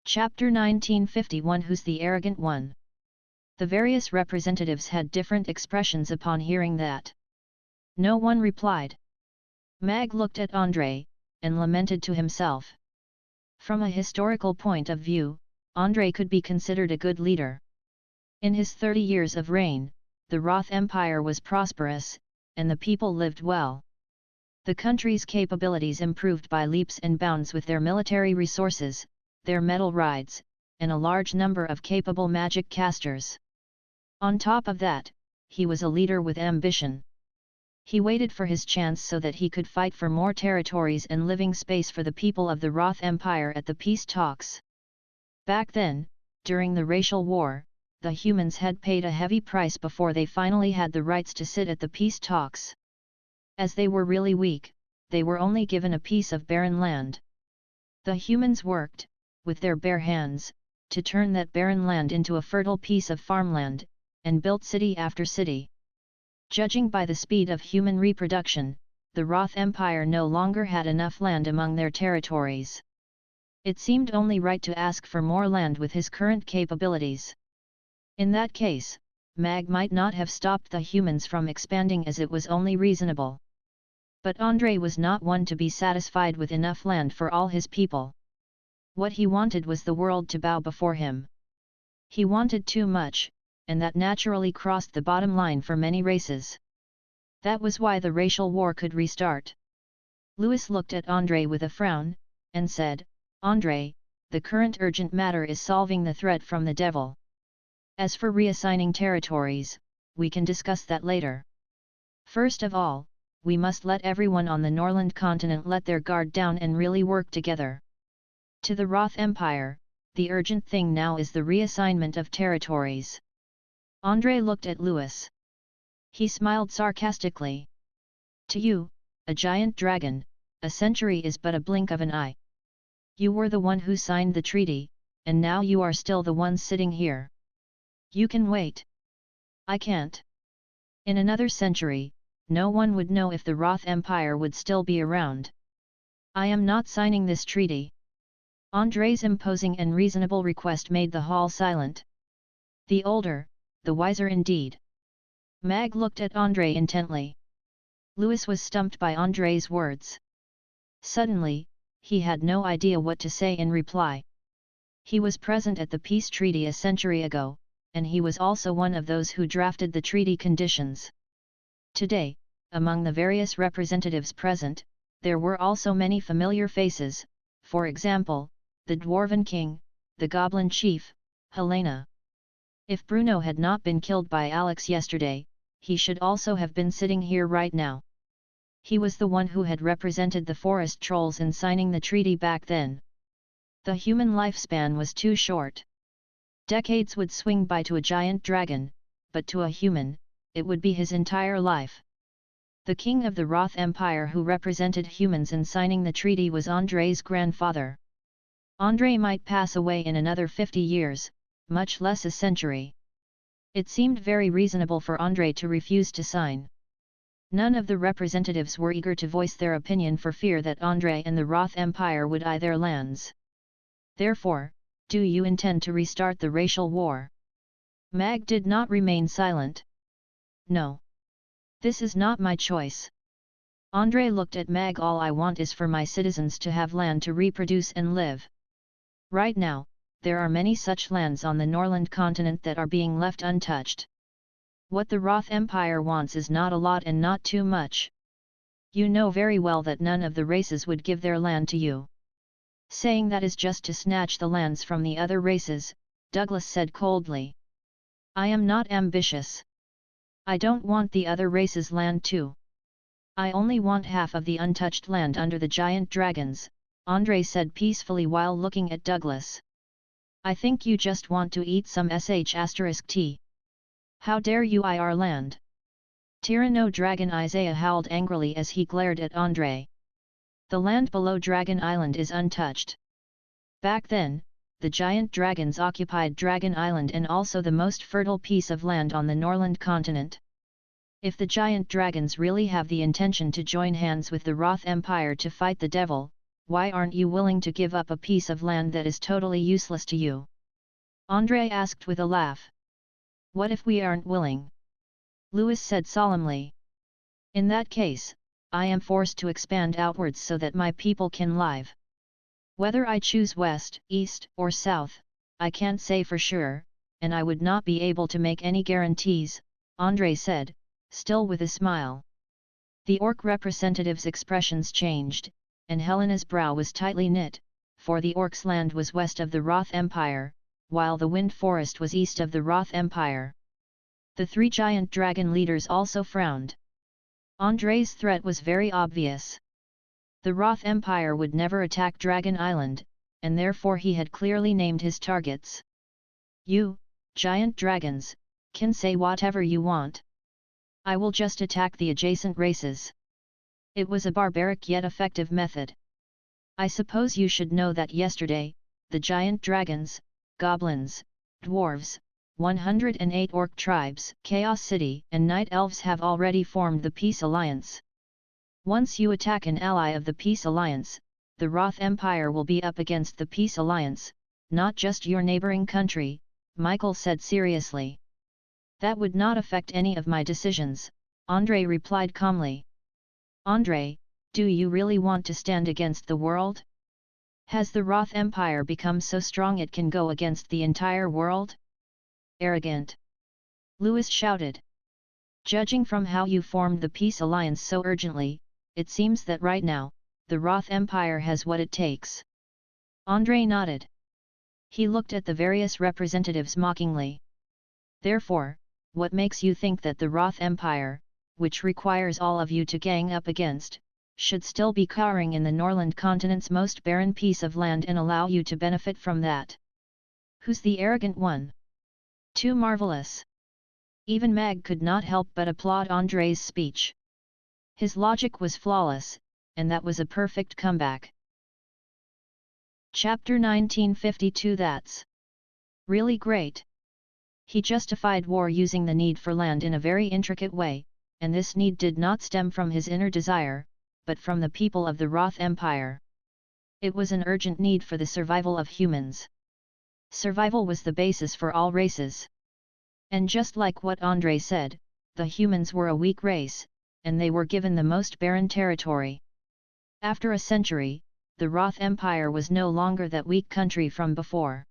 Chapter 1951 Who's the Arrogant One? The various representatives had different expressions upon hearing that. No one replied. Mag looked at Andrei, and lamented to himself. From a historical point of view, Andrei could be considered a good leader. In his 30 years of reign, the Roth Empire was prosperous, and the people lived well. The country's capabilities improved by leaps and bounds with their military resources, their metal rides, and a large number of capable magic casters. On top of that, he was a leader with ambition. He waited for his chance so that he could fight for more territories and living space for the people of the Roth Empire at the peace talks. Back then, during the racial war, the humans had paid a heavy price before they finally had the rights to sit at the peace talks. As they were really weak, they were only given a piece of barren land. The humans worked, with their bare hands, to turn that barren land into a fertile piece of farmland, and built city after city. Judging by the speed of human reproduction, the Roth Empire no longer had enough land among their territories. It seemed only right to ask for more land with his current capabilities. In that case, Mag might not have stopped the humans from expanding as it was only reasonable. But Andrei was not one to be satisfied with enough land for all his people. What he wanted was the world to bow before him. He wanted too much, and that naturally crossed the bottom line for many races. That was why the racial war could restart. Louis looked at Andrei with a frown, and said, "Andrei, the current urgent matter is solving the threat from the devil. As for reassigning territories, we can discuss that later. First of all, we must let everyone on the Norland continent let their guard down and really work together. To the Roth Empire, the urgent thing now is the reassignment of territories." Andrei looked at Louis. He smiled sarcastically. "To you, a giant dragon, a century is but a blink of an eye. You were the one who signed the treaty, and now you are still the one sitting here. You can wait. I can't. In another century, no one would know if the Roth Empire would still be around. I am not signing this treaty." Andrei's imposing and reasonable request made the hall silent. The older, the wiser indeed. Mag looked at Andrei intently. Louis was stumped by Andrei's words. Suddenly, he had no idea what to say in reply. He was present at the peace treaty a century ago, and he was also one of those who drafted the treaty conditions. Today, among the various representatives present, there were also many familiar faces, for example, the Dwarven King, the Goblin Chief, Helena. If Bruno had not been killed by Alex yesterday, he should also have been sitting here right now. He was the one who had represented the forest trolls in signing the treaty back then. The human lifespan was too short. Decades would swing by to a giant dragon, but to a human, it would be his entire life. The king of the Roth Empire who represented humans in signing the treaty was Andrei's grandfather. Andrei might pass away in another 50 years, much less a century. It seemed very reasonable for Andrei to refuse to sign. None of the representatives were eager to voice their opinion for fear that Andrei and the Roth Empire would eye their lands. Therefore, do you intend to restart the racial war? Mag did not remain silent. No. This is not my choice. Andrei looked at Mag. All I want is for my citizens to have land to reproduce and live. Right now, there are many such lands on the Norland continent that are being left untouched. What the Roth Empire wants is not a lot and not too much. You know very well that none of the races would give their land to you. Saying that is just to snatch the lands from the other races, Douglas said coldly. I am not ambitious. I don't want the other races' land too. I only want half of the untouched land under the giant dragons, Andrei said peacefully while looking at Douglas. I think you just want to eat some sh*t. How dare you eye our land? Tyranno Dragon Isaiah howled angrily as he glared at Andrei. The land below Dragon Island is untouched. Back then, the giant dragons occupied Dragon Island and also the most fertile piece of land on the Norland continent. If the giant dragons really have the intention to join hands with the Roth Empire to fight the devil, why aren't you willing to give up a piece of land that is totally useless to you? Andrei asked with a laugh. What if we aren't willing? Louis said solemnly. In that case, I am forced to expand outwards so that my people can live. Whether I choose west, east, or south, I can't say for sure, and I would not be able to make any guarantees, Andrei said, still with a smile. The orc representative's expressions changed, and Helena's brow was tightly knit, for the orcs' land was west of the Roth Empire, while the Wind Forest was east of the Roth Empire. The three giant dragon leaders also frowned. Andrei's threat was very obvious. The Roth Empire would never attack Dragon Island, and therefore he had clearly named his targets. You, giant dragons, can say whatever you want. I will just attack the adjacent races. It was a barbaric yet effective method. I suppose you should know that yesterday, the giant dragons, goblins, dwarves, 108 orc tribes, Chaos City and Night Elves have already formed the Peace Alliance. Once you attack an ally of the Peace Alliance, the Roth Empire will be up against the Peace Alliance, not just your neighboring country, Michael said seriously. That would not affect any of my decisions, Andrei replied calmly. Andrei, do you really want to stand against the world? Has the Roth Empire become so strong it can go against the entire world? Arrogant! Louis shouted. Judging from how you formed the Peace Alliance so urgently, it seems that right now, the Roth Empire has what it takes. Andrei nodded. He looked at the various representatives mockingly. Therefore, what makes you think that the Roth Empire, which requires all of you to gang up against, should still be cowering in the Norland continent's most barren piece of land and allow you to benefit from that? Who's the arrogant one? Too marvelous! Even Mag could not help but applaud Andrei's speech. His logic was flawless, and that was a perfect comeback. Chapter 1952. That's really great. He justified war using the need for land in a very intricate way, and this need did not stem from his inner desire, but from the people of the Roth Empire. It was an urgent need for the survival of humans. Survival was the basis for all races. And just like what Andrei said, the humans were a weak race, and they were given the most barren territory. After a century, the Roth Empire was no longer that weak country from before.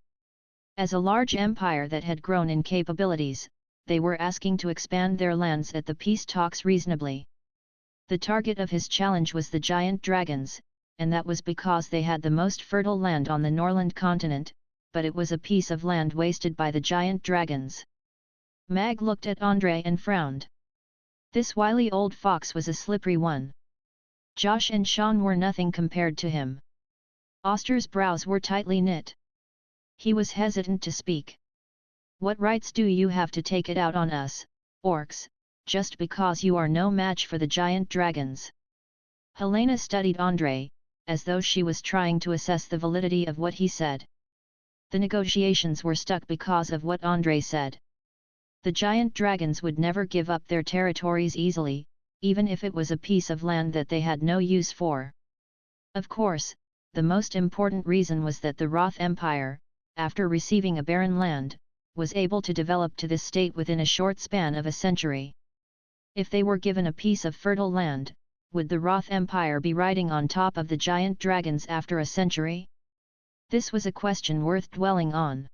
As a large empire that had grown in capabilities, they were asking to expand their lands at the peace talks reasonably. The target of his challenge was the giant dragons, and that was because they had the most fertile land on the Norland continent, but it was a piece of land wasted by the giant dragons. Mag looked at Andrei and frowned. This wily old fox was a slippery one. Josh and Sean were nothing compared to him. Oster's brows were tightly knit. He was hesitant to speak. What rights do you have to take it out on us, orcs, just because you are no match for the giant dragons? Helena studied Andrei, as though she was trying to assess the validity of what he said. The negotiations were stuck because of what Andrei said. The giant dragons would never give up their territories easily, even if it was a piece of land that they had no use for. Of course, the most important reason was that the Roth Empire, after receiving a barren land, was able to develop to this state within a short span of a century. If they were given a piece of fertile land, would the Roth Empire be riding on top of the giant dragons after a century? This was a question worth dwelling on.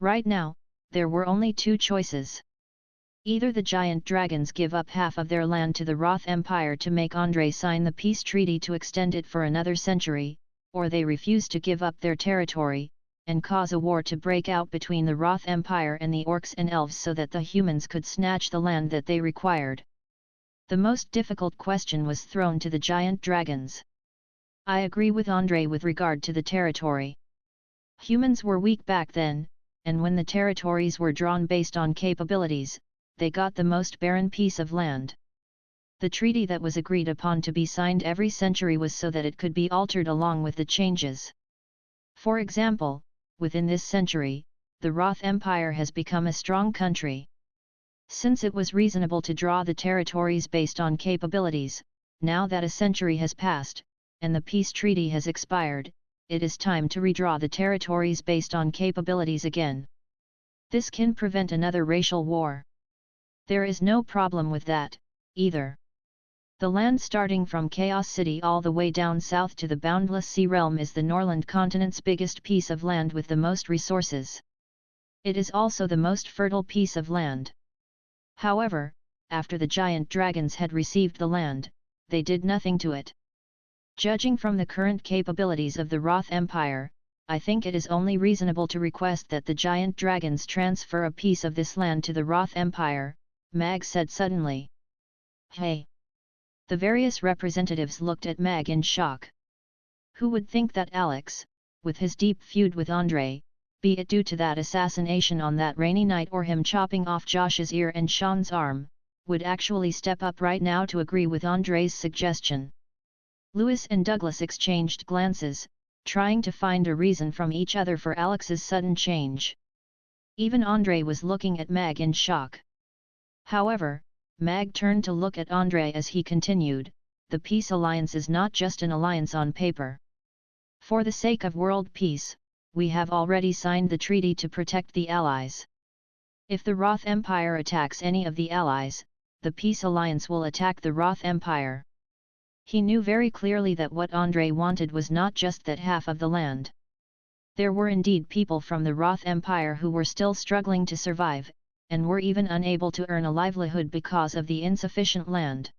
Right now, there were only two choices. Either the giant dragons give up half of their land to the Roth Empire to make Andrei sign the peace treaty to extend it for another century, or they refuse to give up their territory, and cause a war to break out between the Roth Empire and the Orcs and Elves so that the humans could snatch the land that they required. The most difficult question was thrown to the giant dragons. I agree with Andrei with regard to the territory. Humans were weak back then, and when the territories were drawn based on capabilities, they got the most barren piece of land. The treaty that was agreed upon to be signed every century was so that it could be altered along with the changes. For example, within this century, the Roth Empire has become a strong country. Since it was reasonable to draw the territories based on capabilities, now that a century has passed, and the peace treaty has expired, it is time to redraw the territories based on capabilities again. This can prevent another racial war. There is no problem with that, either. The land starting from Chaos City all the way down south to the Boundless Sea Realm is the Norland continent's biggest piece of land with the most resources. It is also the most fertile piece of land. However, after the giant dragons had received the land, they did nothing to it. Judging from the current capabilities of the Roth Empire, I think it is only reasonable to request that the giant dragons transfer a piece of this land to the Roth Empire, Mag said suddenly. Hey! The various representatives looked at Mag in shock. Who would think that Alex, with his deep feud with Andre, be it due to that assassination on that rainy night or him chopping off Josh's ear and Sean's arm, would actually step up right now to agree with Andre's suggestion? Lewis and Douglas exchanged glances, trying to find a reason from each other for Alex's sudden change. Even Andre was looking at Mag in shock. However, Mag turned to look at Andre as he continued, the peace alliance is not just an alliance on paper. For the sake of world peace, we have already signed the treaty to protect the Allies. If the Roth Empire attacks any of the Allies, the peace alliance will attack the Roth Empire. He knew very clearly that what Andre wanted was not just that half of the land. There were indeed people from the Roth Empire who were still struggling to survive, and were even unable to earn a livelihood because of the insufficient land.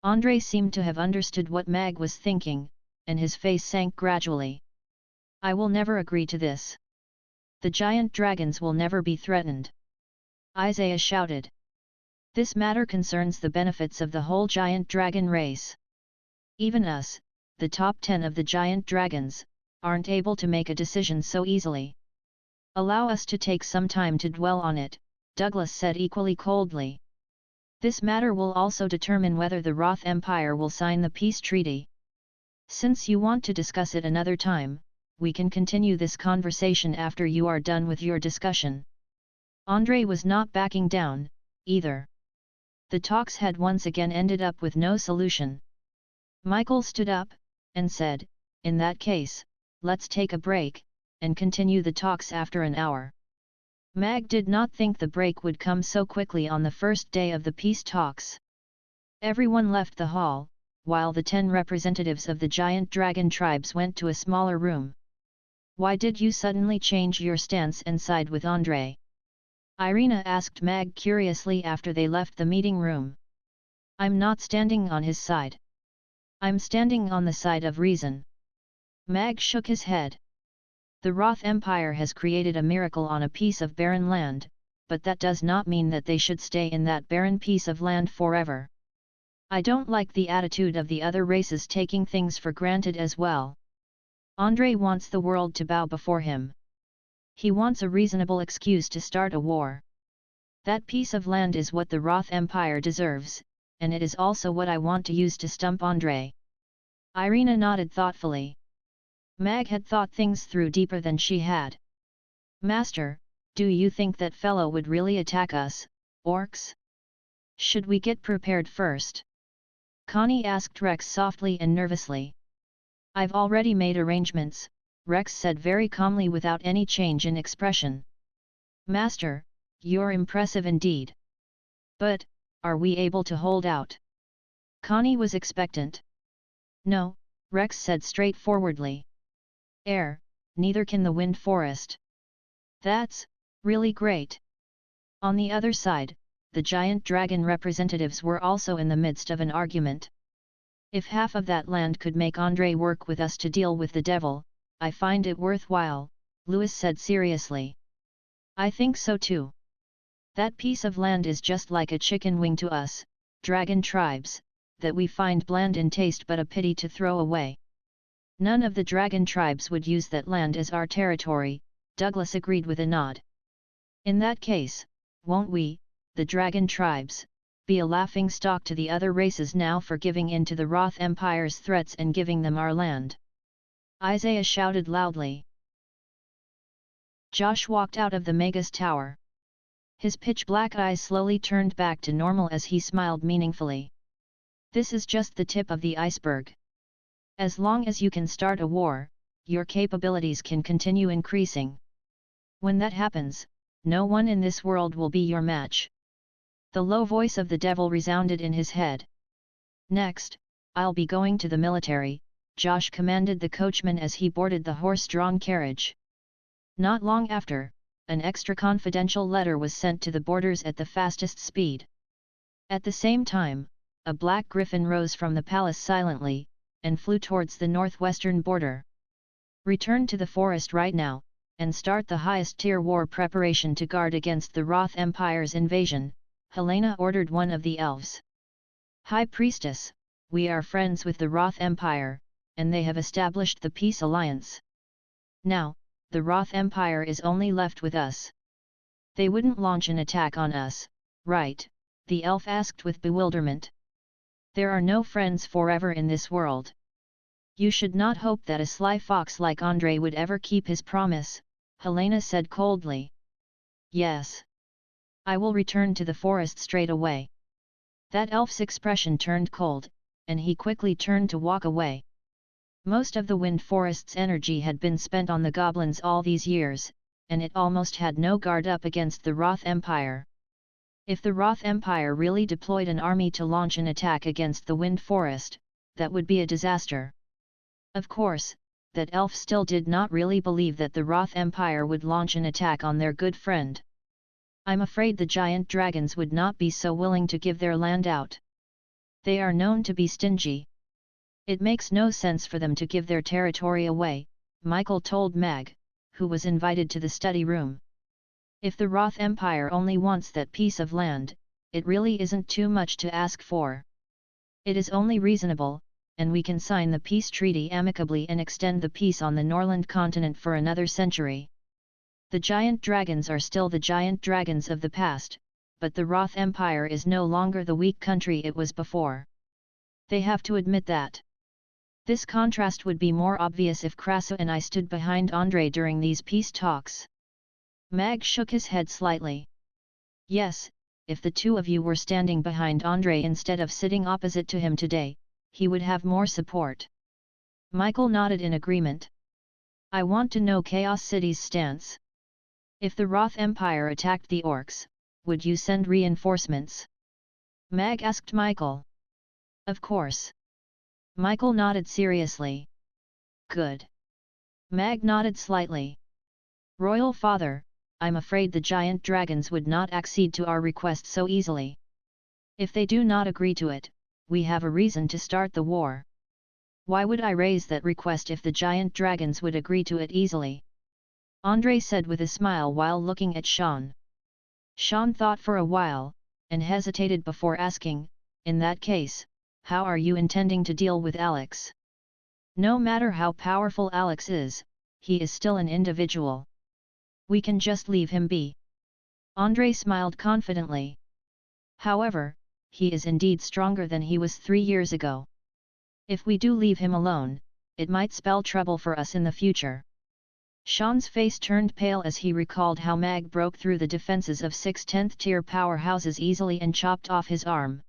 Andre seemed to have understood what Mag was thinking, and his face sank gradually. I will never agree to this. The giant dragons will never be threatened. Isaiah shouted. This matter concerns the benefits of the whole giant dragon race. Even us, the top 10 of the giant dragons, aren't able to make a decision so easily. Allow us to take some time to dwell on it, Douglas said equally coldly. This matter will also determine whether the Roth Empire will sign the peace treaty. Since you want to discuss it another time, we can continue this conversation after you are done with your discussion. Andre was not backing down, either. The talks had once again ended up with no solution. Michael stood up, and said, in that case, let's take a break, and continue the talks after an hour. Mag did not think the break would come so quickly on the first day of the peace talks. Everyone left the hall, while the 10 representatives of the giant dragon tribes went to a smaller room. Why did you suddenly change your stance and side with Andre? Irina asked Mag curiously after they left the meeting room. I'm not standing on his side. I'm standing on the side of reason. Mag shook his head. The Roth Empire has created a miracle on a piece of barren land, but that does not mean that they should stay in that barren piece of land forever. I don't like the attitude of the other races taking things for granted as well. Andre wants the world to bow before him. He wants a reasonable excuse to start a war. That piece of land is what the Roth Empire deserves, and it is also what I want to use to stump Andre. Irina nodded thoughtfully. Mag had thought things through deeper than she had. Master, do you think that fellow would really attack us, orcs? Should we get prepared first? Connie asked Rex softly and nervously. I've already made arrangements, Rex said very calmly without any change in expression. Master, you're impressive indeed. But, are we able to hold out? Connie was expectant. No, Rex said straightforwardly. Neither can the wind forest. That's really great. On the other side, the giant dragon representatives were also in the midst of an argument. If half of that land could make Andre work with us to deal with the devil, I find it worthwhile, Lewis said seriously. I think so too. That piece of land is just like a chicken wing to us, dragon tribes, that we find bland in taste but a pity to throw away. None of the dragon tribes would use that land as our territory, Douglas agreed with a nod. In that case, won't we, the dragon tribes, be a laughing stock to the other races now for giving in to the Roth Empire's threats and giving them our land? Isaiah shouted loudly. Josh walked out of the Magus Tower. His pitch-black eyes slowly turned back to normal as he smiled meaningfully. This is just the tip of the iceberg. As long as you can start a war, your capabilities can continue increasing. When that happens, no one in this world will be your match. The low voice of the devil resounded in his head. Next, I'll be going to the military, Josh commanded the coachman as he boarded the horse-drawn carriage. Not long after, an extra confidential letter was sent to the boarders at the fastest speed. At the same time, a black griffin rose from the palace silently, and flew towards the northwestern border. Return to the forest right now, and start the highest tier war preparation to guard against the Roth Empire's invasion, Helena ordered one of the elves. High Priestess, we are friends with the Roth Empire, and they have established the peace alliance. Now, the Roth Empire is only left with us. They wouldn't launch an attack on us, right? The elf asked with bewilderment. There are no friends forever in this world. You should not hope that a sly fox like Andre would ever keep his promise, Helena said coldly. Yes. I will return to the forest straight away. That elf's expression turned cold, and he quickly turned to walk away. Most of the Wind Forest's energy had been spent on the goblins all these years, and it almost had no guard up against the Roth Empire. If the Roth Empire really deployed an army to launch an attack against the Wind Forest, that would be a disaster. Of course, that elf still did not really believe that the Roth Empire would launch an attack on their good friend. I'm afraid the giant dragons would not be so willing to give their land out. They are known to be stingy. It makes no sense for them to give their territory away, Michael told Mag, who was invited to the study room. If the Roth Empire only wants that piece of land, it really isn't too much to ask for. It is only reasonable, and we can sign the peace treaty amicably and extend the peace on the Norland continent for another century. The giant dragons are still the giant dragons of the past, but the Roth Empire is no longer the weak country it was before. They have to admit that. This contrast would be more obvious if Krasa and I stood behind Andre during these peace talks. Mag shook his head slightly. Yes, if the two of you were standing behind Andre instead of sitting opposite to him today, he would have more support. Michael nodded in agreement. I want to know Chaos City's stance. If the Roth Empire attacked the Orcs, would you send reinforcements? Mag asked Michael. Of course. Michael nodded seriously. Good. Mag nodded slightly. Royal Father, I'm afraid the giant dragons would not accede to our request so easily. If they do not agree to it, we have a reason to start the war. Why would I raise that request if the giant dragons would agree to it easily? Andre said with a smile while looking at Sean. Sean thought for a while, and hesitated before asking, in that case, how are you intending to deal with Alex? No matter how powerful Alex is, he is still an individual. We can just leave him be. Andre smiled confidently. However, he is indeed stronger than he was 3 years ago. If we do leave him alone, it might spell trouble for us in the future. Sean's face turned pale as he recalled how Mag broke through the defenses of 6 10th tier powerhouses easily and chopped off his arm.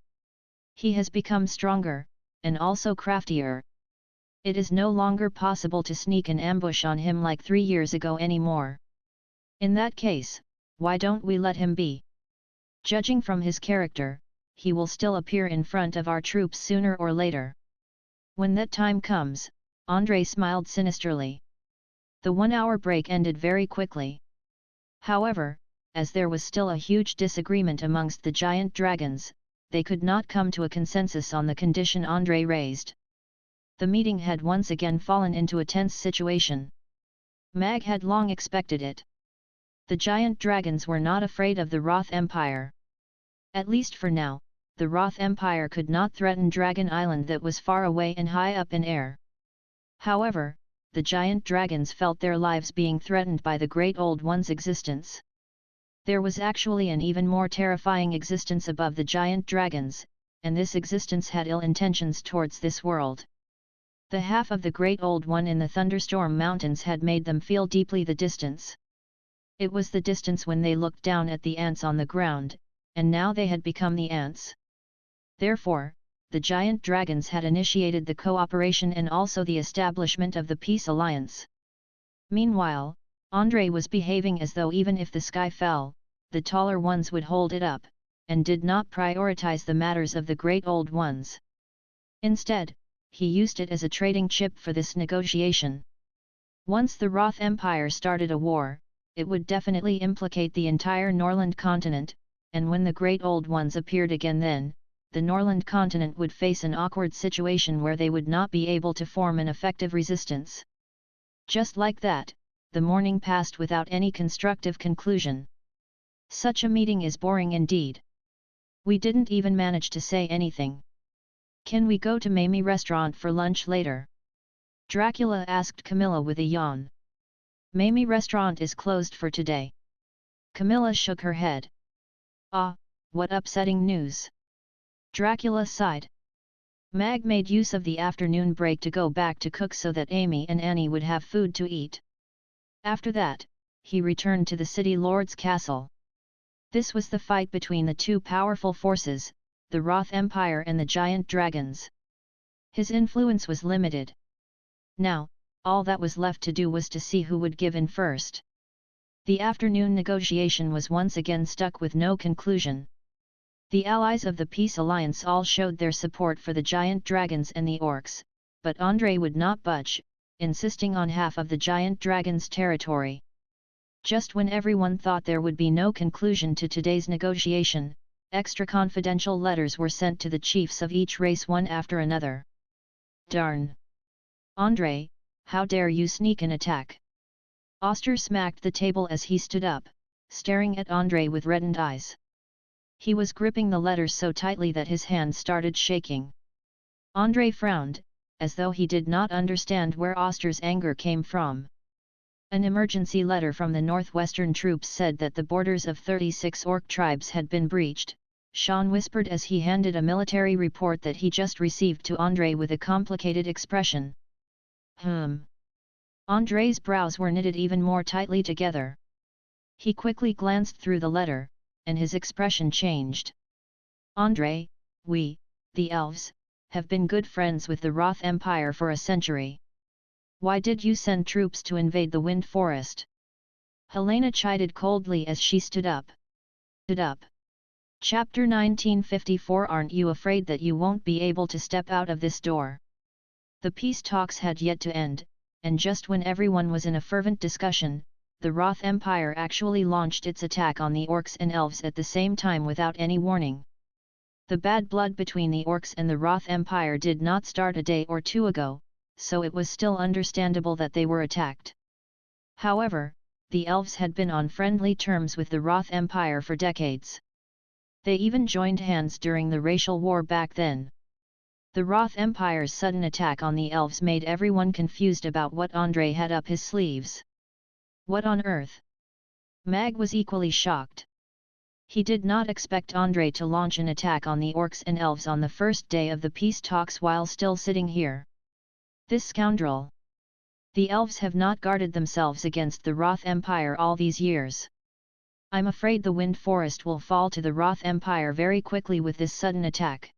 He has become stronger, and also craftier. It is no longer possible to sneak an ambush on him like 3 years ago anymore. In that case, why don't we let him be? Judging from his character, he will still appear in front of our troops sooner or later. When that time comes, Andre smiled sinisterly. The 1-hour break ended very quickly. However, as there was still a huge disagreement amongst the giant dragons, they could not come to a consensus on the condition Andre raised. The meeting had once again fallen into a tense situation. Mag had long expected it. The giant dragons were not afraid of the Roth Empire. At least for now, the Roth Empire could not threaten Dragon Island that was far away and high up in air. However, the giant dragons felt their lives being threatened by the Great Old One's existence. There was actually an even more terrifying existence above the giant dragons, and this existence had ill intentions towards this world. The half of the Great Old One in the Thunderstorm Mountains had made them feel deeply the distance. It was the distance when they looked down at the ants on the ground, and now they had become the ants. Therefore, the giant dragons had initiated the cooperation and also the establishment of the peace alliance. Meanwhile, Andrei was behaving as though even if the sky fell, the taller ones would hold it up, and did not prioritize the matters of the great old ones. Instead, he used it as a trading chip for this negotiation. Once the Roth Empire started a war, it would definitely implicate the entire Norland continent, and when the great old ones appeared again then, the Norland continent would face an awkward situation where they would not be able to form an effective resistance. Just like that, the morning passed without any constructive conclusion. Such a meeting is boring indeed. We didn't even manage to say anything. Can we go to Mamie restaurant for lunch later? Dracula asked Camilla with a yawn. Mamie restaurant is closed for today. Camilla shook her head. Ah, what upsetting news. Dracula sighed. Mag made use of the afternoon break to go back to cook so that Amy and Annie would have food to eat. After that, he returned to the city lord's castle. This was the fight between the two powerful forces, the Roth Empire and the giant dragons. His influence was limited. Now, all that was left to do was to see who would give in first. The afternoon negotiation was once again stuck with no conclusion. The allies of the Peace Alliance all showed their support for the giant dragons and the orcs, but Andrei would not budge, insisting on half of the giant dragons' territory. Just when everyone thought there would be no conclusion to today's negotiation, extra confidential letters were sent to the chiefs of each race one after another. Darn! Andrei, how dare you sneak an attack? Oster smacked the table as he stood up, staring at Andrei with reddened eyes. He was gripping the letters so tightly that his hands started shaking. Andrei frowned, as though he did not understand where Oster's anger came from. An emergency letter from the northwestern troops said that the borders of 36 orc tribes had been breached, Sean whispered as he handed a military report that he just received to Andrei with a complicated expression. Andrei's brows were knitted even more tightly together. He quickly glanced through the letter, and his expression changed. Andrei, we, the Elves, have been good friends with the Roth Empire for a century. Why did you send troops to invade the Wind Forest? Helena chided coldly as she stood up. Chapter 1954. Aren't you afraid that you won't be able to step out of this door? The peace talks had yet to end, and just when everyone was in a fervent discussion, the Roth Empire actually launched its attack on the Orcs and Elves at the same time without any warning. The bad blood between the Orcs and the Roth Empire did not start a day or two ago, so it was still understandable that they were attacked. However, the Elves had been on friendly terms with the Roth Empire for decades. They even joined hands during the racial war back then. The Roth Empire's sudden attack on the Elves made everyone confused about what Andrei had up his sleeves. What on earth? Mag was equally shocked. He did not expect Andrei to launch an attack on the Orcs and Elves on the first day of the peace talks while still sitting here. This scoundrel! The Elves have not guarded themselves against the Roth Empire all these years. I'm afraid the Wind Forest will fall to the Roth Empire very quickly with this sudden attack.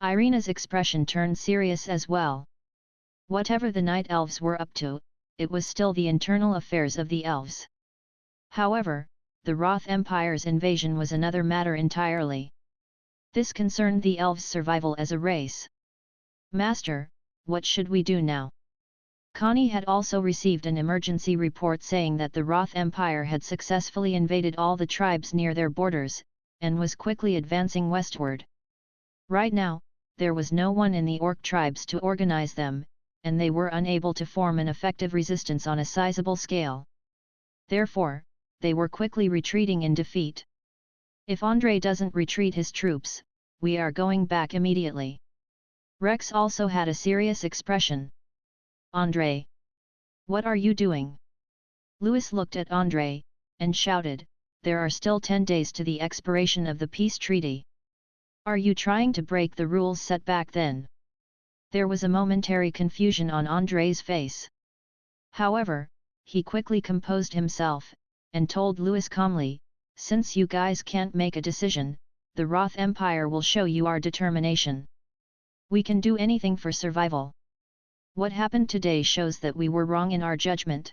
Irina's expression turned serious as well. Whatever the Night Elves were up to, it was still the internal affairs of the Elves. However, the Roth Empire's invasion was another matter entirely. This concerned the Elves' survival as a race. Master, what should we do now? Connie had also received an emergency report saying that the Roth Empire had successfully invaded all the tribes near their borders, and was quickly advancing westward. Right now, there was no one in the Orc tribes to organize them, and they were unable to form an effective resistance on a sizable scale. Therefore, they were quickly retreating in defeat. If Andrei doesn't retreat his troops, we are going back immediately. Rex also had a serious expression. Andrei! What are you doing? Louis looked at Andrei, and shouted, there are still 10 days to the expiration of the peace treaty. Are you trying to break the rules set back then? There was a momentary confusion on Andrei's face. However, he quickly composed himself, and told Louis calmly, since you guys can't make a decision, the Roth Empire will show you our determination. We can do anything for survival. What happened today shows that we were wrong in our judgment.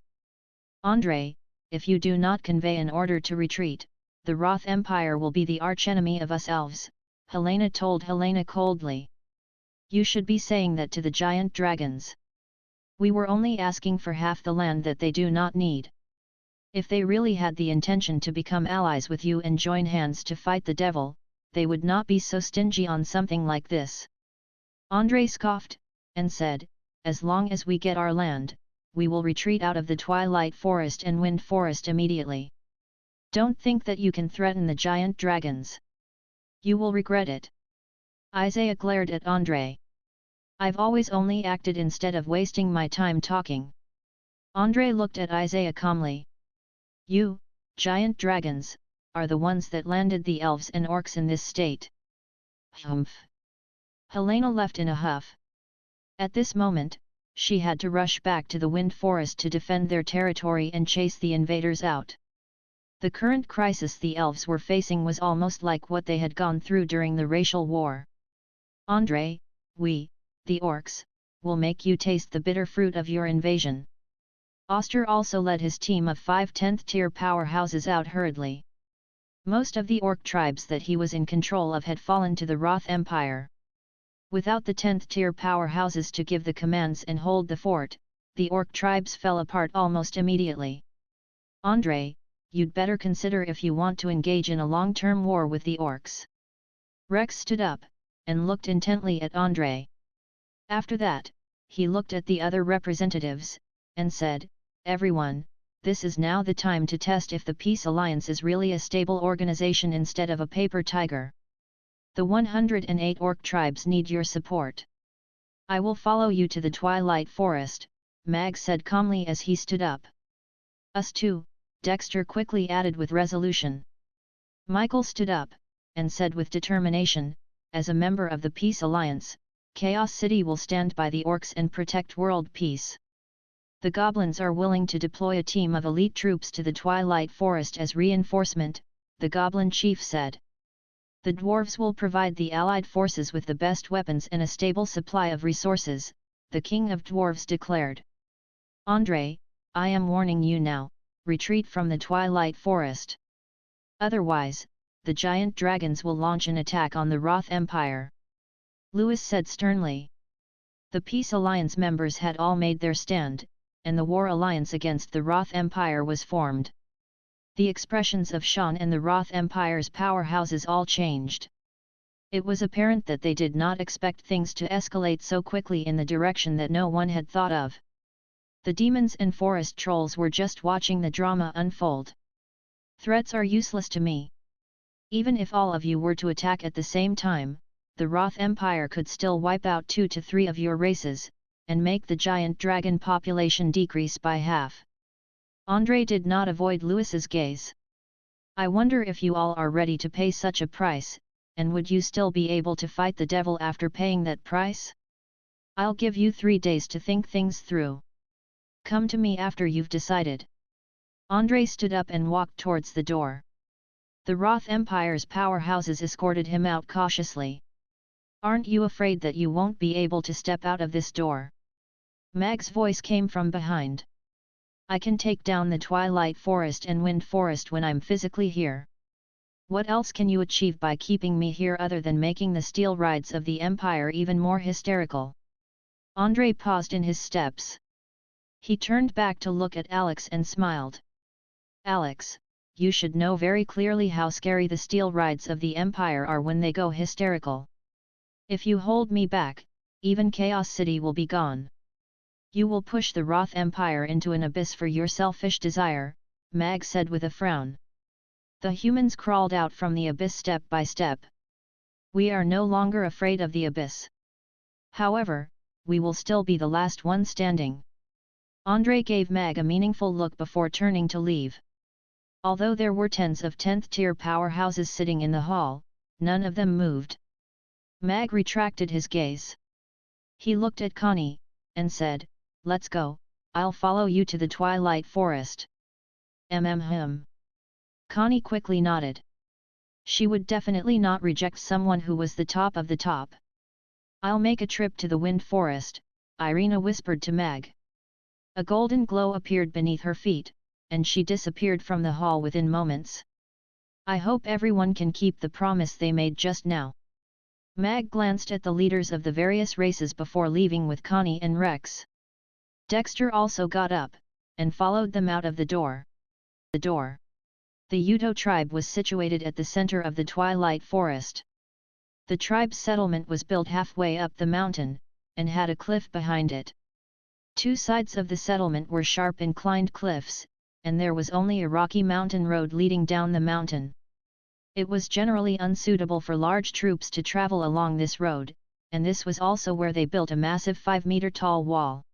Andre, if you do not convey an order to retreat, the Roth Empire will be the archenemy of us elves, Helena told Helena coldly. You should be saying that to the giant dragons. We were only asking for half the land that they do not need. If they really had the intention to become allies with you and join hands to fight the devil, they would not be so stingy on something like this. Andre scoffed, and said, as long as we get our land, we will retreat out of the Twilight Forest and Wind Forest immediately. Don't think that you can threaten the giant dragons. You will regret it. Isaiah glared at Andre. I've always only acted instead of wasting my time talking. Andre looked at Isaiah calmly. You, giant dragons, are the ones that landed the elves and orcs in this state. Humph. Helena left in a huff. At this moment, she had to rush back to the Wind Forest to defend their territory and chase the invaders out. The current crisis the elves were facing was almost like what they had gone through during the racial war. Andre, we, the orcs, will make you taste the bitter fruit of your invasion. Oster also led his team of 5 10th-tier powerhouses out hurriedly. Most of the orc tribes that he was in control of had fallen to the Roth Empire. Without the 10th-tier powerhouses to give the commands and hold the fort, the orc tribes fell apart almost immediately. Andre, you'd better consider if you want to engage in a long-term war with the orcs. Rex stood up, and looked intently at Andre. After that, he looked at the other representatives, and said, everyone, this is now the time to test if the Peace Alliance is really a stable organization instead of a paper tiger. The 108 orc tribes need your support. I will follow you to the Twilight Forest, Mag said calmly as he stood up. Us too, Dexter quickly added with resolution. Michael stood up, and said with determination, as a member of the Peace Alliance, Chaos City will stand by the orcs and protect world peace. The goblins are willing to deploy a team of elite troops to the Twilight Forest as reinforcement, the goblin chief said. The dwarves will provide the allied forces with the best weapons and a stable supply of resources, the king of dwarves declared. Andre, I am warning you now, retreat from the Twilight Forest. Otherwise, the giant dragons will launch an attack on the Roth Empire. Lewis said sternly. The Peace Alliance members had all made their stand, and the War Alliance against the Roth Empire was formed. The expressions of Sean and the Roth Empire's powerhouses all changed. It was apparent that they did not expect things to escalate so quickly in the direction that no one had thought of. The demons and forest trolls were just watching the drama unfold. Threats are useless to me. Even if all of you were to attack at the same time, the Roth Empire could still wipe out 2 to 3 of your races, and make the giant dragon population decrease by half. Andre did not avoid Lewis's gaze. I wonder if you all are ready to pay such a price, and would you still be able to fight the devil after paying that price? I'll give you 3 days to think things through. Come to me after you've decided. Andre stood up and walked towards the door. The Roth Empire's powerhouses escorted him out cautiously. Aren't you afraid that you won't be able to step out of this door? Mag's voice came from behind. I can take down the Twilight Forest and Wind Forest when I'm physically here. What else can you achieve by keeping me here other than making the steel rides of the Empire even more hysterical? Andre paused in his steps. He turned back to look at Alex and smiled. Alex, you should know very clearly how scary the steel rides of the Empire are when they go hysterical. If you hold me back, even Chaos City will be gone. You will push the Roth Empire into an abyss for your selfish desire, Mag said with a frown. The humans crawled out from the abyss step by step. We are no longer afraid of the abyss. However, we will still be the last one standing. Andre gave Mag a meaningful look before turning to leave. Although there were tens of 10th-tier powerhouses sitting in the hall, none of them moved. Mag retracted his gaze. He looked at Connie, and said, Let's go, I'll follow you to the Twilight Forest. Connie quickly nodded. She would definitely not reject someone who was the top of the top. I'll make a trip to the wind forest, Irina whispered to Mag. A golden glow appeared beneath her feet, and she disappeared from the hall within moments. I hope everyone can keep the promise they made just now. Mag glanced at the leaders of the various races before leaving with Connie and Rex. Dexter also got up, and followed them out of the door. The Udo tribe was situated at the center of the Twilight Forest. The tribe's settlement was built halfway up the mountain, and had a cliff behind it. Two sides of the settlement were sharp inclined cliffs, and there was only a rocky mountain road leading down the mountain. It was generally unsuitable for large troops to travel along this road, and this was also where they built a massive 5-meter-tall wall.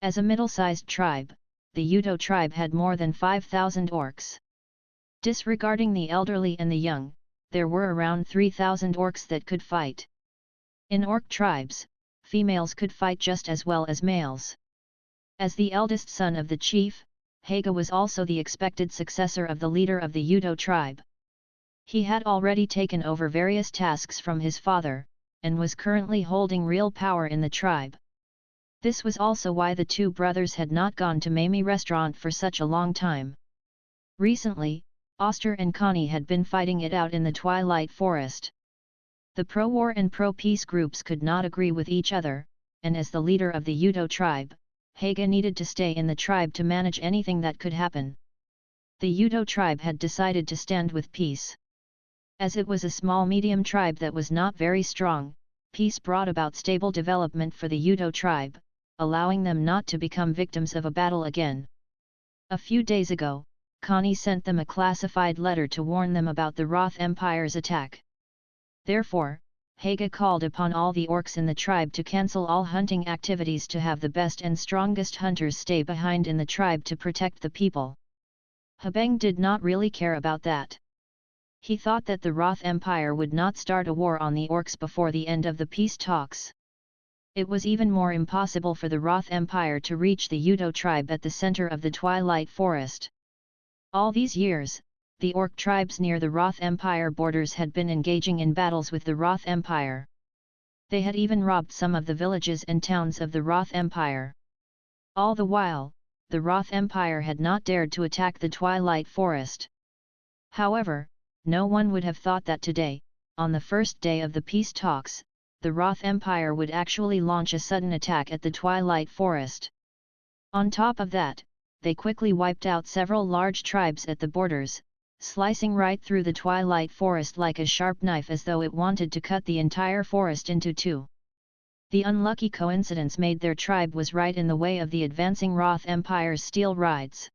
As a middle-sized tribe, the Udo tribe had more than 5,000 orcs. Disregarding the elderly and the young, there were around 3,000 orcs that could fight. In orc tribes, females could fight just as well as males. As the eldest son of the chief, Haga was also the expected successor of the leader of the Udo tribe. He had already taken over various tasks from his father, and was currently holding real power in the tribe. This was also why the two brothers had not gone to Mamie restaurant for such a long time. Recently, Oster and Connie had been fighting it out in the Twilight Forest. The pro-war and pro-peace groups could not agree with each other, and as the leader of the Udo tribe, Haga needed to stay in the tribe to manage anything that could happen. The Udo tribe had decided to stand with peace. As it was a small medium tribe that was not very strong, peace brought about stable development for the Udo tribe, allowing them not to become victims of a battle again. A few days ago, Connie sent them a classified letter to warn them about the Roth Empire's attack. Therefore, Haga called upon all the orcs in the tribe to cancel all hunting activities to have the best and strongest hunters stay behind in the tribe to protect the people. Habeng did not really care about that. He thought that the Roth Empire would not start a war on the orcs before the end of the peace talks. It was even more impossible for the Roth Empire to reach the Udo tribe at the center of the Twilight Forest. All these years, the orc tribes near the Roth Empire borders had been engaging in battles with the Roth Empire. They had even robbed some of the villages and towns of the Roth Empire. All the while, the Roth Empire had not dared to attack the Twilight Forest. However, no one would have thought that today, on the first day of the peace talks, the Roth Empire would actually launch a sudden attack at the Twilight Forest. On top of that, they quickly wiped out several large tribes at the borders, slicing right through the Twilight Forest like a sharp knife as though it wanted to cut the entire forest into two. The unlucky coincidence made their tribe was right in the way of the advancing Roth Empire's steel rides.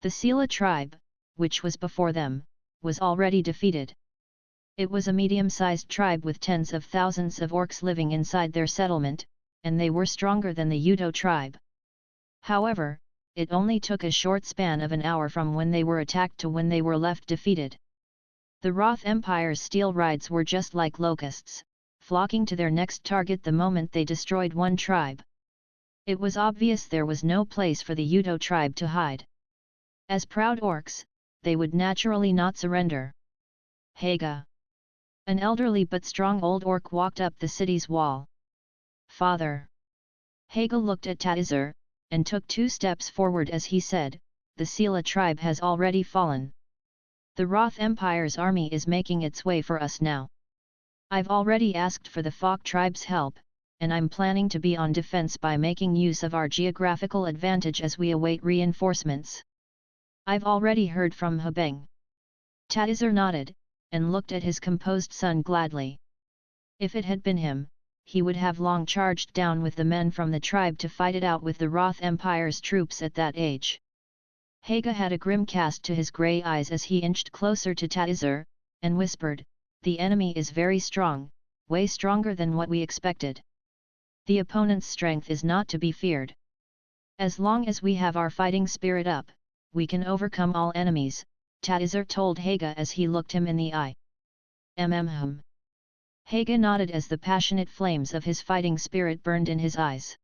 The Sela tribe, which was before them, was already defeated. It was a medium-sized tribe with tens of thousands of orcs living inside their settlement, and they were stronger than the Udo tribe. However, it only took a short span of an hour from when they were attacked to when they were left defeated. The Roth Empire's steel rides were just like locusts, flocking to their next target the moment they destroyed one tribe. It was obvious there was no place for the Udo tribe to hide. As proud orcs, they would naturally not surrender. Haga. An elderly but strong old orc walked up the city's wall. Father. Haga looked at Tadizur, and took 2 steps forward as he said, the Sela tribe has already fallen. The Roth Empire's army is making its way for us now. I've already asked for the Fok tribe's help, and I'm planning to be on defense by making use of our geographical advantage as we await reinforcements. I've already heard from Habeng. Tadizur nodded, and looked at his composed son gladly. If it had been him, he would have long charged down with the men from the tribe to fight it out with the Roth Empire's troops at that age. Haga had a grim cast to his grey eyes as he inched closer to Tadizur, and whispered, the enemy is very strong, way stronger than what we expected. The opponent's strength is not to be feared. As long as we have our fighting spirit up, we can overcome all enemies, Tadizur told Haga as he looked him in the eye. Haga nodded as the passionate flames of his fighting spirit burned in his eyes.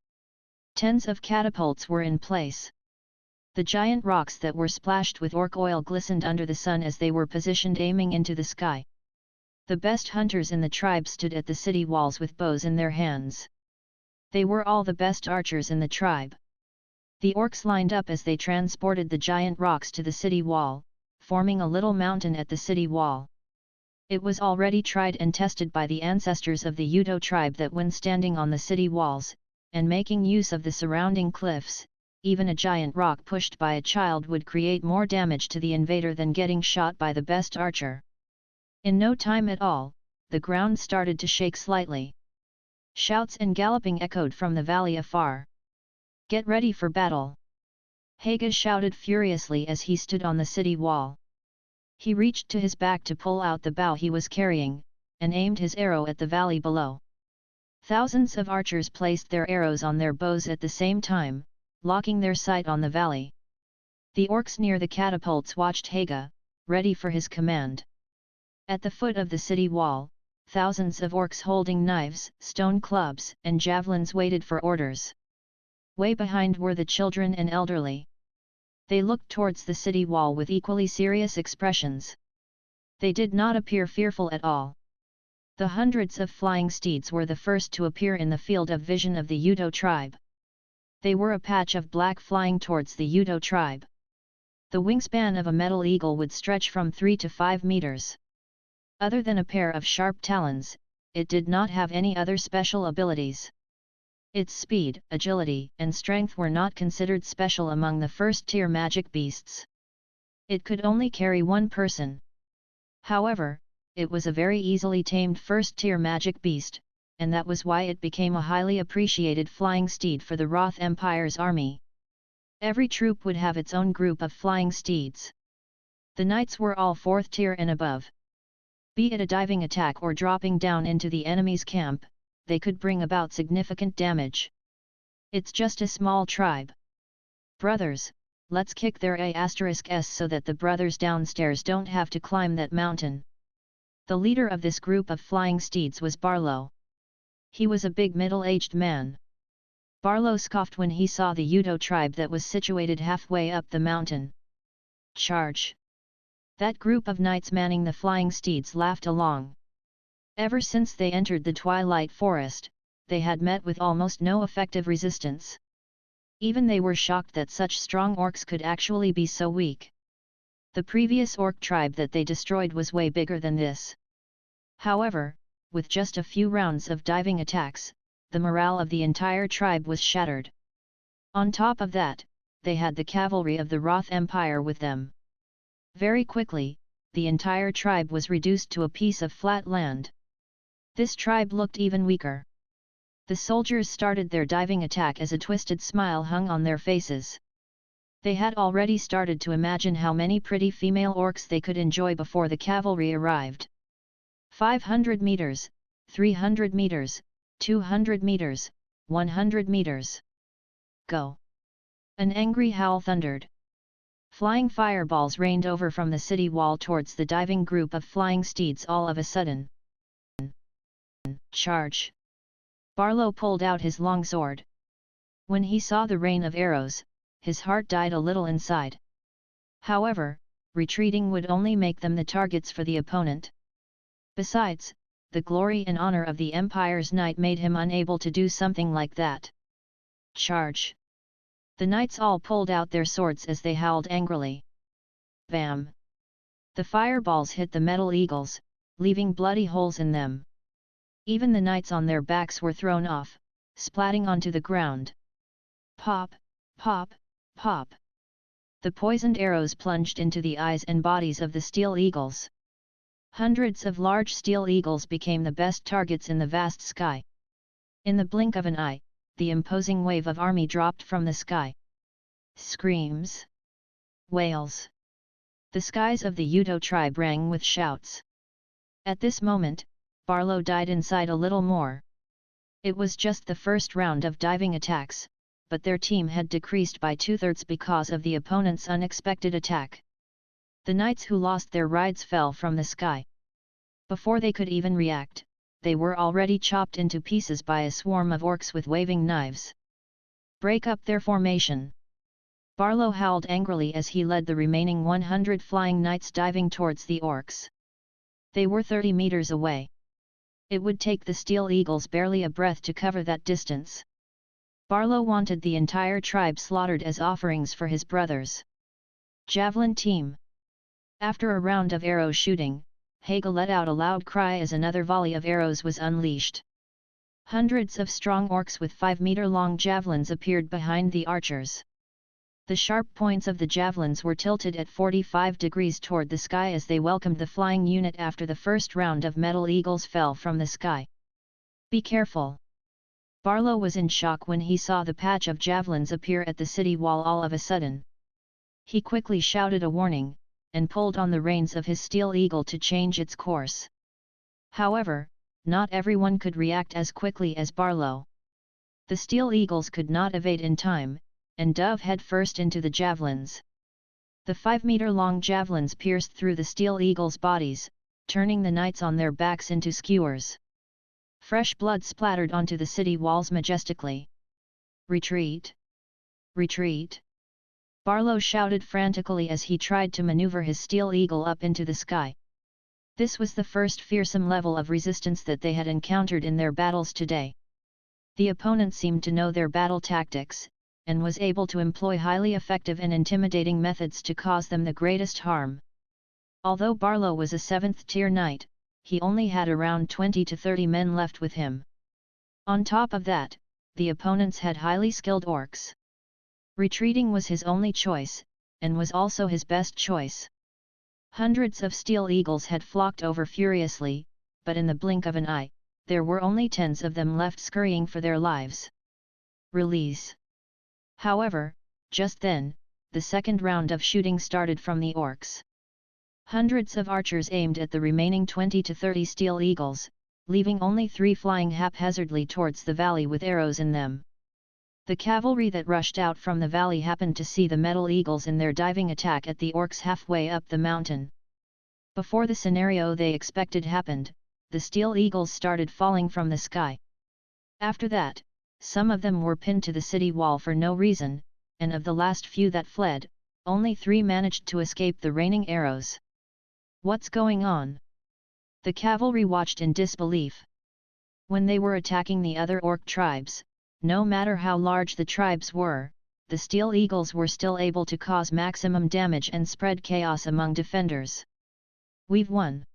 Tens of catapults were in place. The giant rocks that were splashed with orc oil glistened under the sun as they were positioned aiming into the sky. The best hunters in the tribe stood at the city walls with bows in their hands. They were all the best archers in the tribe. The orcs lined up as they transported the giant rocks to the city wall, forming a little mountain at the city wall. It was already tried and tested by the ancestors of the Udo tribe that when standing on the city walls, and making use of the surrounding cliffs, even a giant rock pushed by a child would create more damage to the invader than getting shot by the best archer. In no time at all, the ground started to shake slightly. Shouts and galloping echoed from the valley afar. "Get ready for battle!" Haga shouted furiously as he stood on the city wall. He reached to his back to pull out the bow he was carrying, and aimed his arrow at the valley below. Thousands of archers placed their arrows on their bows at the same time, locking their sight on the valley. The orcs near the catapults watched Haga, ready for his command. At the foot of the city wall, thousands of orcs holding knives, stone clubs, and javelins waited for orders. Way behind were the children and elderly. They looked towards the city wall with equally serious expressions. They did not appear fearful at all. The hundreds of flying steeds were the first to appear in the field of vision of the Udo tribe. They were a patch of black flying towards the Udo tribe. The wingspan of a metal eagle would stretch from 3 to 5 meters. Other than a pair of sharp talons, it did not have any other special abilities. Its speed, agility, and strength were not considered special among the first-tier magic beasts. It could only carry one person. However, it was a very easily tamed first-tier magic beast, and that was why it became a highly appreciated flying steed for the Roth Empire's army. Every troop would have its own group of flying steeds. The knights were all 4th tier and above. Be it a diving attack or dropping down into the enemy's camp, they could bring about significant damage. It's just a small tribe. Brothers, let's kick their asterisk so that the brothers downstairs don't have to climb that mountain. The leader of this group of flying steeds was Barlow. He was a big middle-aged man. Barlow scoffed when he saw the Udo tribe that was situated halfway up the mountain. Charge! That group of knights manning the flying steeds laughed along. Ever since they entered the Twilight Forest, they had met with almost no effective resistance. Even they were shocked that such strong orcs could actually be so weak. The previous orc tribe that they destroyed was way bigger than this. However, with just a few rounds of diving attacks, the morale of the entire tribe was shattered. On top of that, they had the cavalry of the Roth Empire with them. Very quickly, the entire tribe was reduced to a piece of flat land. This tribe looked even weaker. The soldiers started their diving attack as a twisted smile hung on their faces. They had already started to imagine how many pretty female orcs they could enjoy before the cavalry arrived. 500 meters, 300 meters, 200 meters, 100 meters. Go! An angry howl thundered. Flying fireballs rained over from the city wall towards the diving group of flying steeds all of a sudden. Charge! Barlow pulled out his long sword. When he saw the rain of arrows, his heart died a little inside. However, retreating would only make them the targets for the opponent. Besides, the glory and honor of the Empire's knight made him unable to do something like that. Charge! The knights all pulled out their swords as they howled angrily. Bam! The fireballs hit the metal eagles, leaving bloody holes in them. Even the knights on their backs were thrown off, splatting onto the ground. Pop, pop, pop! The poisoned arrows plunged into the eyes and bodies of the steel eagles. Hundreds of large steel eagles became the best targets in the vast sky. In the blink of an eye, the imposing wave of army dropped from the sky. Screams! Wails! The skies of the Udo tribe rang with shouts. At this moment, Barlow died inside a little more. It was just the first round of diving attacks, but their team had decreased by 2/3 because of the opponent's unexpected attack. The knights who lost their rides fell from the sky. Before they could even react, they were already chopped into pieces by a swarm of orcs with waving knives. Break up their formation! Barlow howled angrily as he led the remaining 100 flying knights diving towards the orcs. They were 30 meters away. It would take the Steel Eagles barely a breath to cover that distance. Barlow wanted the entire tribe slaughtered as offerings for his brothers. Javelin team. After a round of arrow shooting, Haga let out a loud cry as another volley of arrows was unleashed. Hundreds of strong orcs with 5-meter-long javelins appeared behind the archers. The sharp points of the javelins were tilted at 45 degrees toward the sky as they welcomed the flying unit after the first round of metal eagles fell from the sky. "Be careful!" Barlow was in shock when he saw the patch of javelins appear at the city wall all of a sudden. He quickly shouted a warning, and pulled on the reins of his Steel Eagle to change its course. However, not everyone could react as quickly as Barlow. The Steel Eagles could not evade in time, and dove head first into the javelins. The 5-meter-long javelins pierced through the Steel Eagles' bodies, turning the knights on their backs into skewers. Fresh blood splattered onto the city walls majestically. "Retreat! Retreat!" Barlow shouted frantically as he tried to maneuver his Steel Eagle up into the sky. This was the first fearsome level of resistance that they had encountered in their battles today. The opponent seemed to know their battle tactics, and was able to employ highly effective and intimidating methods to cause them the greatest harm. Although Barlow was a 7th-tier knight, he only had around 20 to 30 men left with him. On top of that, the opponents had highly skilled orcs. Retreating was his only choice, and was also his best choice. Hundreds of Steel Eagles had flocked over furiously, but in the blink of an eye, there were only tens of them left scurrying for their lives. Release! However, just then, the second round of shooting started from the orcs. Hundreds of archers aimed at the remaining 20 to 30 Steel Eagles, leaving only 3 flying haphazardly towards the valley with arrows in them. The cavalry that rushed out from the valley happened to see the metal eagles in their diving attack at the orcs halfway up the mountain. Before the scenario they expected happened, the Steel Eagles started falling from the sky. After that, some of them were pinned to the city wall for no reason, and of the last few that fled, only 3 managed to escape the raining arrows. "What's going on?" The cavalry watched in disbelief. When they were attacking the other orc tribes, no matter how large the tribes were, the Steel Eagles were still able to cause maximum damage and spread chaos among defenders. "We've won!"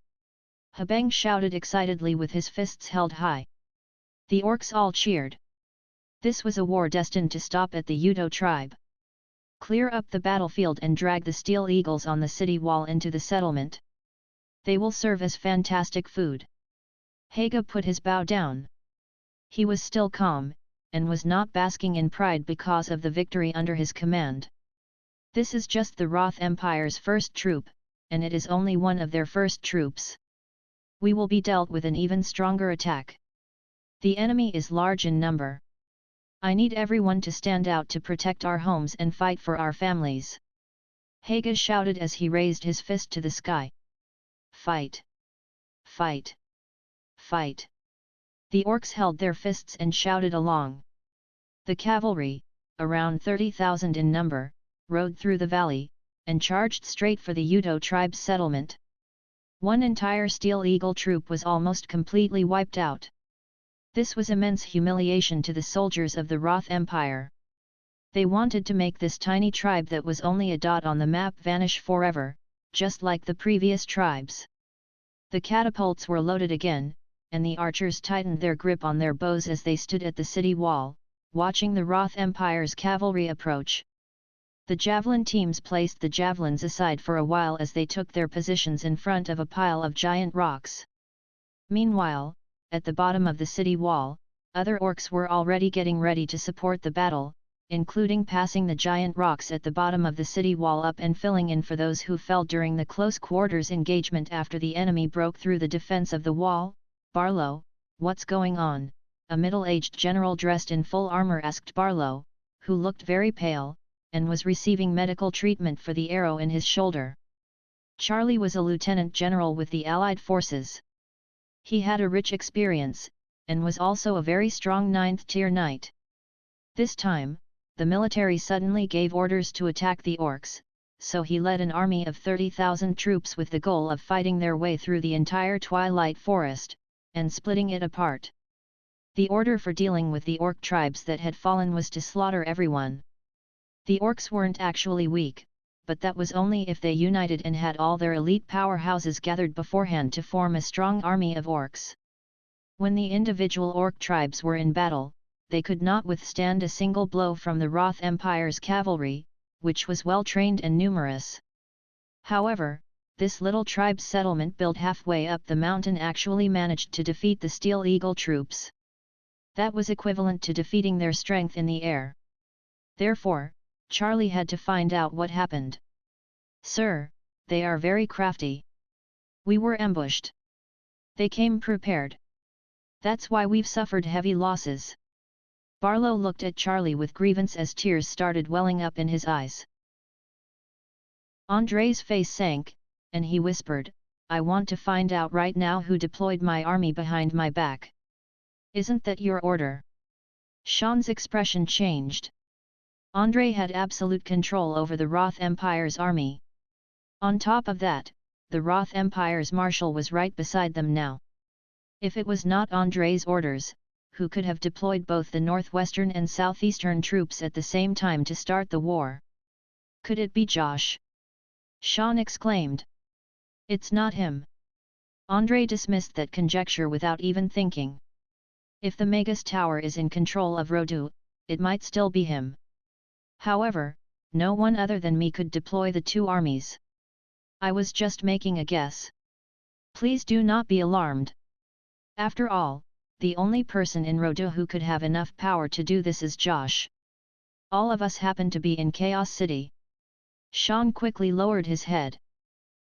Habang shouted excitedly with his fists held high. The orcs all cheered. This was a war destined to stop at the Udo tribe. Clear up the battlefield and drag the Steel Eagles on the city wall into the settlement. They will serve as fantastic food. Haga put his bow down. He was still calm, and was not basking in pride because of the victory under his command. This is just the Roth Empire's first troop, and it is only one of their first troops. We will be dealt with an even stronger attack. The enemy is large in number. I need everyone to stand out to protect our homes and fight for our families. Haga shouted as he raised his fist to the sky. Fight! Fight! Fight! The orcs held their fists and shouted along. The cavalry, around 30,000 in number, rode through the valley, and charged straight for the Udo tribe's settlement. One entire Steel Eagle troop was almost completely wiped out. This was immense humiliation to the soldiers of the Roth Empire. They wanted to make this tiny tribe that was only a dot on the map vanish forever, just like the previous tribes. The catapults were loaded again, and the archers tightened their grip on their bows as they stood at the city wall, watching the Roth Empire's cavalry approach. The javelin teams placed the javelins aside for a while as they took their positions in front of a pile of giant rocks. Meanwhile, at the bottom of the city wall, other orcs were already getting ready to support the battle, including passing the giant rocks at the bottom of the city wall up and filling in for those who fell during the close quarters engagement after the enemy broke through the defense of the wall. "Barlow, what's going on?" a middle-aged general dressed in full armor asked Barlow, who looked very pale, and was receiving medical treatment for the arrow in his shoulder. Charlie was a lieutenant general with the Allied forces. He had a rich experience, and was also a very strong 9th-tier knight. This time, the military suddenly gave orders to attack the orcs, so he led an army of 30,000 troops with the goal of fighting their way through the entire Twilight Forest, and splitting it apart. The order for dealing with the orc tribes that had fallen was to slaughter everyone. The orcs weren't actually weak, but that was only if they united and had all their elite powerhouses gathered beforehand to form a strong army of orcs. When the individual orc tribes were in battle, they could not withstand a single blow from the Roth Empire's cavalry, which was well trained and numerous. However, this little tribe's settlement built halfway up the mountain actually managed to defeat the Steel Eagle troops. That was equivalent to defeating their strength in the air. Therefore, Charlie had to find out what happened. "Sir, they are very crafty. We were ambushed. They came prepared. That's why we've suffered heavy losses." Barlow looked at Charlie with grievance as tears started welling up in his eyes. Andre's face sank, and he whispered, "I want to find out right now who deployed my army behind my back. Isn't that your order?" Sean's expression changed. Andre had absolute control over the Roth Empire's army. On top of that, the Roth Empire's marshal was right beside them now. If it was not Andre's orders, who could have deployed both the northwestern and southeastern troops at the same time to start the war? Could it be Josh? Sean exclaimed. "It's not him." Andre dismissed that conjecture without even thinking. If the Magus Tower is in control of Rodu, it might still be him. However, no one other than me could deploy the two armies. I was just making a guess. Please do not be alarmed. After all, the only person in Rodu who could have enough power to do this is Josh. All of us happen to be in Chaos City. Sean quickly lowered his head.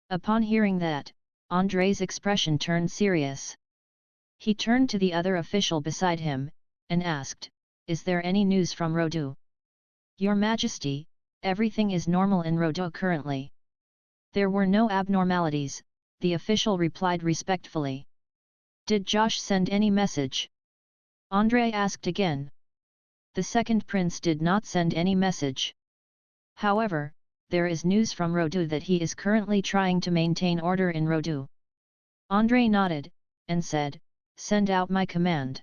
Upon hearing that, Andre's expression turned serious. He turned to the other official beside him, and asked, "Is there any news from Rodu?" "Your Majesty, everything is normal in Rodu currently." "There were no abnormalities," the official replied respectfully. "Did Josh send any message?" Andre asked again. "The second prince did not send any message. However, there is news from Rodu that he is currently trying to maintain order in Rodu." Andre nodded, and said, "Send out my command.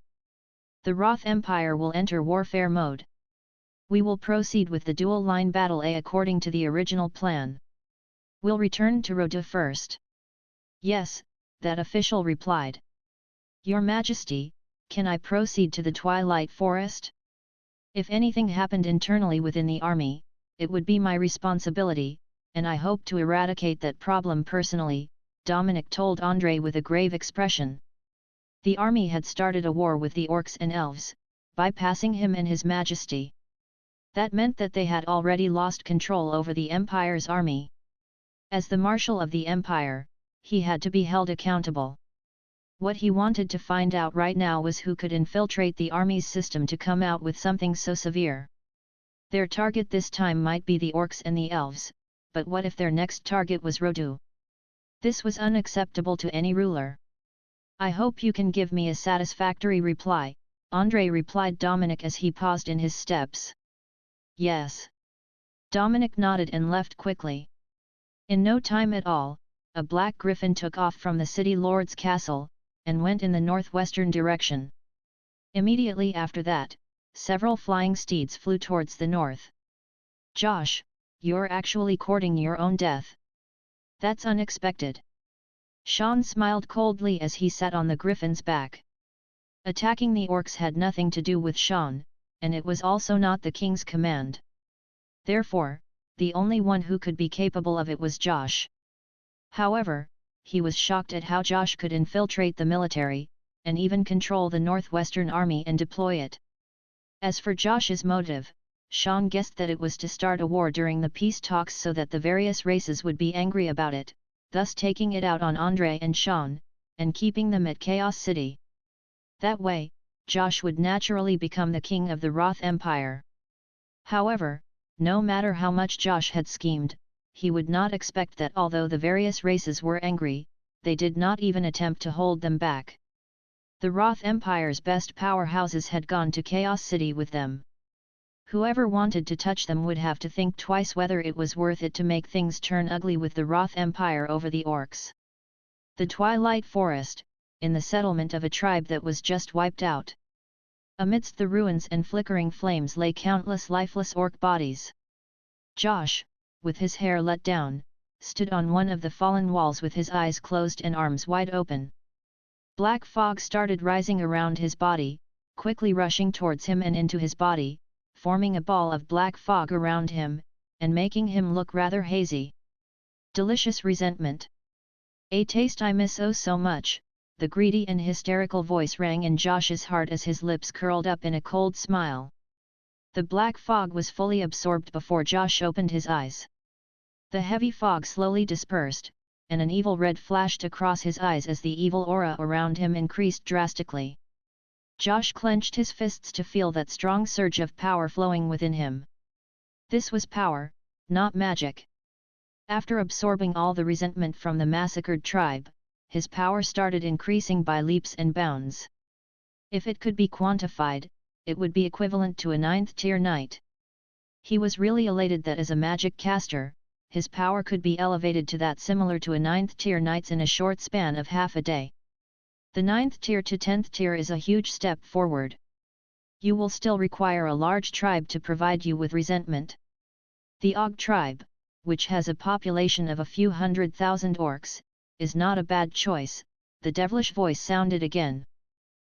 The Roth Empire will enter warfare mode. We will proceed with the dual-line battle A according to the original plan. We'll return to Rodu first." "Yes," that official replied. "Your Majesty, can I proceed to the Twilight Forest? If anything happened internally within the army, it would be my responsibility, and I hope to eradicate that problem personally," Dominic told Andre with a grave expression. The army had started a war with the Orcs and Elves, bypassing him and His Majesty. That meant that they had already lost control over the Empire's army. As the Marshal of the Empire, he had to be held accountable. What he wanted to find out right now was who could infiltrate the army's system to come out with something so severe. Their target this time might be the Orcs and the Elves, but what if their next target was Rodu? This was unacceptable to any ruler. "I hope you can give me a satisfactory reply," Andre replied Dominic as he paused in his steps. "Yes." Dominic nodded and left quickly. In no time at all, a black griffin took off from the city lord's castle, and went in the northwestern direction. Immediately after that, several flying steeds flew towards the north. "Josh, you're actually courting your own death. That's unexpected." Sean smiled coldly as he sat on the griffin's back. Attacking the orcs had nothing to do with Sean, and it was also not the king's command. Therefore, the only one who could be capable of it was Josh. However, he was shocked at how Josh could infiltrate the military, and even control the northwestern army and deploy it. As for Josh's motive, Sean guessed that it was to start a war during the peace talks so that the various races would be angry about it, thus taking it out on Andre and Sean, and keeping them at Chaos City. That way, Josh would naturally become the king of the Roth Empire. However, no matter how much Josh had schemed, he would not expect that although the various races were angry, they did not even attempt to hold them back. The Roth Empire's best powerhouses had gone to Chaos City with them. Whoever wanted to touch them would have to think twice whether it was worth it to make things turn ugly with the Roth Empire over the Orcs. The Twilight Forest, in the settlement of a tribe that was just wiped out. Amidst the ruins and flickering flames lay countless lifeless orc bodies. Josh, with his hair let down, stood on one of the fallen walls with his eyes closed and arms wide open. Black fog started rising around his body, quickly rushing towards him and into his body, forming a ball of black fog around him, and making him look rather hazy. Delicious resentment. A taste I miss oh so much, the greedy and hysterical voice rang in Josh's heart as his lips curled up in a cold smile. The black fog was fully absorbed before Josh opened his eyes. The heavy fog slowly dispersed, and an evil red flashed across his eyes as the evil aura around him increased drastically. Josh clenched his fists to feel that strong surge of power flowing within him. This was power, not magic. After absorbing all the resentment from the massacred tribe, his power started increasing by leaps and bounds. If it could be quantified, it would be equivalent to a 9th tier knight. He was really elated that as a magic caster, his power could be elevated to that similar to a 9th tier knight's in a short span of half a day. The 9th tier to 10th tier is a huge step forward. You will still require a large tribe to provide you with resentment. The Og tribe, which has a population of a few 100,000 orcs, is not a bad choice, the devilish voice sounded again.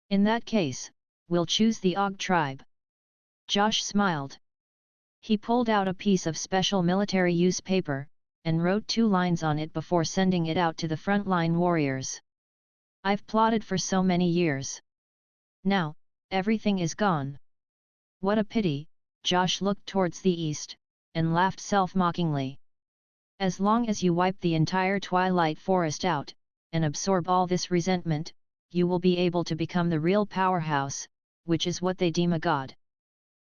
In that case, we'll choose the Og tribe. Josh smiled. He pulled out a piece of special military use paper, and wrote 2 lines on it before sending it out to the frontline warriors. I've plotted for so many years. Now, everything is gone. What a pity, Josh looked towards the east, and laughed self-mockingly. As long as you wipe the entire Twilight Forest out, and absorb all this resentment, you will be able to become the real powerhouse, which is what they deem a god.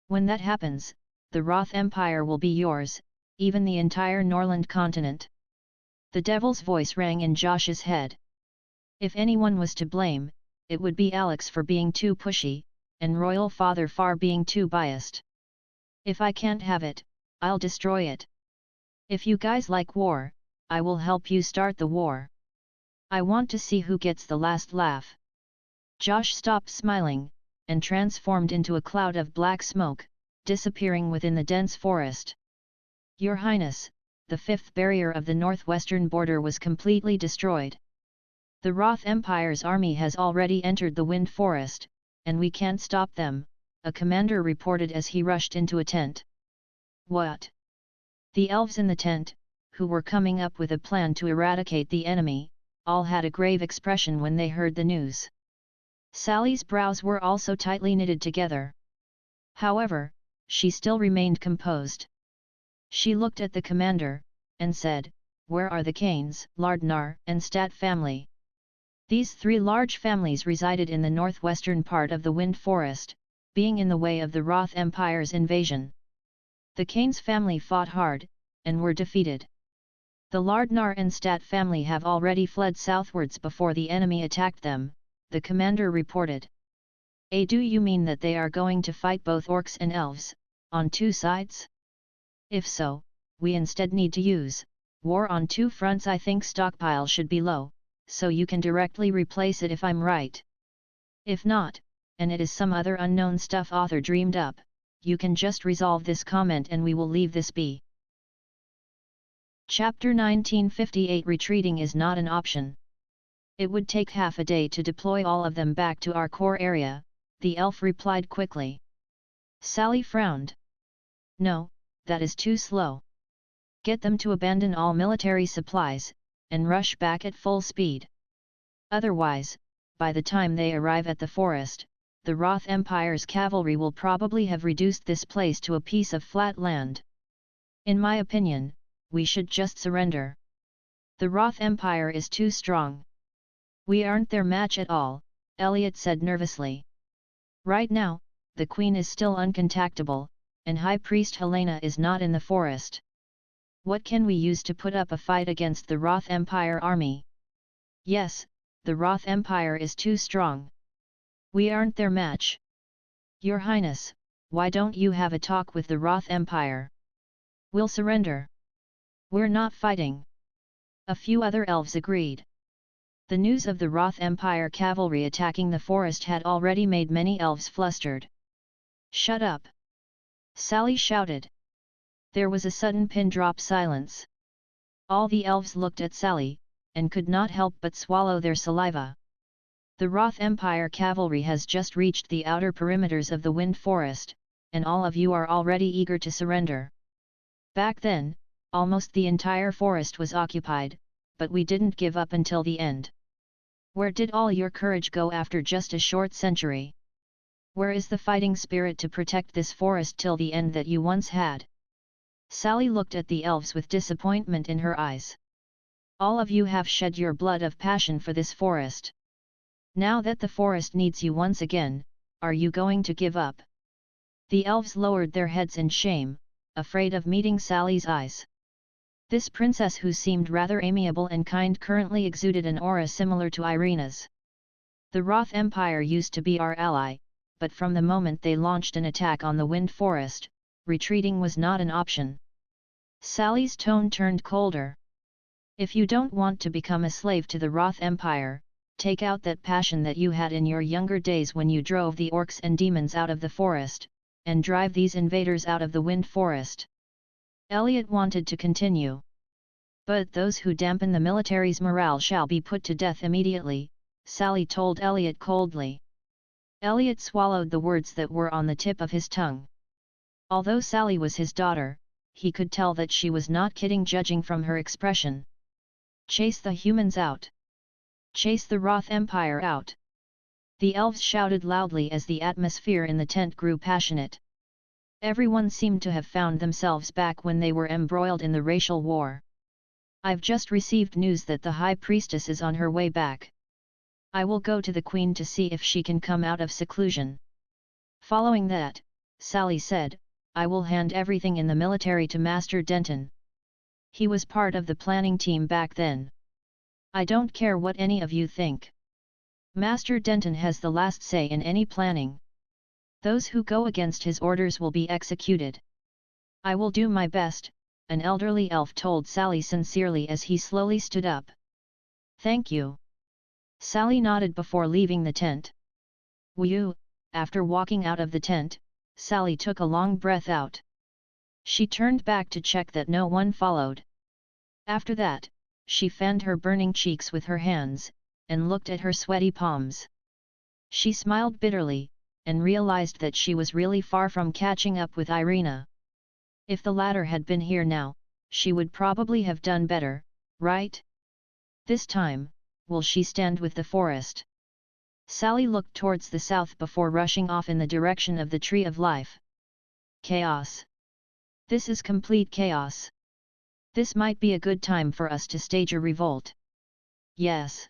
When that happens, the Roth Empire will be yours, even the entire Norland continent. The devil's voice rang in Josh's head. If anyone was to blame, it would be Alex for being too pushy, and Royal Father Far being too biased. If I can't have it, I'll destroy it. If you guys like war, I will help you start the war. I want to see who gets the last laugh. Josh stopped smiling, and transformed into a cloud of black smoke, disappearing within the dense forest. Your Highness, the 5th barrier of the northwestern border was completely destroyed. The Roth Empire's army has already entered the Wind Forest, and we can't stop them, a commander reported as he rushed into a tent. What? The elves in the tent, who were coming up with a plan to eradicate the enemy, all had a grave expression when they heard the news. Sally's brows were also tightly knitted together. However, she still remained composed. She looked at the commander, and said, "Where are the Canes, Lardnar, and Stat family?" These 3 large families resided in the northwestern part of the Wind Forest, being in the way of the Roth Empire's invasion. The Canes family fought hard, and were defeated. The Lardnar and Stat family have already fled southwards before the enemy attacked them, the commander reported. Do you mean that they are going to fight both orcs and elves, on 2 sides? If so, we instead need to use war on 2 fronts. I think stockpile should be low, so you can directly replace it if I'm right. If not, and it is some other unknown stuff author dreamed up, you can just resolve this comment and we will leave this be. Chapter 1958 Retreating is not an option. It would take half a day to deploy all of them back to our core area, the elf replied quickly. Sally frowned. No, that is too slow. Get them to abandon all military supplies, and rush back at full speed. Otherwise, by the time they arrive at the forest, the Roth Empire's cavalry will probably have reduced this place to a piece of flat land. In my opinion, we should just surrender. The Roth Empire is too strong. We aren't their match at all, Elliot said nervously. Right now, the Queen is still uncontactable, and High Priest Helena is not in the forest. What can we use to put up a fight against the Roth Empire army? Yes, the Roth Empire is too strong. We aren't their match. Your Highness, why don't you have a talk with the Roth Empire? We'll surrender. We're not fighting. A few other elves agreed. The news of the Roth Empire cavalry attacking the forest had already made many elves flustered. Shut up! Sally shouted. There was a sudden pin-drop silence. All the elves looked at Sally, and could not help but swallow their saliva. The Roth Empire cavalry has just reached the outer perimeters of the Wind Forest, and all of you are already eager to surrender. Back then, almost the entire forest was occupied, but we didn't give up until the end. Where did all your courage go after just a short century? Where is the fighting spirit to protect this forest till the end that you once had? Sally looked at the elves with disappointment in her eyes. All of you have shed your blood of passion for this forest. Now that the forest needs you once again, are you going to give up? The elves lowered their heads in shame, afraid of meeting Sally's eyes. This princess who seemed rather amiable and kind currently exuded an aura similar to Irina's. The Roth Empire used to be our ally, but from the moment they launched an attack on the Wind Forest, retreating was not an option. Sally's tone turned colder. If you don't want to become a slave to the Roth Empire, take out that passion that you had in your younger days when you drove the orcs and demons out of the forest, and drive these invaders out of the Wind Forest. Elliot wanted to continue. But those who dampen the military's morale shall be put to death immediately, Sally told Elliot coldly. Elliot swallowed the words that were on the tip of his tongue. Although Sally was his daughter, he could tell that she was not kidding judging from her expression. Chase the humans out! Chase the Roth Empire out! The elves shouted loudly as the atmosphere in the tent grew passionate. Everyone seemed to have found themselves back when they were embroiled in the racial war. I've just received news that the High Priestess is on her way back. I will go to the Queen to see if she can come out of seclusion. Following that, Sally said, I will hand everything in the military to Master Denton. He was part of the planning team back then. I don't care what any of you think. Master Denton has the last say in any planning. Those who go against his orders will be executed. I will do my best, an elderly elf told Sally sincerely as he slowly stood up. Thank you. Sally nodded before leaving the tent. Whew! After walking out of the tent, Sally took a long breath out. She turned back to check that no one followed. After that, she fanned her burning cheeks with her hands, and looked at her sweaty palms. She smiled bitterly, and realized that she was really far from catching up with Irina. If the latter had been here now, she would probably have done better, right? This time, will she stand with the forest? Sally looked towards the south before rushing off in the direction of the Tree of Life. Chaos! This is complete chaos. This might be a good time for us to stage a revolt. Yes.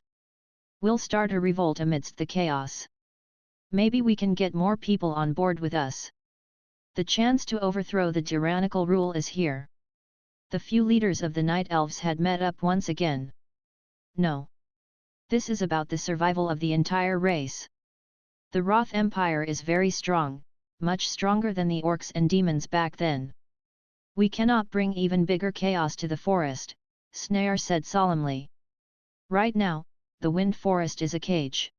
We'll start a revolt amidst the chaos. Maybe we can get more people on board with us. The chance to overthrow the tyrannical rule is here. The few leaders of the Night Elves had met up once again. No. This is about the survival of the entire race. The Roth Empire is very strong, much stronger than the orcs and demons back then. We cannot bring even bigger chaos to the forest, SAHDR said solemnly. Right now, the Wind Forest is a cage.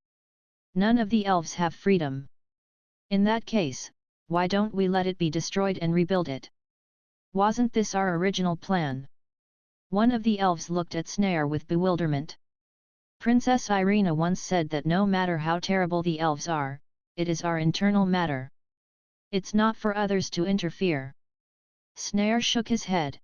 None of the elves have freedom. In that case, why don't we let it be destroyed and rebuild it? Wasn't this our original plan? One of the elves looked at SAHDR with bewilderment. Princess Irina once said that no matter how terrible the elves are, it is our internal matter. It's not for others to interfere. SAHDR shook his head.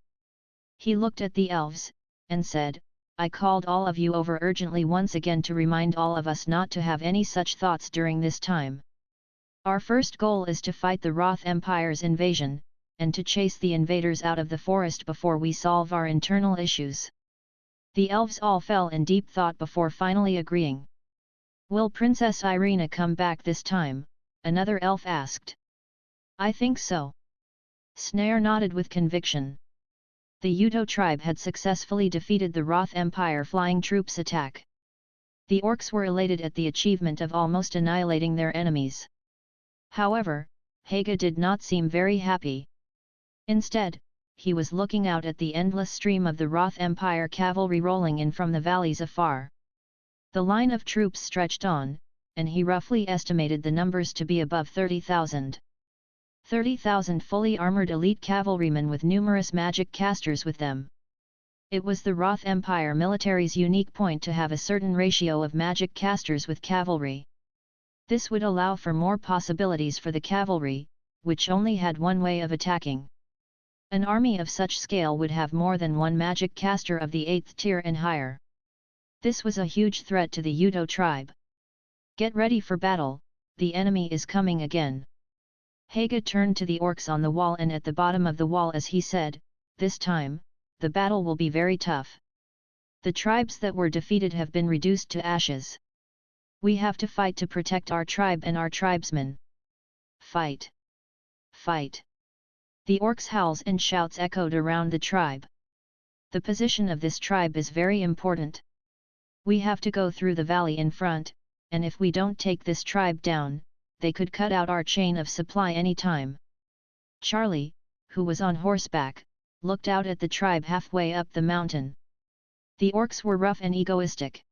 He looked at the elves, and said, I called all of you over urgently once again to remind all of us not to have any such thoughts during this time. Our first goal is to fight the Roth Empire's invasion, and to chase the invaders out of the forest before we solve our internal issues. The elves all fell in deep thought before finally agreeing. Will Princess Irina come back this time? Another elf asked. I think so. SAHDR nodded with conviction. The Uto tribe had successfully defeated the Roth Empire flying troops' attack. The orcs were elated at the achievement of almost annihilating their enemies. However, Haga did not seem very happy. Instead, he was looking out at the endless stream of the Roth Empire cavalry rolling in from the valleys afar. The line of troops stretched on, and he roughly estimated the numbers to be above 30,000. 30,000 fully armored elite cavalrymen with numerous magic casters with them. It was the Roth Empire military's unique point to have a certain ratio of magic casters with cavalry. This would allow for more possibilities for the cavalry, which only had one way of attacking. An army of such scale would have more than one magic caster of the 8th tier and higher. This was a huge threat to the Yudo tribe. Get ready for battle, the enemy is coming again. Haga turned to the orcs on the wall and at the bottom of the wall as he said, this time, the battle will be very tough. The tribes that were defeated have been reduced to ashes. We have to fight to protect our tribe and our tribesmen. Fight! Fight! The orcs' howls and shouts echoed around the tribe. The position of this tribe is very important. We have to go through the valley in front, and if we don't take this tribe down, they could cut out our chain of supply any time. Charlie, who was on horseback, looked out at the tribe halfway up the mountain. The orcs were rough and egoistic.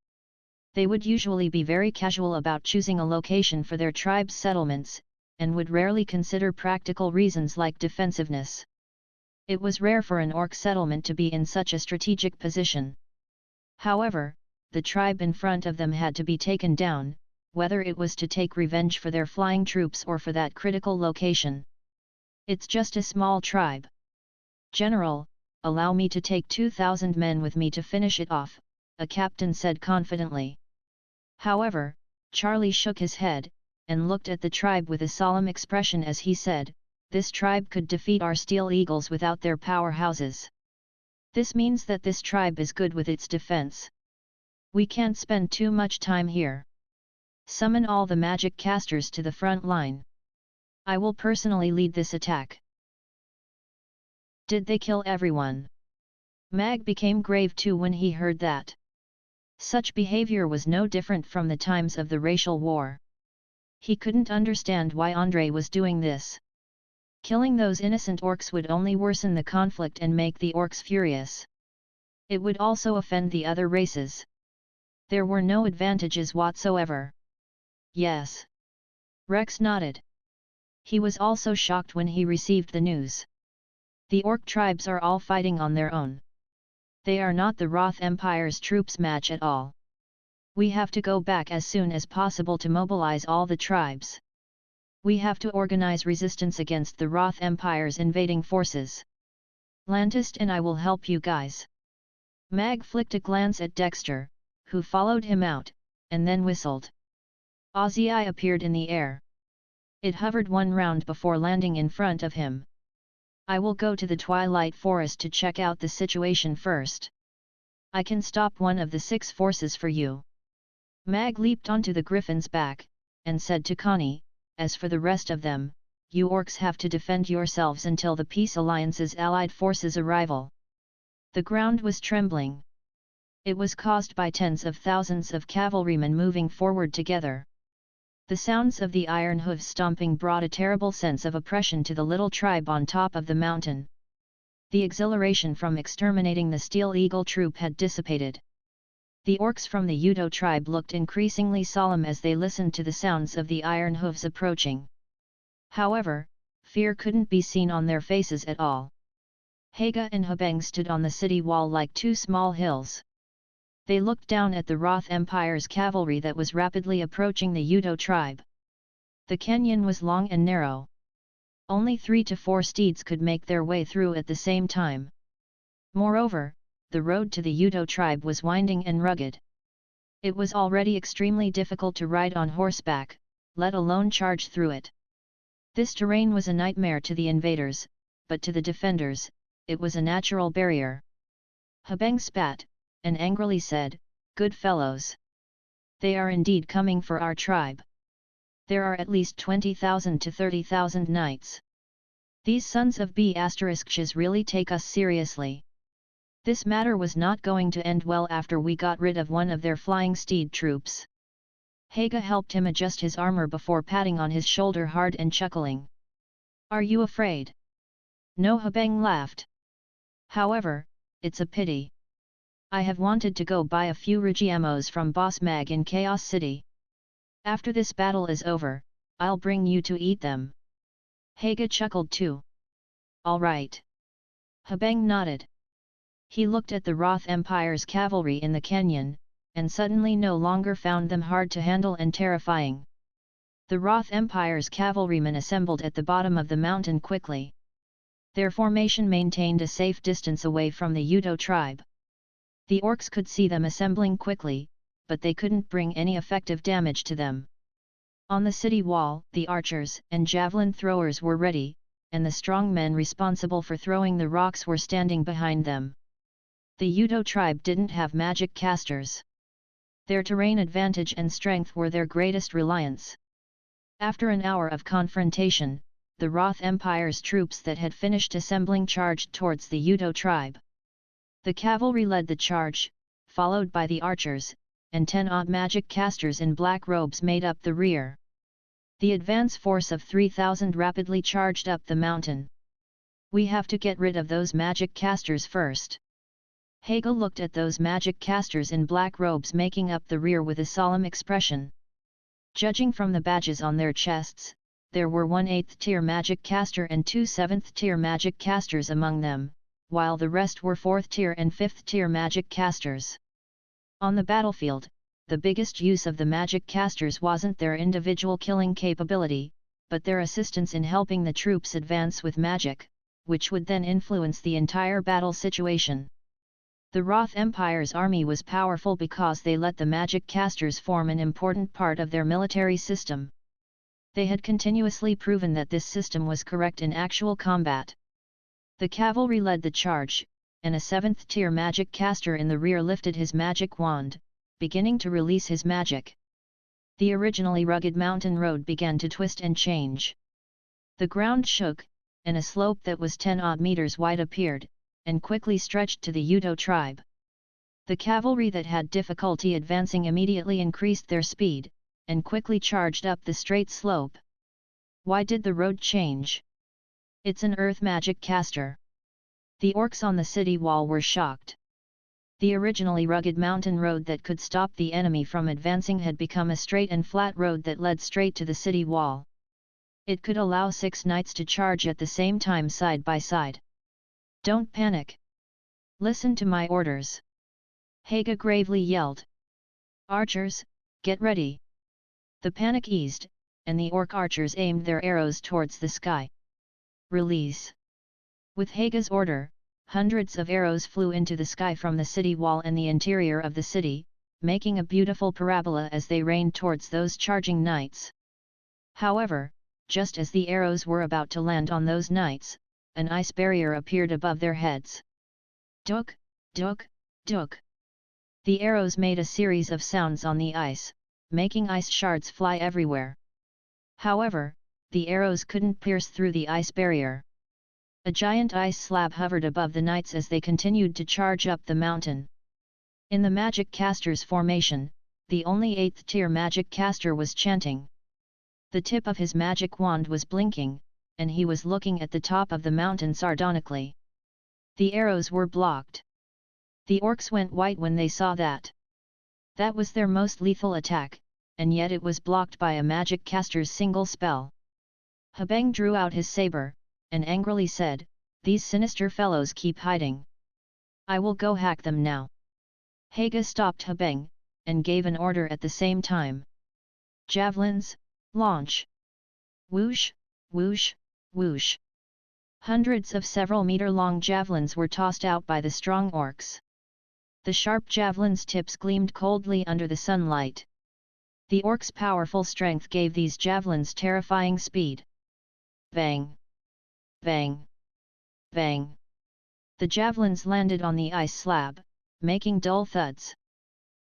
They would usually be very casual about choosing a location for their tribe's settlements, and would rarely consider practical reasons like defensiveness. It was rare for an orc settlement to be in such a strategic position. However, the tribe in front of them had to be taken down, whether it was to take revenge for their flying troops or for that critical location. It's just a small tribe. General, allow me to take 2,000 men with me to finish it off, a captain said confidently. However, Charlie shook his head, and looked at the tribe with a solemn expression as he said, this tribe could defeat our Steel Eagles without their powerhouses. This means that this tribe is good with its defense. We can't spend too much time here. Summon all the magic casters to the front line. I will personally lead this attack. Did they kill everyone? Mag became grave too when he heard that. Such behavior was no different from the times of the racial war. He couldn't understand why Andrei was doing this. Killing those innocent orcs would only worsen the conflict and make the orcs furious. It would also offend the other races. There were no advantages whatsoever. Yes. Rex nodded. He was also shocked when he received the news. The orc tribes are all fighting on their own. They are not the Roth Empire's troops match at all. We have to go back as soon as possible to mobilize all the tribes. We have to organize resistance against the Roth Empire's invading forces. Lantist and I will help you guys. Mag flicked a glance at Dexter, who followed him out, and then whistled. Ozzy appeared in the air. It hovered one round before landing in front of him. I will go to the Twilight Forest to check out the situation first. I can stop one of the 6 forces for you. Mag leaped onto the griffin's back, and said to Connie, as for the rest of them, you orcs have to defend yourselves until the Peace Alliance's allied forces' arrival. The ground was trembling. It was caused by tens of thousands of cavalrymen moving forward together. The sounds of the iron hooves stomping brought a terrible sense of oppression to the little tribe on top of the mountain. The exhilaration from exterminating the Steel Eagle troop had dissipated. The orcs from the Yudo tribe looked increasingly solemn as they listened to the sounds of the iron hooves approaching. However, fear couldn't be seen on their faces at all. Haga and Habeng stood on the city wall like 2 small hills. They looked down at the Roth Empire's cavalry that was rapidly approaching the Yudo tribe. The canyon was long and narrow. Only 3 to 4 steeds could make their way through at the same time. Moreover, the road to the Yudo tribe was winding and rugged. It was already extremely difficult to ride on horseback, let alone charge through it. This terrain was a nightmare to the invaders, but to the defenders, it was a natural barrier. Habeng spat, and angrily said, "Good fellows! They are indeed coming for our tribe. There are at least 20,000 to 30,000 knights. These sons of B****s really take us seriously. This matter was not going to end well after we got rid of one of their flying steed troops." Haga helped him adjust his armor before patting on his shoulder hard and chuckling. Are you afraid? No, Habeng laughed. However, it's a pity. I have wanted to go buy a few Regiemos from Boss Mag in Chaos City. After this battle is over, I'll bring you to eat them. Haga chuckled too. All right. Habeng nodded. He looked at the Roth Empire's cavalry in the canyon, and suddenly no longer found them hard to handle and terrifying. The Roth Empire's cavalrymen assembled at the bottom of the mountain quickly. Their formation maintained a safe distance away from the Udo tribe. The orcs could see them assembling quickly, but they couldn't bring any effective damage to them. On the city wall, the archers and javelin throwers were ready, and the strong men responsible for throwing the rocks were standing behind them. The Udo tribe didn't have magic casters. Their terrain advantage and strength were their greatest reliance. After an hour of confrontation, the Roth Empire's troops that had finished assembling charged towards the Udo tribe. The cavalry led the charge, followed by the archers, and 10 odd magic casters in black robes made up the rear. The advance force of 3,000 rapidly charged up the mountain. We have to get rid of those magic casters first. Haga looked at those magic casters in black robes making up the rear with a solemn expression. Judging from the badges on their chests, there were 1 8th tier magic caster and 2 7th tier magic casters among them, while the rest were 4th tier and 5th tier magic casters. On the battlefield, the biggest use of the magic casters wasn't their individual killing capability, but their assistance in helping the troops advance with magic, which would then influence the entire battle situation. The Roth Empire's army was powerful because they let the magic casters form an important part of their military system. They had continuously proven that this system was correct in actual combat. The cavalry led the charge, and a 7th tier magic caster in the rear lifted his magic wand, beginning to release his magic. The originally rugged mountain road began to twist and change. The ground shook, and a slope that was 10 odd meters wide appeared, and quickly stretched to the Udo tribe. The cavalry that had difficulty advancing immediately increased their speed, and quickly charged up the straight slope. Why did the road change? It's an earth magic caster. The orcs on the city wall were shocked. The originally rugged mountain road that could stop the enemy from advancing had become a straight and flat road that led straight to the city wall. It could allow 6 knights to charge at the same time side by side. Don't panic. Listen to my orders. Haga gravely yelled. Archers, get ready. The panic eased, and the orc archers aimed their arrows towards the sky. Release. With Haga's order, hundreds of arrows flew into the sky from the city wall and the interior of the city, making a beautiful parabola as they rained towards those charging knights. However, just as the arrows were about to land on those knights, an ice barrier appeared above their heads. Duk, duk, duk. The arrows made a series of sounds on the ice, making ice shards fly everywhere. However, the arrows couldn't pierce through the ice barrier. A giant ice slab hovered above the knights as they continued to charge up the mountain. In the magic caster's formation, the only 8th tier magic caster was chanting. The tip of his magic wand was blinking, and he was looking at the top of the mountain sardonically. The arrows were blocked. The orcs went white when they saw that. That was their most lethal attack, and yet it was blocked by a magic caster's single spell. Habeng drew out his saber, and angrily said, "These sinister fellows keep hiding. I will go hack them now." Haga stopped Habeng, and gave an order at the same time. Javelins, launch! Whoosh, whoosh, whoosh. Hundreds of several-meter-long javelins were tossed out by the strong orcs. The sharp javelins' tips gleamed coldly under the sunlight. The orcs' powerful strength gave these javelins terrifying speed. Bang! Bang! Bang! The javelins landed on the ice slab, making dull thuds.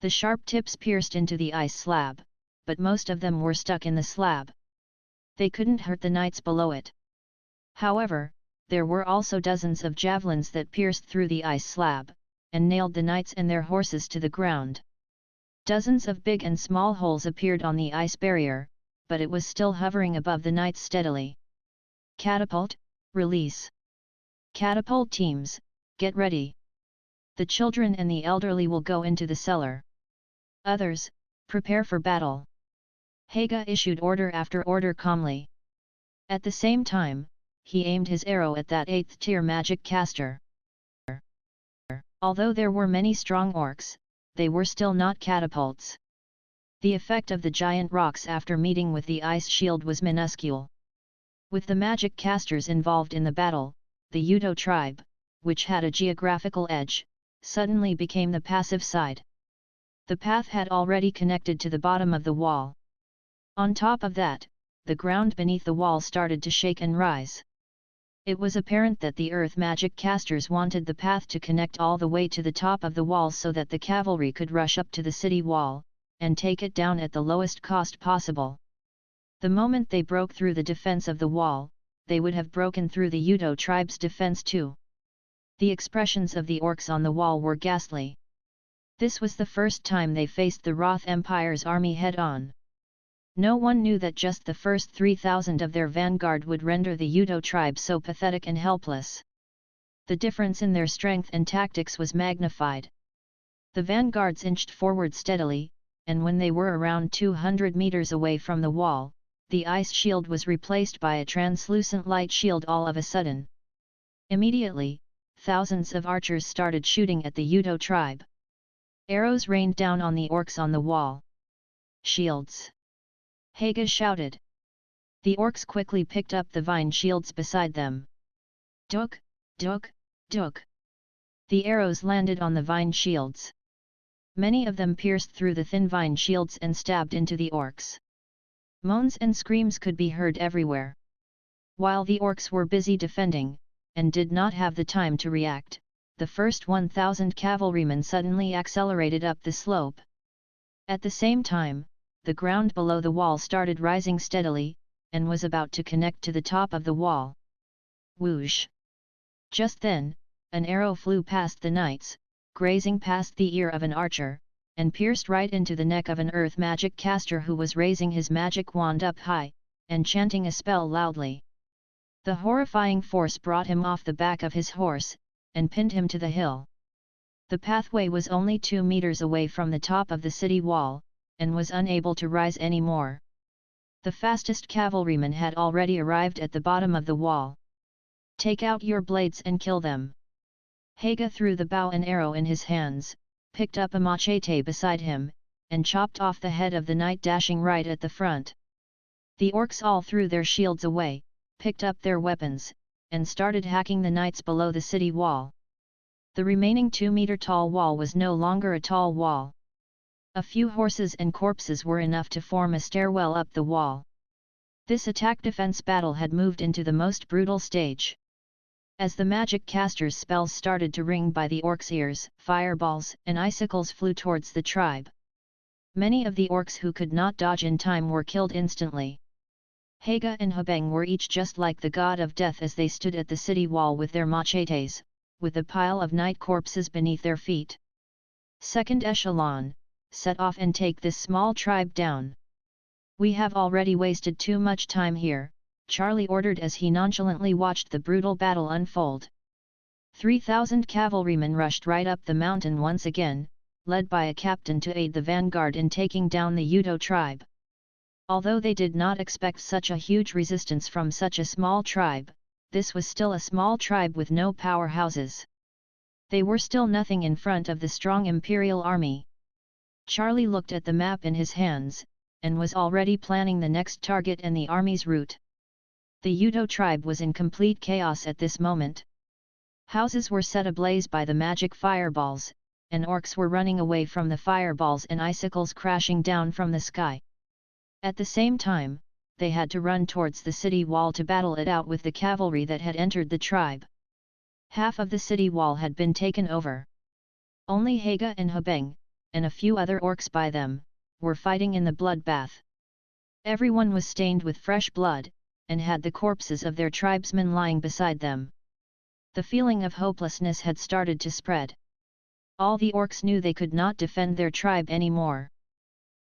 The sharp tips pierced into the ice slab, but most of them were stuck in the slab. They couldn't hurt the knights below it. However, there were also dozens of javelins that pierced through the ice slab, and nailed the knights and their horses to the ground. Dozens of big and small holes appeared on the ice barrier, but it was still hovering above the knights steadily. Catapult, release. Catapult teams, get ready. The children and the elderly will go into the cellar. Others, prepare for battle. Haga issued order after order calmly. At the same time, he aimed his arrow at that 8th tier magic caster. Although there were many strong orcs, they were still not catapults. The effect of the giant rocks after meeting with the ice shield was minuscule. With the magic casters involved in the battle, the Udo tribe, which had a geographical edge, suddenly became the passive side. The path had already connected to the bottom of the wall. On top of that, the ground beneath the wall started to shake and rise. It was apparent that the earth magic casters wanted the path to connect all the way to the top of the wall so that the cavalry could rush up to the city wall, and take it down at the lowest cost possible. The moment they broke through the defense of the wall, they would have broken through the Udo tribe's defense too. The expressions of the orcs on the wall were ghastly. This was the first time they faced the Roth Empire's army head-on. No one knew that just the first 3,000 of their vanguard would render the Udo tribe so pathetic and helpless. The difference in their strength and tactics was magnified. The vanguards inched forward steadily, and when they were around 200 meters away from the wall, the ice shield was replaced by a translucent light shield all of a sudden. Immediately, thousands of archers started shooting at the Udo tribe. Arrows rained down on the orcs on the wall. Shields! Haga shouted. The orcs quickly picked up the vine shields beside them. Duk, duk, duk. The arrows landed on the vine shields. Many of them pierced through the thin vine shields and stabbed into the orcs. Moans and screams could be heard everywhere. While the orcs were busy defending, and did not have the time to react, the first 1,000 cavalrymen suddenly accelerated up the slope. At the same time, the ground below the wall started rising steadily, and was about to connect to the top of the wall. Whoosh! Just then, an arrow flew past the knights, grazing past the ear of an archer, and pierced right into the neck of an earth magic caster who was raising his magic wand up high, and chanting a spell loudly. The horrifying force brought him off the back of his horse, and pinned him to the hill. The pathway was only 2 meters away from the top of the city wall, and was unable to rise any more. The fastest cavalryman had already arrived at the bottom of the wall. Take out your blades and kill them. Haga threw the bow and arrow in his hands, picked up a machete beside him, and chopped off the head of the knight dashing right at the front. The orcs all threw their shields away, picked up their weapons, and started hacking the knights below the city wall. The remaining 2-meter-tall wall was no longer a tall wall. A few horses and corpses were enough to form a stairwell up the wall. This attack-defense battle had moved into the most brutal stage. As the magic caster's spells started to ring by the orcs' ears, fireballs and icicles flew towards the tribe. Many of the orcs who could not dodge in time were killed instantly. Haga and Hubeng were each just like the god of death as they stood at the city wall with their machetes, with a pile of knight corpses beneath their feet. Second echelon, set off and take this small tribe down. We have already wasted too much time here, Charlie ordered as he nonchalantly watched the brutal battle unfold. 3,000 cavalrymen rushed right up the mountain once again, led by a captain to aid the vanguard in taking down the Udo tribe. Although they did not expect such a huge resistance from such a small tribe, this was still a small tribe with no powerhouses. They were still nothing in front of the strong imperial army. Charlie looked at the map in his hands, and was already planning the next target and the army's route. The Udo tribe was in complete chaos at this moment. Houses were set ablaze by the magic fireballs, and orcs were running away from the fireballs and icicles crashing down from the sky. At the same time, they had to run towards the city wall to battle it out with the cavalry that had entered the tribe. Half of the city wall had been taken over. Only Haga and Hubeng, and a few other orcs by them, were fighting in the bloodbath. Everyone was stained with fresh blood, and had the corpses of their tribesmen lying beside them. The feeling of hopelessness had started to spread. All the orcs knew they could not defend their tribe anymore.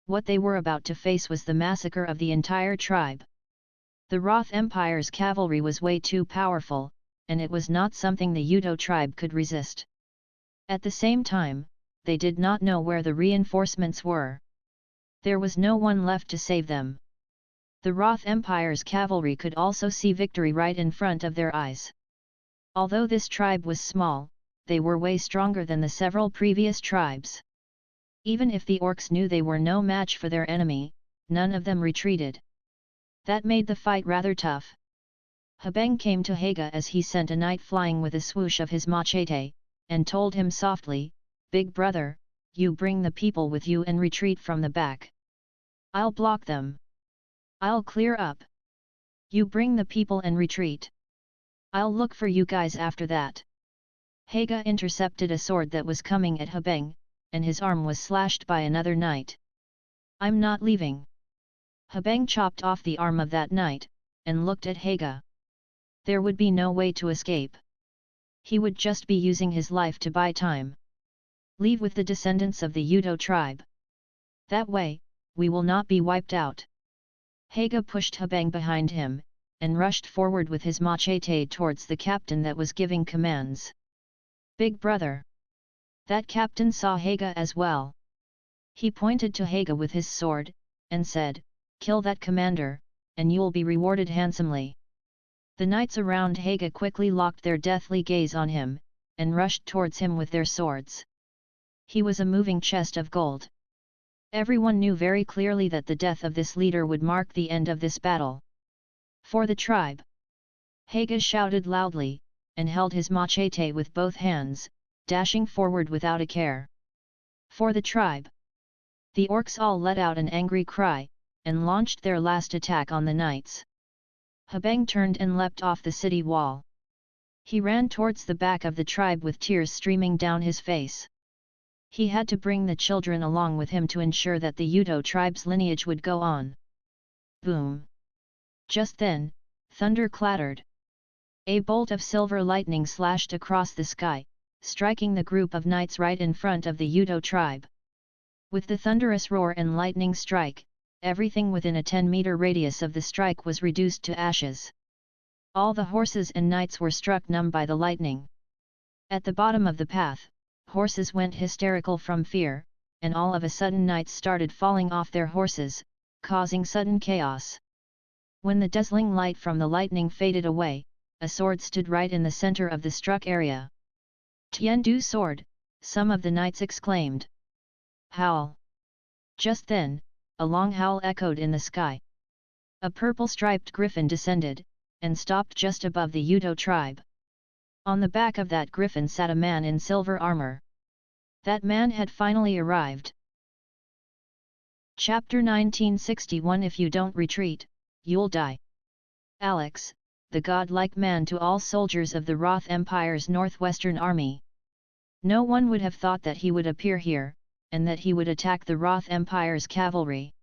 What they were about to face was the massacre of the entire tribe. The Roth Empire's cavalry was way too powerful, and it was not something the Udo tribe could resist. At the same time, they did not know where the reinforcements were. There was no one left to save them. The Roth Empire's cavalry could also see victory right in front of their eyes. Although this tribe was small, they were way stronger than the several previous tribes. Even if the orcs knew they were no match for their enemy, none of them retreated. That made the fight rather tough. Habeng came to Haga as he sent a knight flying with a swoosh of his machete, and told him softly, "Big brother, you bring the people with you and retreat from the back. I'll block them. I'll clear up. You bring the people and retreat. I'll look for you guys after that." Haga intercepted a sword that was coming at Habeng, and his arm was slashed by another knight. "I'm not leaving." Habeng chopped off the arm of that knight, and looked at Haga. There would be no way to escape. He would just be using his life to buy time. "Leave with the descendants of the Udo tribe. That way, we will not be wiped out." Haga pushed Habeng behind him, and rushed forward with his machete towards the captain that was giving commands. "Big brother." That captain saw Haga as well. He pointed to Haga with his sword, and said, "Kill that commander, and you'll be rewarded handsomely." The knights around Haga quickly locked their deathly gaze on him, and rushed towards him with their swords. He was a moving chest of gold. Everyone knew very clearly that the death of this leader would mark the end of this battle. "For the tribe!" Haga shouted loudly, and held his machete with both hands, dashing forward without a care. "For the tribe!" The orcs all let out an angry cry, and launched their last attack on the knights. Habeng turned and leapt off the city wall. He ran towards the back of the tribe with tears streaming down his face. He had to bring the children along with him to ensure that the Udo tribe's lineage would go on. Boom! Just then, thunder clattered. A bolt of silver lightning slashed across the sky, striking the group of knights right in front of the Udo tribe. With the thunderous roar and lightning strike, everything within a 10-meter radius of the strike was reduced to ashes. All the horses and knights were struck numb by the lightning. At the bottom of the path, horses went hysterical from fear, and all of a sudden knights started falling off their horses, causing sudden chaos. When the dazzling light from the lightning faded away, a sword stood right in the center of the struck area. "Tiandu sword!" some of the knights exclaimed. "Howl!" Just then, a long howl echoed in the sky. A purple-striped griffin descended, and stopped just above the Udo tribe. On the back of that griffin sat a man in silver armor. That man had finally arrived. Chapter 1961 If you don't retreat, you'll die. Alex, the godlike man to all soldiers of the Roth Empire's northwestern army. No one would have thought that he would appear here, and that he would attack the Roth Empire's cavalry.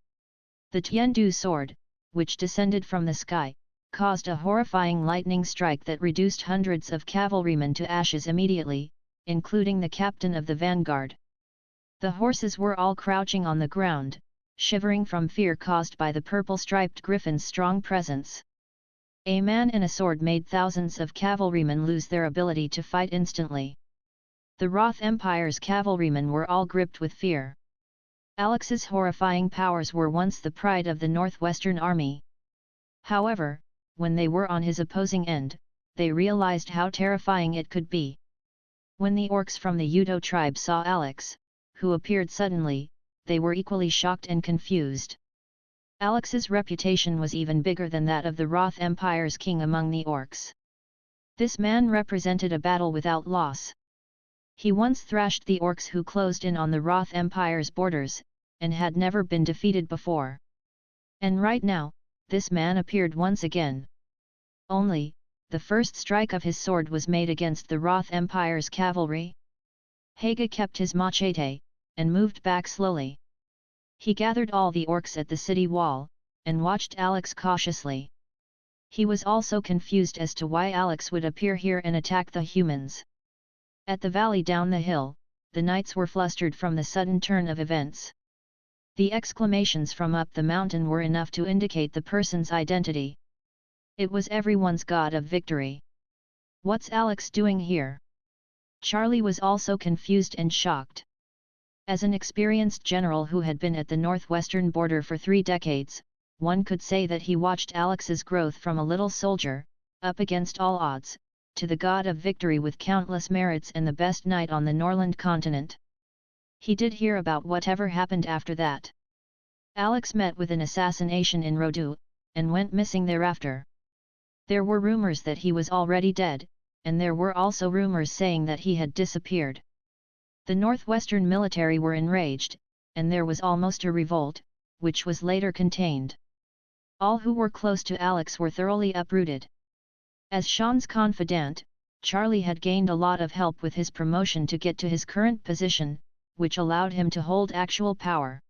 The Tiandu sword, which descended from the sky, caused a horrifying lightning strike that reduced hundreds of cavalrymen to ashes immediately, including the captain of the vanguard. The horses were all crouching on the ground, shivering from fear caused by the purple-striped griffin's strong presence. A man and a sword made thousands of cavalrymen lose their ability to fight instantly. The Roth Empire's cavalrymen were all gripped with fear. Alex's horrifying powers were once the pride of the Northwestern Army. However, when they were on his opposing end, they realized how terrifying it could be. When the orcs from the Udo tribe saw Alex, who appeared suddenly, they were equally shocked and confused. Alex's reputation was even bigger than that of the Roth Empire's king among the orcs. This man represented a battle without loss. He once thrashed the orcs who closed in on the Roth Empire's borders, and had never been defeated before. And right now, this man appeared once again. Only, the first strike of his sword was made against the Roth Empire's cavalry. Haga kept his machete, and moved back slowly. He gathered all the orcs at the city wall, and watched Alex cautiously. He was also confused as to why Alex would appear here and attack the humans. At the valley down the hill, the knights were flustered from the sudden turn of events. The exclamations from up the mountain were enough to indicate the person's identity. It was everyone's god of victory. What's Alex doing here? Charlie was also confused and shocked. As an experienced general who had been at the northwestern border for 3 decades, one could say that he watched Alex's growth from a little soldier, up against all odds, to the god of victory with countless merits and the best knight on the Norland continent. He did hear about whatever happened after that. Alex met with an assassination in Rodu, and went missing thereafter. There were rumors that he was already dead, and there were also rumors saying that he had disappeared. The northwestern military were enraged, and there was almost a revolt, which was later contained. All who were close to Alex were thoroughly uprooted. As Sean's confidant, Charlie had gained a lot of help with his promotion to get to his current position, which allowed him to hold actual power.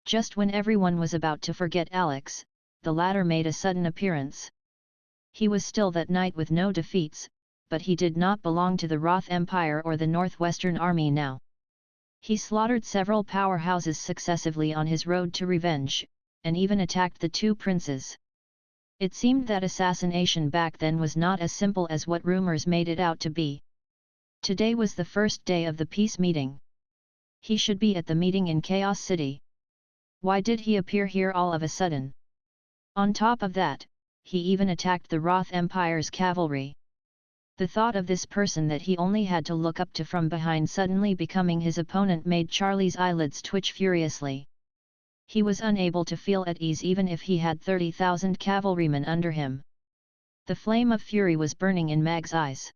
Just when everyone was about to forget Alex, the latter made a sudden appearance. He was still that knight with no defeats, but he did not belong to the Roth Empire or the Northwestern Army now. He slaughtered several powerhouses successively on his road to revenge, and even attacked the 2 princes. It seemed that assassination back then was not as simple as what rumors made it out to be. Today was the first day of the peace meeting. He should be at the meeting in Chaos City. Why did he appear here all of a sudden? On top of that, he even attacked the Roth Empire's cavalry. The thought of this person that he only had to look up to from behind suddenly becoming his opponent made Charlie's eyelids twitch furiously. He was unable to feel at ease even if he had 30,000 cavalrymen under him. The flame of fury was burning in Mag's eyes.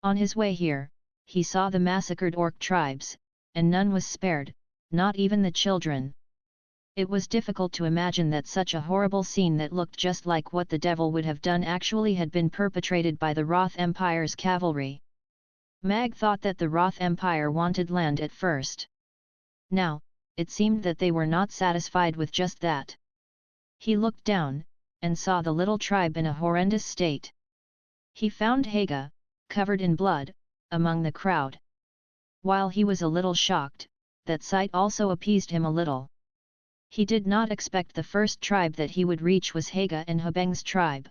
On his way here, he saw the massacred Orc tribes, and none was spared, not even the children. It was difficult to imagine that such a horrible scene that looked just like what the devil would have done actually had been perpetrated by the Roth Empire's cavalry. Mag thought that the Roth Empire wanted land at first. Now, it seemed that they were not satisfied with just that. He looked down, and saw the little tribe in a horrendous state. He found Haga, covered in blood, among the crowd. While he was a little shocked, that sight also appeased him a little. He did not expect the first tribe that he would reach was Haga and Habeng's tribe.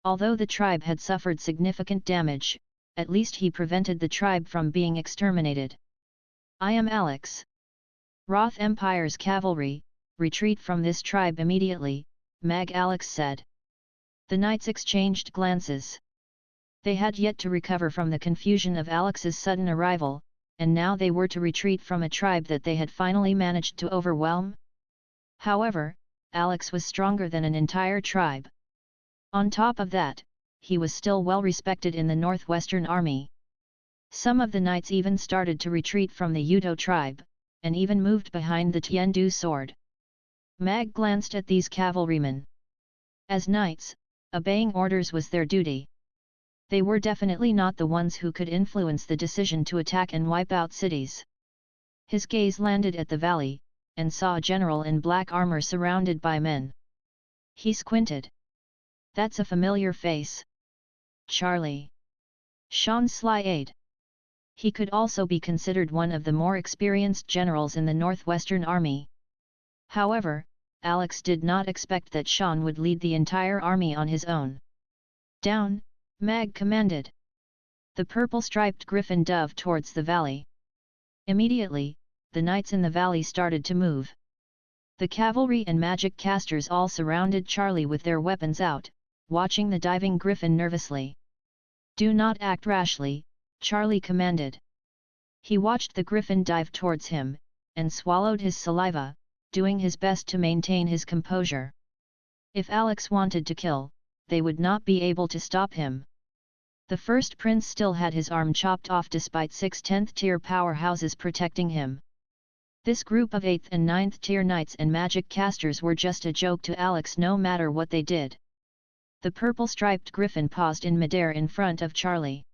Although the tribe had suffered significant damage, at least he prevented the tribe from being exterminated. I am Alex. Roth Empire's cavalry, retreat from this tribe immediately, Mag Alex said. The knights exchanged glances. They had yet to recover from the confusion of Alex's sudden arrival, and now they were to retreat from a tribe that they had finally managed to overwhelm. However, Alex was stronger than an entire tribe. On top of that, he was still well respected in the Northwestern Army. Some of the knights even started to retreat from the Yudo tribe, and even moved behind the Tiandu sword. Mag glanced at these cavalrymen. As knights, obeying orders was their duty. They were definitely not the ones who could influence the decision to attack and wipe out cities. His gaze landed at the valley, and saw a general in black armor surrounded by men. He squinted. That's a familiar face. Charlie. Sean's sly aide. He could also be considered one of the more experienced generals in the Northwestern Army. However, Alex did not expect that Sean would lead the entire army on his own. Down, Mag commanded. The purple-striped griffin dove towards the valley. Immediately, the knights in the valley started to move. The cavalry and magic casters all surrounded Charlie with their weapons out, watching the diving griffin nervously. Do not act rashly, Charlie commanded. He watched the griffin dive towards him, and swallowed his saliva, doing his best to maintain his composure. If Alex wanted to kill, they would not be able to stop him. The first prince still had his arm chopped off despite 6 10th tier powerhouses protecting him. This group of 8th and 9th tier knights and magic casters were just a joke to Alex no matter what they did. The purple-striped griffin paused in midair in front of Charlie.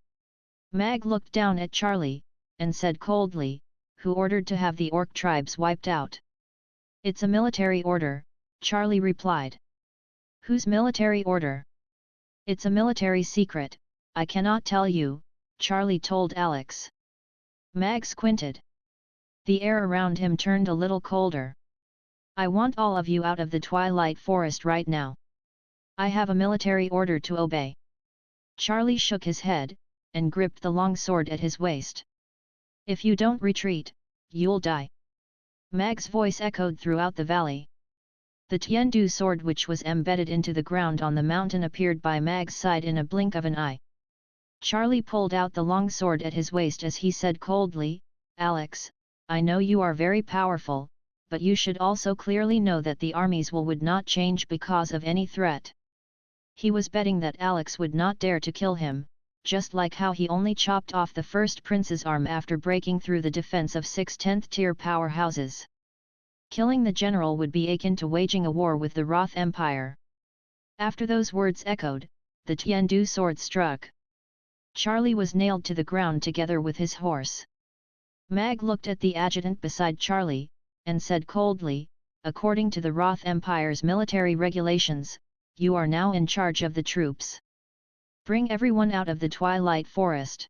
Mag looked down at Charlie, and said coldly, "Who ordered to have the Orc tribes wiped out?" "It's a military order," Charlie replied. "Whose military order?" "It's a military secret, I cannot tell you," Charlie told Alex. Mag squinted. The air around him turned a little colder. "I want all of you out of the Twilight Forest right now." I have a military order to obey. Charlie shook his head, and gripped the long sword at his waist. If you don't retreat, you'll die. Mag's voice echoed throughout the valley. The Tiandu sword which was embedded into the ground on the mountain appeared by Mag's side in a blink of an eye. Charlie pulled out the long sword at his waist as he said coldly, Alex, I know you are very powerful, but you should also clearly know that the armies would not change because of any threat. He was betting that Alex would not dare to kill him, just like how he only chopped off the first prince's arm after breaking through the defense of 6 10th tier powerhouses. Killing the general would be akin to waging a war with the Roth Empire. After those words echoed, the Tiandu sword struck. Charlie was nailed to the ground together with his horse. Mag looked at the adjutant beside Charlie, and said coldly, according to the Roth Empire's military regulations, you are now in charge of the troops. Bring everyone out of the Twilight Forest.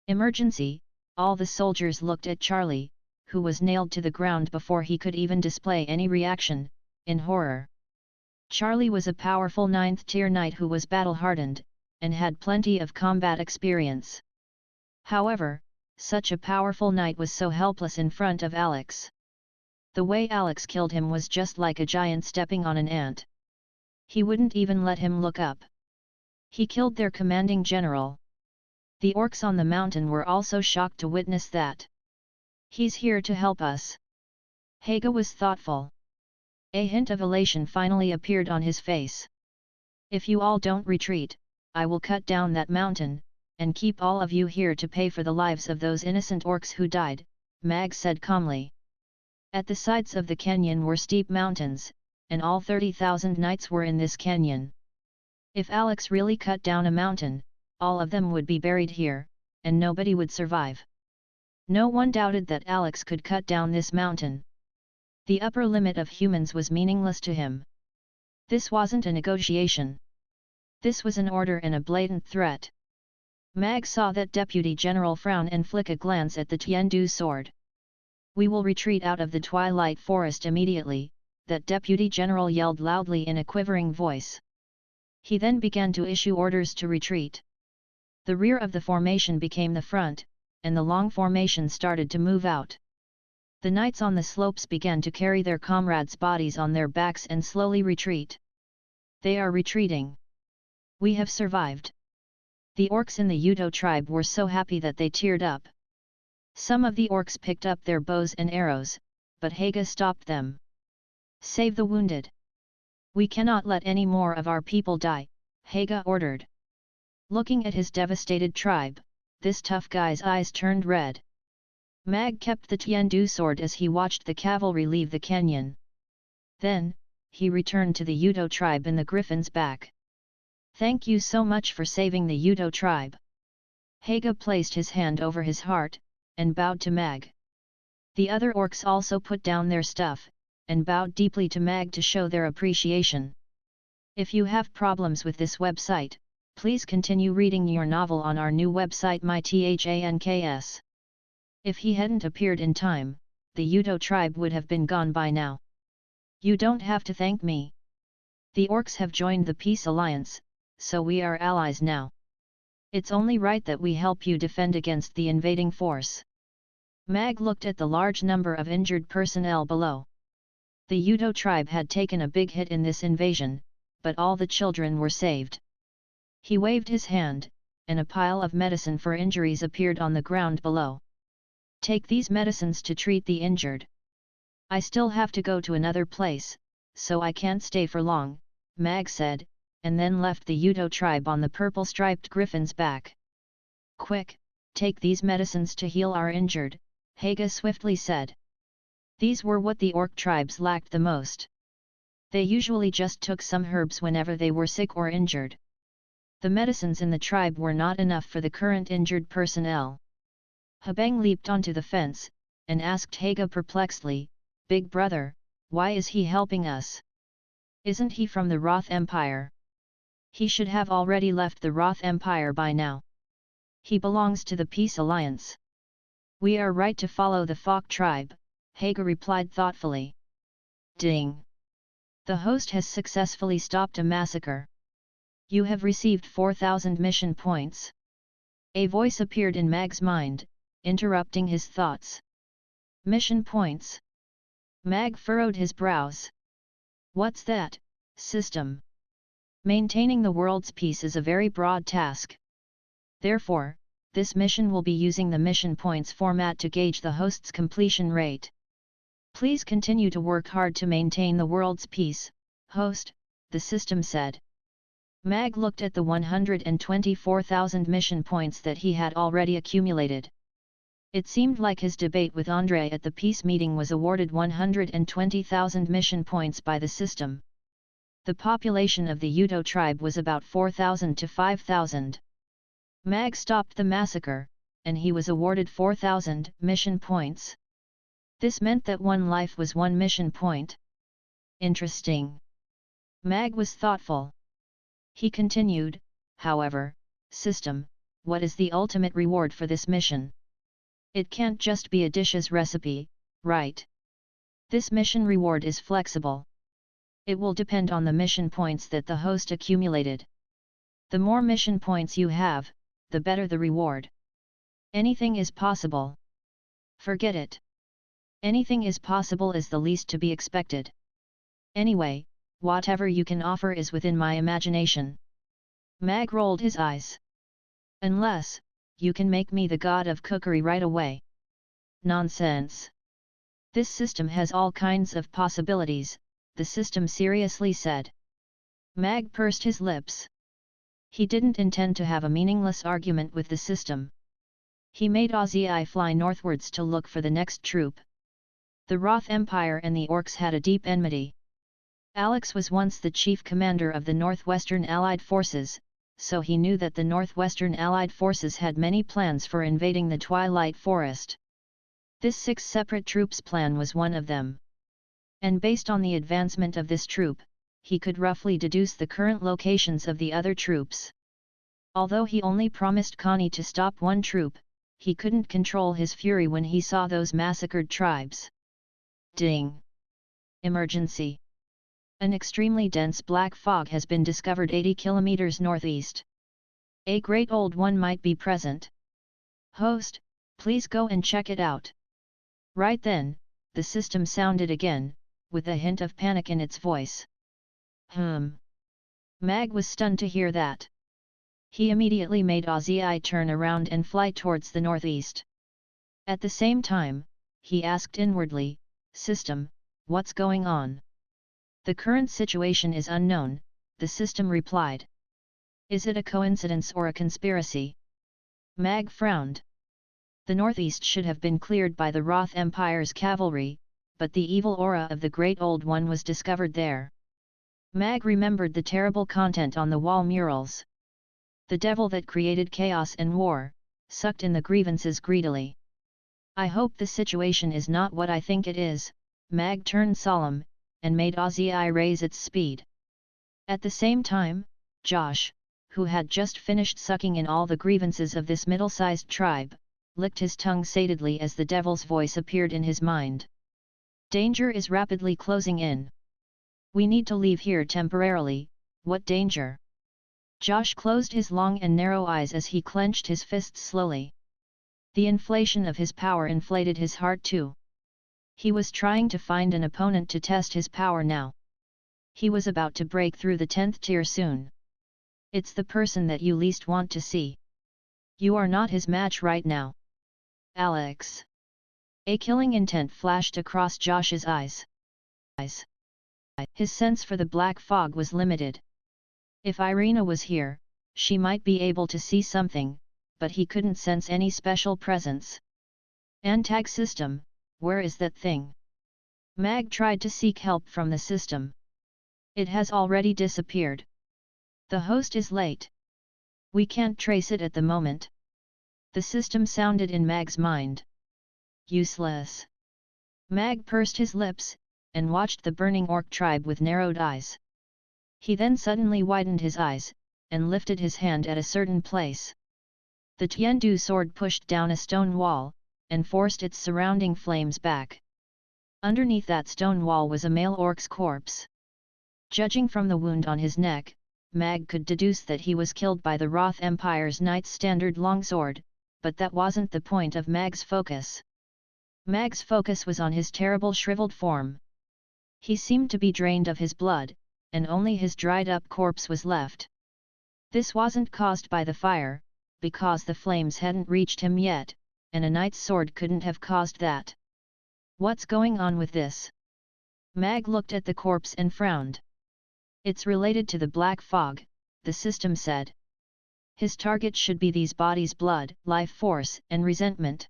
Emergency! All the soldiers looked at Charlie, who was nailed to the ground before he could even display any reaction, in horror. Charlie was a powerful 9th tier knight who was battle-hardened, and had plenty of combat experience. However, such a powerful knight was so helpless in front of Alex. The way Alex killed him was just like a giant stepping on an ant. He wouldn't even let him look up. He killed their commanding general. The orcs on the mountain were also shocked to witness that. He's here to help us. Haga was thoughtful. A hint of elation finally appeared on his face. If you all don't retreat, I will cut down that mountain, and keep all of you here to pay for the lives of those innocent orcs who died, Mag said calmly. At the sides of the canyon were steep mountains, and all 30,000 knights were in this canyon. If Alex really cut down a mountain, all of them would be buried here, and nobody would survive. No one doubted that Alex could cut down this mountain. The upper limit of humans was meaningless to him. This wasn't a negotiation. This was an order and a blatant threat. Mag saw that Deputy General frown and flick a glance at the Tiandu sword. We will retreat out of the Twilight Forest immediately, that Deputy General yelled loudly in a quivering voice. He then began to issue orders to retreat. The rear of the formation became the front, and the long formation started to move out. The knights on the slopes began to carry their comrades' bodies on their backs and slowly retreat. They are retreating. We have survived. The orcs in the Udo tribe were so happy that they teared up. Some of the orcs picked up their bows and arrows, but Haga stopped them. Save the wounded. We cannot let any more of our people die, Haga ordered. Looking at his devastated tribe, this tough guy's eyes turned red. Mag kept the Tiandu sword as he watched the cavalry leave the canyon. Then, he returned to the Udo tribe in the griffin's back. Thank you so much for saving the Udo tribe. Haga placed his hand over his heart, and bowed to Mag. The other orcs also put down their stuff, and bowed deeply to Mag to show their appreciation. If you have problems with this website, please continue reading your novel on our new website mythanks. If he hadn't appeared in time, the Udo tribe would have been gone by now. You don't have to thank me. The orcs have joined the Peace Alliance, so we are allies now. It's only right that we help you defend against the invading force. Mag looked at the large number of injured personnel below. The Udo tribe had taken a big hit in this invasion, but all the children were saved. He waved his hand, and a pile of medicine for injuries appeared on the ground below. Take these medicines to treat the injured. I still have to go to another place, so I can't stay for long, Mag said, and then left the Udo tribe on the purple-striped griffin's back. Quick, take these medicines to heal our injured, Haga swiftly said. These were what the orc tribes lacked the most. They usually just took some herbs whenever they were sick or injured. The medicines in the tribe were not enough for the current injured personnel. Habang leaped onto the fence, and asked Haga perplexedly, Big brother, why is he helping us? Isn't he from the Roth Empire? He should have already left the Roth Empire by now. He belongs to the Peace Alliance. We are right to follow the Fok tribe, Haga replied thoughtfully. Ding! The host has successfully stopped a massacre. You have received 4,000 mission points. A voice appeared in Mag's mind, interrupting his thoughts. Mission points. Mag furrowed his brows. What's that, system? Maintaining the world's peace is a very broad task. Therefore, this mission will be using the mission points format to gauge the host's completion rate. Please continue to work hard to maintain the world's peace, host, the system said. Mag looked at the 124,000 mission points that he had already accumulated. It seemed like his debate with Andre at the peace meeting was awarded 120,000 mission points by the system. The population of the Udo tribe was about 4,000 to 5,000. Mag stopped the massacre, and he was awarded 4,000 mission points. This meant that one life was one mission point. Interesting. Mag was thoughtful. He continued, however, system, what is the ultimate reward for this mission? It can't just be a dish's recipe, right? This mission reward is flexible. It will depend on the mission points that the host accumulated. The more mission points you have, the better the reward. Anything is possible. Forget it. Anything is possible is the least to be expected. Anyway, whatever you can offer is within my imagination. Mag rolled his eyes. Unless, you can make me the god of cookery right away. Nonsense. This system has all kinds of possibilities, the system seriously said. Mag pursed his lips. He didn't intend to have a meaningless argument with the system. He made Ozai fly northwards to look for the next troop. The Roth Empire and the Orcs had a deep enmity. Alex was once the chief commander of the Northwestern Allied Forces, so he knew that the Northwestern Allied Forces had many plans for invading the Twilight Forest. This 6 separate troops plan was one of them. And based on the advancement of this troop, he could roughly deduce the current locations of the other troops. Although he only promised Connie to stop one troop, he couldn't control his fury when he saw those massacred tribes. Ding! Emergency! An extremely dense black fog has been discovered 80 kilometers northeast. A great old one might be present. Host, please go and check it out. Right then, the system sounded again, with a hint of panic in its voice. Mag was stunned to hear that. He immediately made Ozai turn around and fly towards the northeast. At the same time, he asked inwardly, System, what's going on? The current situation is unknown, the system replied. Is it a coincidence or a conspiracy? Mag frowned. The northeast should have been cleared by the Roth Empire's cavalry, but the evil aura of the Great Old One was discovered there. Mag remembered the terrible content on the wall murals. The devil that created chaos and war, sucked in the grievances greedily. I hope the situation is not what I think it is. Mag turned solemn, and made Ozai raise its speed. At the same time, Josh, who had just finished sucking in all the grievances of this middle-sized tribe, licked his tongue satedly as the devil's voice appeared in his mind. Danger is rapidly closing in. We need to leave here temporarily. What danger? Josh closed his long and narrow eyes as he clenched his fists slowly. The inflation of his power inflated his heart too. He was trying to find an opponent to test his power now. He was about to break through the 10th tier soon. It's the person that you least want to see. You are not his match right now. Alex. A killing intent flashed across Josh's eyes. His sense for the black fog was limited. If Irina was here, she might be able to see something, but he couldn't sense any special presence. Antag system, where is that thing? Mag tried to seek help from the system. It has already disappeared. The host is late. We can't trace it at the moment. The system sounded in Mag's mind. Useless. Mag pursed his lips, and watched the burning orc tribe with narrowed eyes. He then suddenly widened his eyes, and lifted his hand at a certain place. The Tiandu sword pushed down a stone wall, and forced its surrounding flames back. Underneath that stone wall was a male orc's corpse. Judging from the wound on his neck, Mag could deduce that he was killed by the Roth Empire's Knight's standard longsword, but that wasn't the point of Mag's focus. Mag's focus was on his terrible shriveled form. He seemed to be drained of his blood, and only his dried-up corpse was left. This wasn't caused by the fire, because the flames hadn't reached him yet, and a knight's sword couldn't have caused that. What's going on with this? Mag looked at the corpse and frowned. It's related to the black fog, the system said. His target should be these bodies' blood, life force, and resentment.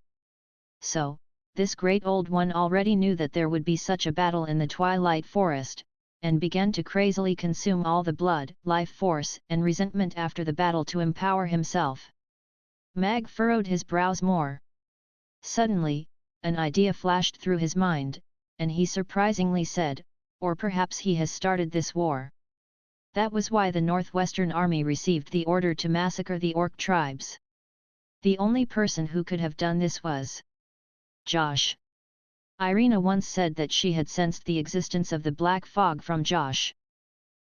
So, this great old one already knew that there would be such a battle in the Twilight Forest, and began to crazily consume all the blood, life force, and resentment after the battle to empower himself. Mag furrowed his brows more. Suddenly, an idea flashed through his mind, and he surprisingly said, or perhaps he has started this war. That was why the Northwestern Army received the order to massacre the Orc tribes. The only person who could have done this was Josh. Irina once said that she had sensed the existence of the black fog from Josh.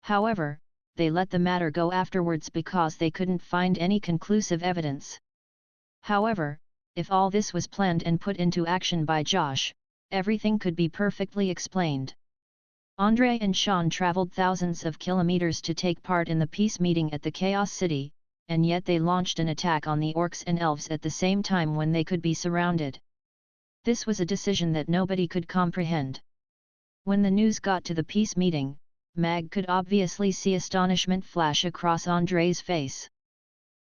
However, they let the matter go afterwards because they couldn't find any conclusive evidence. However, if all this was planned and put into action by Josh, everything could be perfectly explained. Andre and Sean traveled thousands of kilometers to take part in the peace meeting at the Chaos City, and yet they launched an attack on the Orcs and Elves at the same time when they could be surrounded. This was a decision that nobody could comprehend. When the news got to the peace meeting, Mag could obviously see astonishment flash across Andre's face.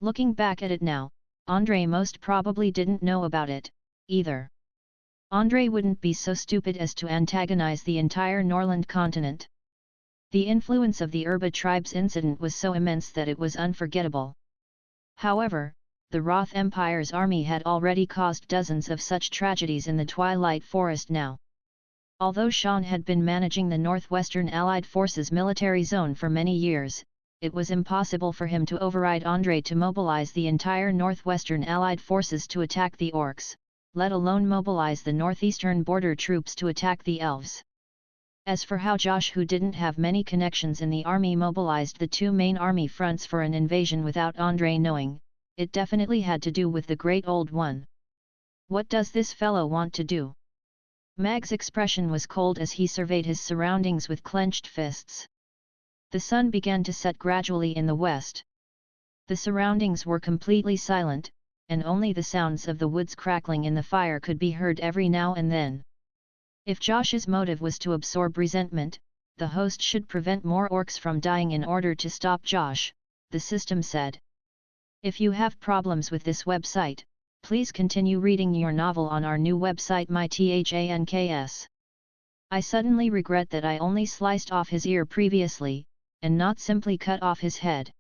Looking back at it now, Andre most probably didn't know about it, either. Andre wouldn't be so stupid as to antagonize the entire Norland continent. The influence of the Urba tribes incident was so immense that it was unforgettable. However, the Roth Empire's army had already caused dozens of such tragedies in the Twilight Forest now. Although Sean had been managing the Northwestern Allied Forces military zone for many years, it was impossible for him to override Andre to mobilize the entire Northwestern Allied Forces to attack the Orcs, let alone mobilize the northeastern border troops to attack the Elves. As for how Josh, who didn't have many connections in the army, mobilized the two main army fronts for an invasion without Andre knowing, it definitely had to do with the Great Old One. What does this fellow want to do? Mag's expression was cold as he surveyed his surroundings with clenched fists. The sun began to set gradually in the west. The surroundings were completely silent, and only the sounds of the woods crackling in the fire could be heard every now and then. If Josh's motive was to absorb resentment, the host should prevent more orcs from dying in order to stop Josh, the system said. If you have problems with this website, please continue reading your novel on our new website mythanks. I suddenly regret that I only sliced off his ear previously, and not simply cut off his head.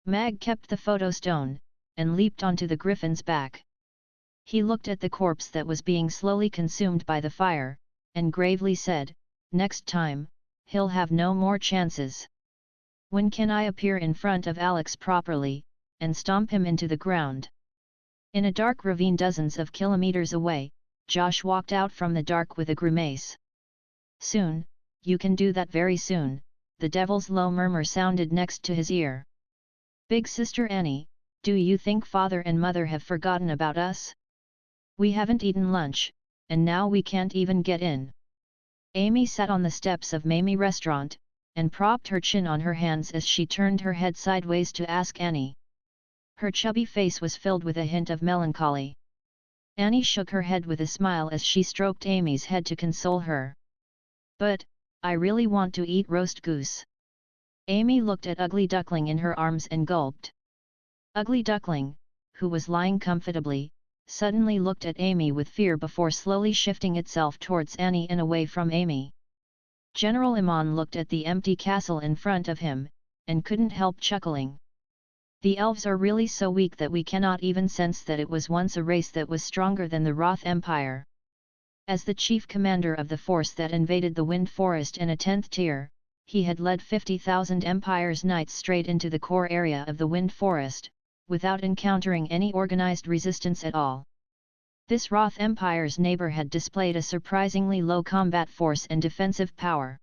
Mag kept the photo stone, and leaped onto the griffin's back. He looked at the corpse that was being slowly consumed by the fire, and gravely said, "Next time, he'll have no more chances. When can I appear in front of Alex properly, and stomp him into the ground?" In a dark ravine dozens of kilometers away, Josh walked out from the dark with a grimace. "Soon, you can do that, very soon," the devil's low murmur sounded next to his ear. "Big Sister Annie, do you think Father and Mother have forgotten about us? We haven't eaten lunch, and now we can't even get in." Amy sat on the steps of Mamie Restaurant, and propped her chin on her hands as she turned her head sideways to ask Annie. Her chubby face was filled with a hint of melancholy. Annie shook her head with a smile as she stroked Amy's head to console her. "But, I really want to eat roast goose." Amy looked at Ugly Duckling in her arms and gulped. Ugly Duckling, who was lying comfortably, suddenly looked at Amy with fear before slowly shifting itself towards Annie and away from Amy. General Iman looked at the empty castle in front of him, and couldn't help chuckling. "The Elves are really so weak that we cannot even sense that it was once a race that was stronger than the Roth Empire." As the chief commander of the force that invaded the Wind Forest in a 10th tier, he had led 50,000 Empire's knights straight into the core area of the Wind Forest, without encountering any organized resistance at all. This Roth Empire's neighbor had displayed a surprisingly low combat force and defensive power.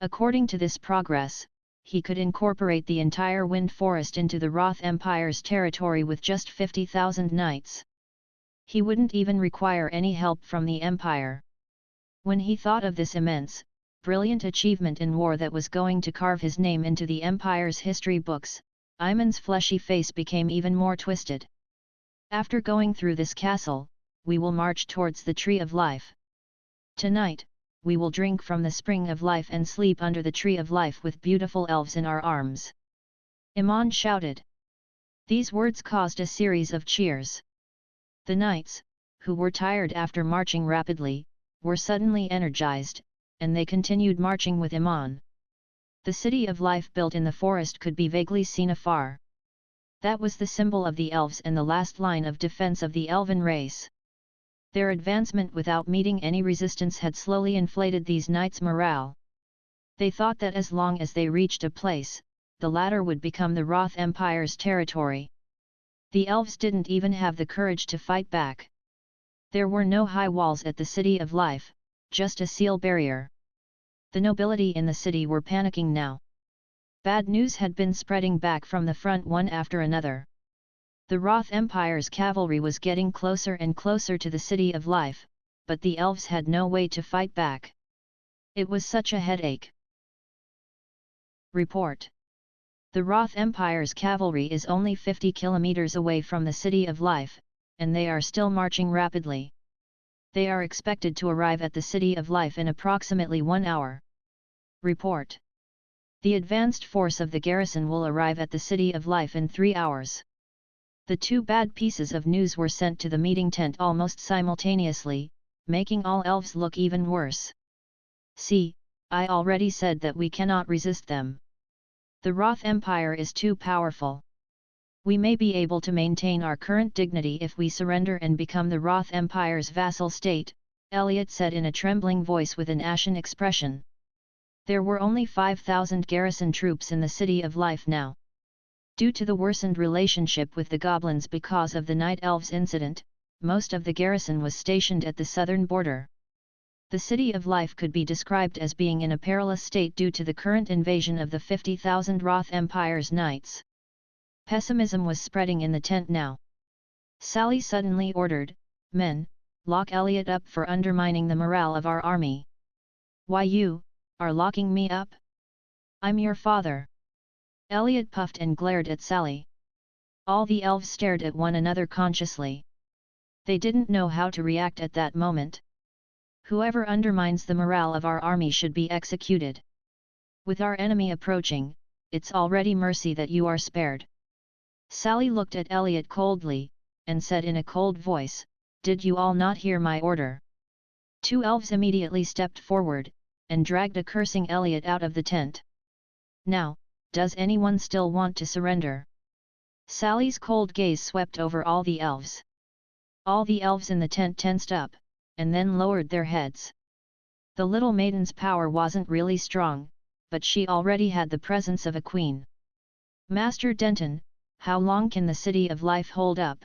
According to this progress, he could incorporate the entire Wind Forest into the Roth Empire's territory with just 50,000 knights. He wouldn't even require any help from the Empire. When he thought of this immense, brilliant achievement in war that was going to carve his name into the Empire's history books, Iman's fleshy face became even more twisted. After going through this castle, we will march towards the Tree of Life. Tonight, we will drink from the Spring of Life and sleep under the Tree of Life with beautiful elves in our arms. Iman shouted. These words caused a series of cheers. The knights, who were tired after marching rapidly, were suddenly energized, and they continued marching with Iman. The City of Life built in the forest could be vaguely seen afar. That was the symbol of the elves and the last line of defense of the elven race. Their advancement without meeting any resistance had slowly inflated these knights' morale. They thought that as long as they reached a place, the latter would become the Roth Empire's territory. The elves didn't even have the courage to fight back. There were no high walls at the City of Life, just a seal barrier. The nobility in the city were panicking now. Bad news had been spreading back from the front one after another. The Roth Empire's cavalry was getting closer and closer to the City of Life, but the elves had no way to fight back. It was such a headache. Report. The Roth Empire's cavalry is only 50 kilometers away from the City of Life, and they are still marching rapidly. They are expected to arrive at the City of Life in approximately 1 hour. Report. The advanced force of the garrison will arrive at the City of Life in 3 hours. The two bad pieces of news were sent to the meeting tent almost simultaneously, making all elves look even worse. See, I already said that we cannot resist them. The Roth Empire is too powerful. We may be able to maintain our current dignity if we surrender and become the Roth Empire's vassal state, Elliot said in a trembling voice with an ashen expression. There were only 5,000 garrison troops in the City of Life now. Due to the worsened relationship with the goblins because of the Night Elves incident, most of the garrison was stationed at the southern border. The City of Life could be described as being in a perilous state due to the current invasion of the 50,000 Roth Empire's knights. Pessimism was spreading in the tent now. Sally suddenly ordered, "Men, lock Elliot up for undermining the morale of our army." "Why you are locking me up? I'm your father." Elliot puffed and glared at Sally. All the elves stared at one another consciously. They didn't know how to react at that moment. Whoever undermines the morale of our army should be executed. With our enemy approaching, it's already mercy that you are spared. Sally looked at Elliot coldly, and said in a cold voice, "Did you all not hear my order?" Two elves immediately stepped forward, and dragged a cursing Elliot out of the tent. "Now, does anyone still want to surrender?" Sally's cold gaze swept over all the elves. All the elves in the tent tensed up, and then lowered their heads. The little maiden's power wasn't really strong, but she already had the presence of a queen. "Master Denton, how long can the City of Life hold up?"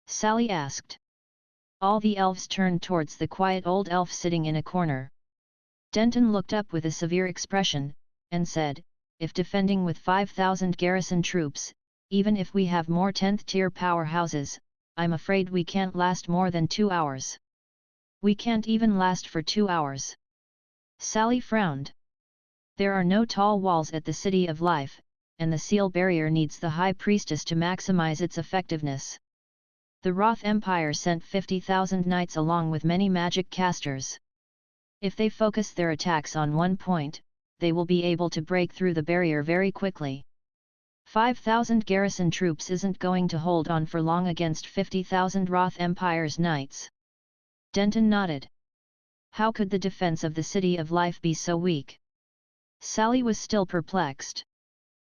Sally asked. All the elves turned towards the quiet old elf sitting in a corner. Denton looked up with a severe expression, and said, "If defending with 5,000 garrison troops, even if we have more 10th-tier powerhouses, I'm afraid we can't last more than 2 hours. We can't even last for 2 hours." Sally frowned. There are no tall walls at the City of Life, and the seal barrier needs the High Priestess to maximize its effectiveness. The Roth Empire sent 50,000 knights along with many magic casters. If they focus their attacks on one point, they will be able to break through the barrier very quickly. 5,000 garrison troops isn't going to hold on for long against 50,000 Roth Empire's knights. Denton nodded. How could the defense of the City of Life be so weak? Sally was still perplexed.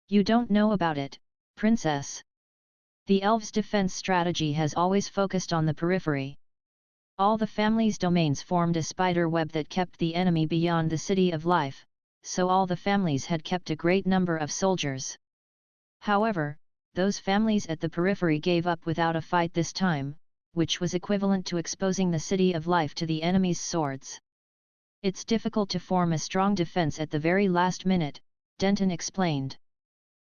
"You don't know about it, Princess. The elves' defense strategy has always focused on the periphery. All the family's domains formed a spider web that kept the enemy beyond the City of Life, so all the families had kept a great number of soldiers. However, those families at the periphery gave up without a fight this time, which was equivalent to exposing the City of Life to the enemy's swords. It's difficult to form a strong defense at the very last minute, Denton explained.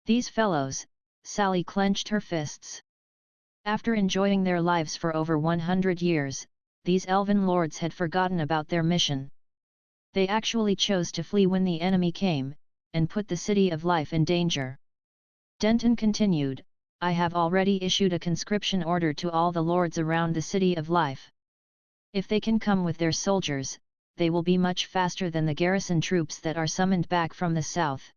These fellows, Sally clenched her fists. After enjoying their lives for over 100 years, these elven lords had forgotten about their mission. They actually chose to flee when the enemy came, and put the City of Life in danger. Denton continued, I have already issued a conscription order to all the lords around the City of Life. If they can come with their soldiers, they will be much faster than the garrison troops that are summoned back from the south.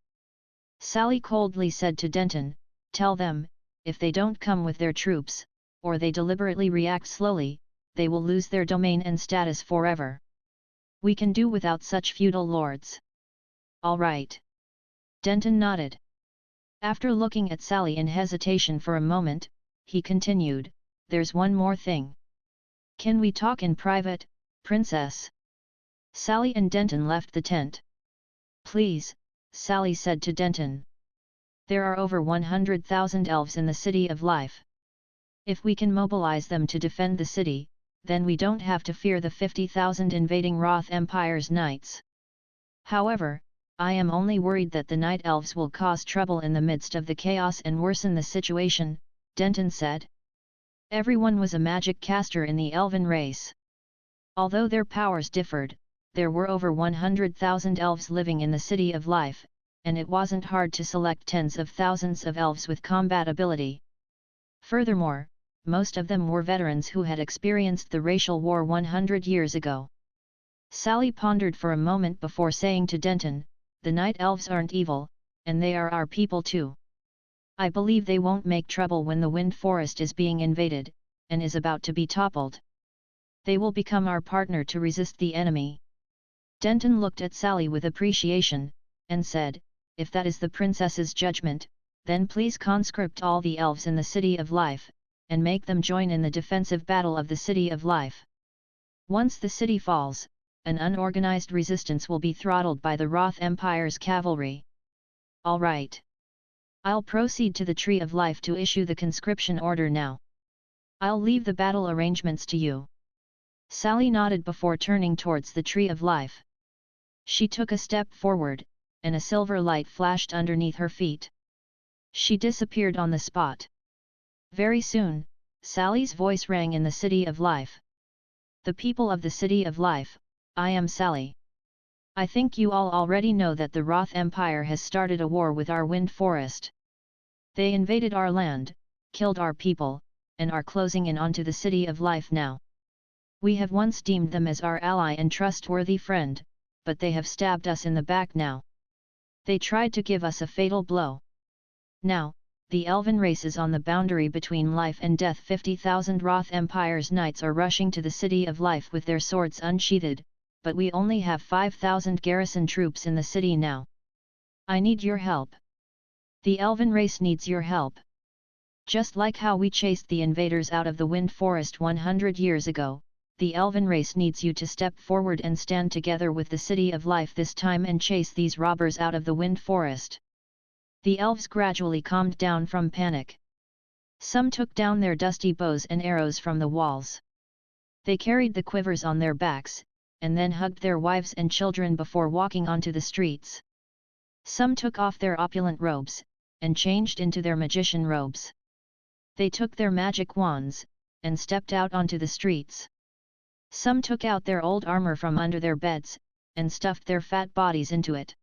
Sally coldly said to Denton, tell them, if they don't come with their troops, or they deliberately react slowly, they will lose their domain and status forever. We can do without such feudal lords. All right. Denton nodded. After looking at Sally in hesitation for a moment, he continued, there's one more thing. Can we talk in private, Princess? Sally and Denton left the tent. Please, Sally said to Denton. There are over 100,000 elves in the City of Life. If we can mobilize them to defend the city, then we don't have to fear the 50,000 invading Roth Empire's knights. However, I am only worried that the night elves will cause trouble in the midst of the chaos and worsen the situation, Denton said. Everyone was a magic caster in the elven race. Although their powers differed, there were over 100,000 elves living in the City of Life, and it wasn't hard to select tens of thousands of elves with combat ability. Furthermore, most of them were veterans who had experienced the racial war 100 years ago. Sally pondered for a moment before saying to Denton, the night elves aren't evil, and they are our people too. I believe they won't make trouble when the Wind Forest is being invaded, and is about to be toppled. They will become our partner to resist the enemy. Denton looked at Sally with appreciation, and said, if that is the princess's judgment, then please conscript all the elves in the City of Life, and make them join in the defensive battle of the City of Life. Once the city falls, an unorganized resistance will be throttled by the Roth Empire's cavalry. All right. I'll proceed to the Tree of Life to issue the conscription order now. I'll leave the battle arrangements to you. Sally nodded before turning towards the Tree of Life. She took a step forward, and a silver light flashed underneath her feet. She disappeared on the spot. Very soon, Sally's voice rang in the City of Life. The people of the City of Life, I am Sally. I think you all already know that the Roth Empire has started a war with our Wind Forest. They invaded our land, killed our people, and are closing in onto the City of Life now. We have once deemed them as our ally and trustworthy friend, but they have stabbed us in the back now. They tried to give us a fatal blow. Now, the elven races on the boundary between life and death, 50,000 Roth Empire's knights are rushing to the City of Life with their swords unsheathed, but we only have 5,000 garrison troops in the city now. I need your help. The elven race needs your help. Just like how we chased the invaders out of the Wind Forest 100 years ago, the elven race needs you to step forward and stand together with the City of Life this time and chase these robbers out of the Wind Forest. The elves gradually calmed down from panic. Some took down their dusty bows and arrows from the walls. They carried the quivers on their backs, and then hugged their wives and children before walking onto the streets. Some took off their opulent robes, and changed into their magician robes. They took their magic wands, and stepped out onto the streets. Some took out their old armor from under their beds, and stuffed their fat bodies into it.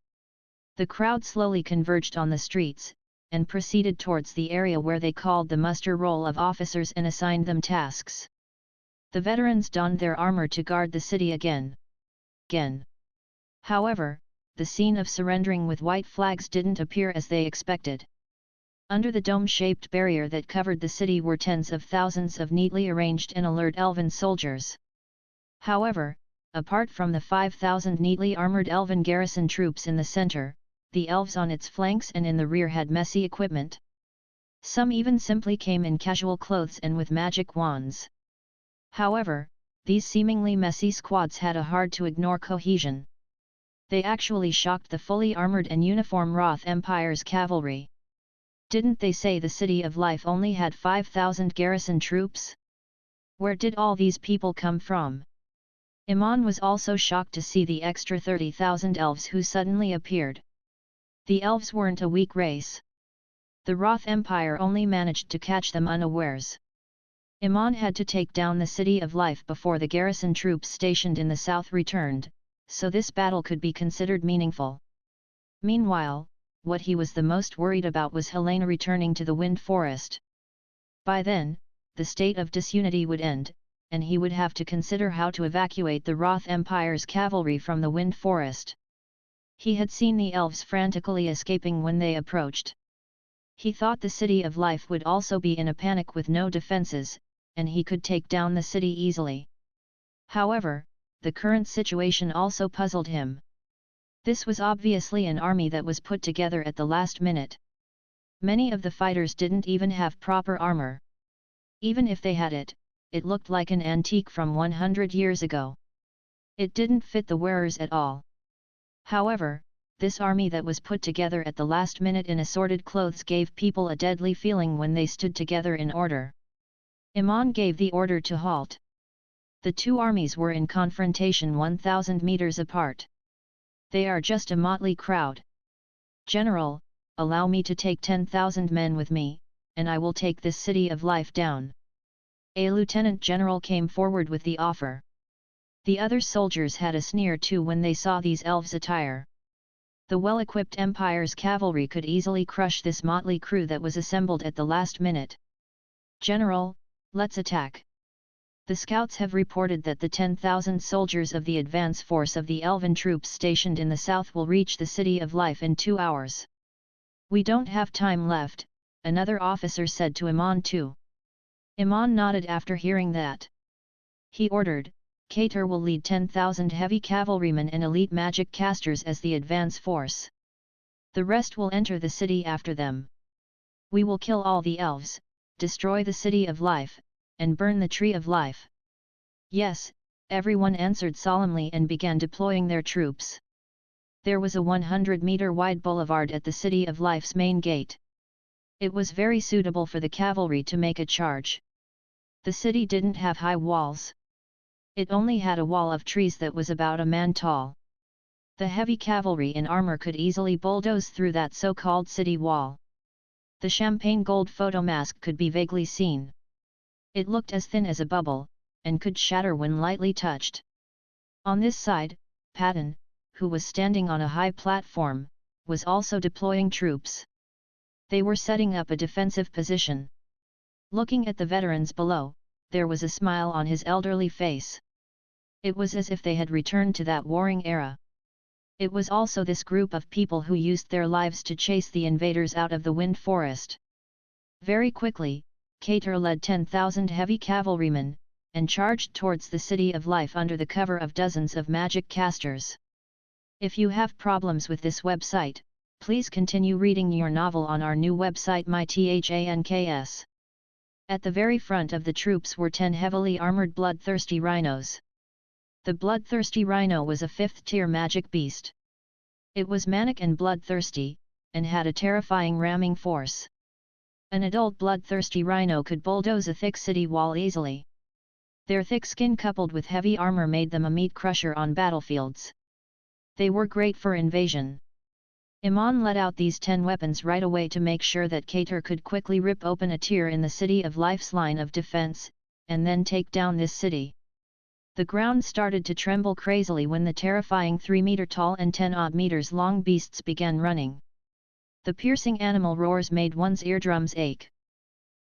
The crowd slowly converged on the streets, and proceeded towards the area where they called the muster roll of officers and assigned them tasks. The veterans donned their armor to guard the city again. However, the scene of surrendering with white flags didn't appear as they expected. Under the dome-shaped barrier that covered the city were tens of thousands of neatly arranged and alert elven soldiers. However, apart from the 5,000 neatly armored elven garrison troops in the center, the elves on its flanks and in the rear had messy equipment. Some even simply came in casual clothes and with magic wands. However, these seemingly messy squads had a hard-to-ignore cohesion. They actually shocked the fully armored and uniform Roth Empire's cavalry. Didn't they say the City of Life only had 5,000 garrison troops? Where did all these people come from? Iman was also shocked to see the extra 30,000 elves who suddenly appeared. The elves weren't a weak race. The Roth Empire only managed to catch them unawares. Iman had to take down the City of Life before the garrison troops stationed in the south returned, so this battle could be considered meaningful. Meanwhile, what he was the most worried about was Helena returning to the Wind Forest. By then, the state of disunity would end, and he would have to consider how to evacuate the Roth Empire's cavalry from the Wind Forest. He had seen the elves frantically escaping when they approached. He thought the City of Life would also be in a panic with no defenses, and he could take down the city easily. However, the current situation also puzzled him. This was obviously an army that was put together at the last minute. Many of the fighters didn't even have proper armor. Even if they had it, it looked like an antique from 100 years ago. It didn't fit the wearers at all. However, this army that was put together at the last minute in assorted clothes gave people a deadly feeling when they stood together in order. Iman gave the order to halt. The two armies were in confrontation 1,000 meters apart. They are just a motley crowd. General, allow me to take 10,000 men with me, and I will take this City of Life down. A lieutenant general came forward with the offer. The other soldiers had a sneer too when they saw these elves' attire. The well-equipped Empire's cavalry could easily crush this motley crew that was assembled at the last minute. General, let's attack. The scouts have reported that the 10,000 soldiers of the advance force of the elven troops stationed in the south will reach the City of Life in 2 hours. We don't have time left, another officer said to Iman too. Iman nodded after hearing that. He ordered, Kater will lead 10,000 heavy cavalrymen and elite magic casters as the advance force. The rest will enter the city after them. We will kill all the elves, destroy the City of Life, and burn the Tree of Life. Yes, everyone answered solemnly and began deploying their troops. There was a 100-meter wide boulevard at the City of Life's main gate. It was very suitable for the cavalry to make a charge. The city didn't have high walls. It only had a wall of trees that was about a man tall. The heavy cavalry in armor could easily bulldoze through that so-called city wall. The champagne gold photomask could be vaguely seen. It looked as thin as a bubble, and could shatter when lightly touched. On this side, Patton, who was standing on a high platform, was also deploying troops. They were setting up a defensive position. Looking at the veterans below, there was a smile on his elderly face. It was as if they had returned to that warring era. It was also this group of people who used their lives to chase the invaders out of the Wind Forest. Very quickly, Kater led 10,000 heavy cavalrymen, and charged towards the City of Life under the cover of dozens of magic casters. If you have problems with this website, please continue reading your novel on our new website mythanks. At the very front of the troops were 10 heavily armored bloodthirsty rhinos. The bloodthirsty rhino was a 5th-tier magic beast. It was manic and bloodthirsty, and had a terrifying ramming force. An adult bloodthirsty rhino could bulldoze a thick city wall easily. Their thick skin coupled with heavy armor made them a meat crusher on battlefields. They were great for invasion. Iman let out these 10 weapons right away to make sure that Kater could quickly rip open a tier in the City of Life's line of defense, and then take down this city. The ground started to tremble crazily when the terrifying 3-meter-tall and 10-odd meters long beasts began running. The piercing animal roars made one's eardrums ache.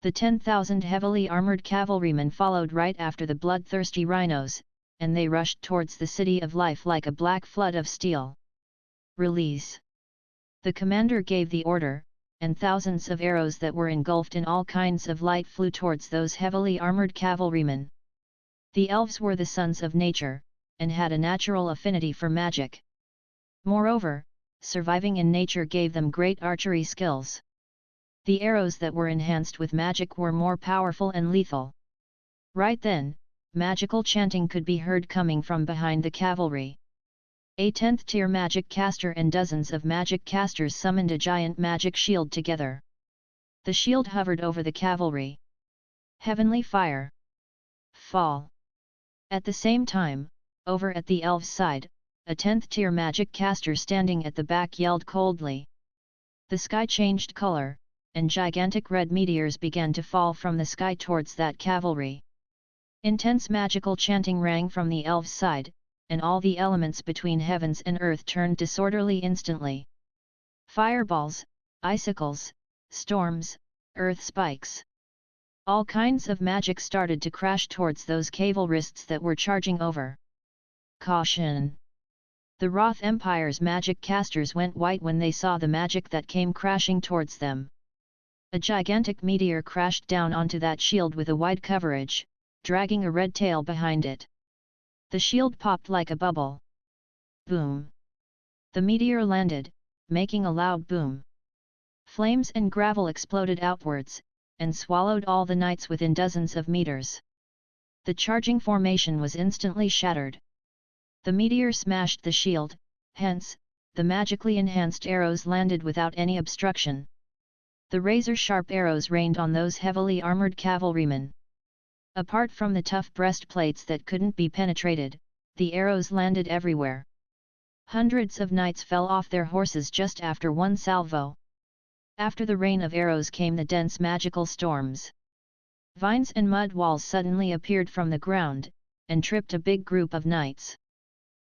The 10,000 heavily armored cavalrymen followed right after the bloodthirsty rhinos, and they rushed towards the City of Life like a black flood of steel. Release! The commander gave the order, and thousands of arrows that were engulfed in all kinds of light flew towards those heavily armored cavalrymen. The elves were the sons of nature, and had a natural affinity for magic. Moreover, surviving in nature gave them great archery skills. The arrows that were enhanced with magic were more powerful and lethal. Right then, magical chanting could be heard coming from behind the cavalry. A 10th-tier magic caster and dozens of magic casters summoned a giant magic shield together. The shield hovered over the cavalry. Heavenly fire! Fall! At the same time, Over at the elves' side, a 10th tier magic caster standing at the back yelled coldly. The sky changed color, and gigantic red meteors began to fall from the sky towards that cavalry. Intense magical chanting rang from the elves' side, and all the elements between heavens and earth turned disorderly instantly. Fireballs, icicles, storms, earth spikes. All kinds of magic started to crash towards those cavalrists that were charging over. Caution! The Roth Empire's magic casters went white when they saw the magic that came crashing towards them. A gigantic meteor crashed down onto that shield with a wide coverage, dragging a red tail behind it. The shield popped like a bubble. Boom! The meteor landed, making a loud boom. Flames and gravel exploded outwards, and swallowed all the knights within dozens of meters. The charging formation was instantly shattered. The meteor smashed the shield, hence, the magically enhanced arrows landed without any obstruction. The razor-sharp arrows rained on those heavily armored cavalrymen. Apart from the tough breastplates that couldn't be penetrated, the arrows landed everywhere. Hundreds of knights fell off their horses just after one salvo. After the rain of arrows came the dense magical storms. Vines and mud walls suddenly appeared from the ground, and tripped a big group of knights.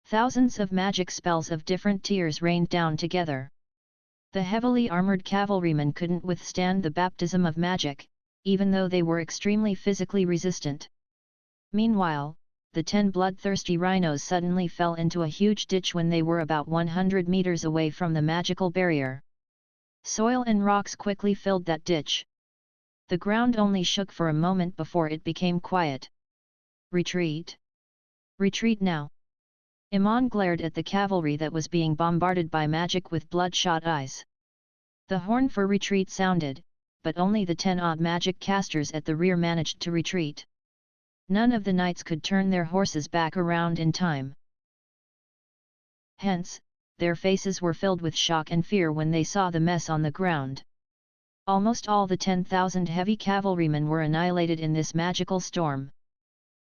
Thousands of magic spells of different tiers rained down together. The heavily armored cavalrymen couldn't withstand the baptism of magic, even though they were extremely physically resistant. Meanwhile, the 10 bloodthirsty rhinos suddenly fell into a huge ditch when they were about 100 meters away from the magical barrier. Soil and rocks quickly filled that ditch. The ground only shook for a moment before it became quiet. Retreat! Retreat now! Iman glared at the cavalry that was being bombarded by magic with bloodshot eyes. The horn for retreat sounded, but only the 10-odd magic casters at the rear managed to retreat. None of the knights could turn their horses back around in time. Hence, their faces were filled with shock and fear when they saw the mess on the ground. Almost all the 10,000 heavy cavalrymen were annihilated in this magical storm.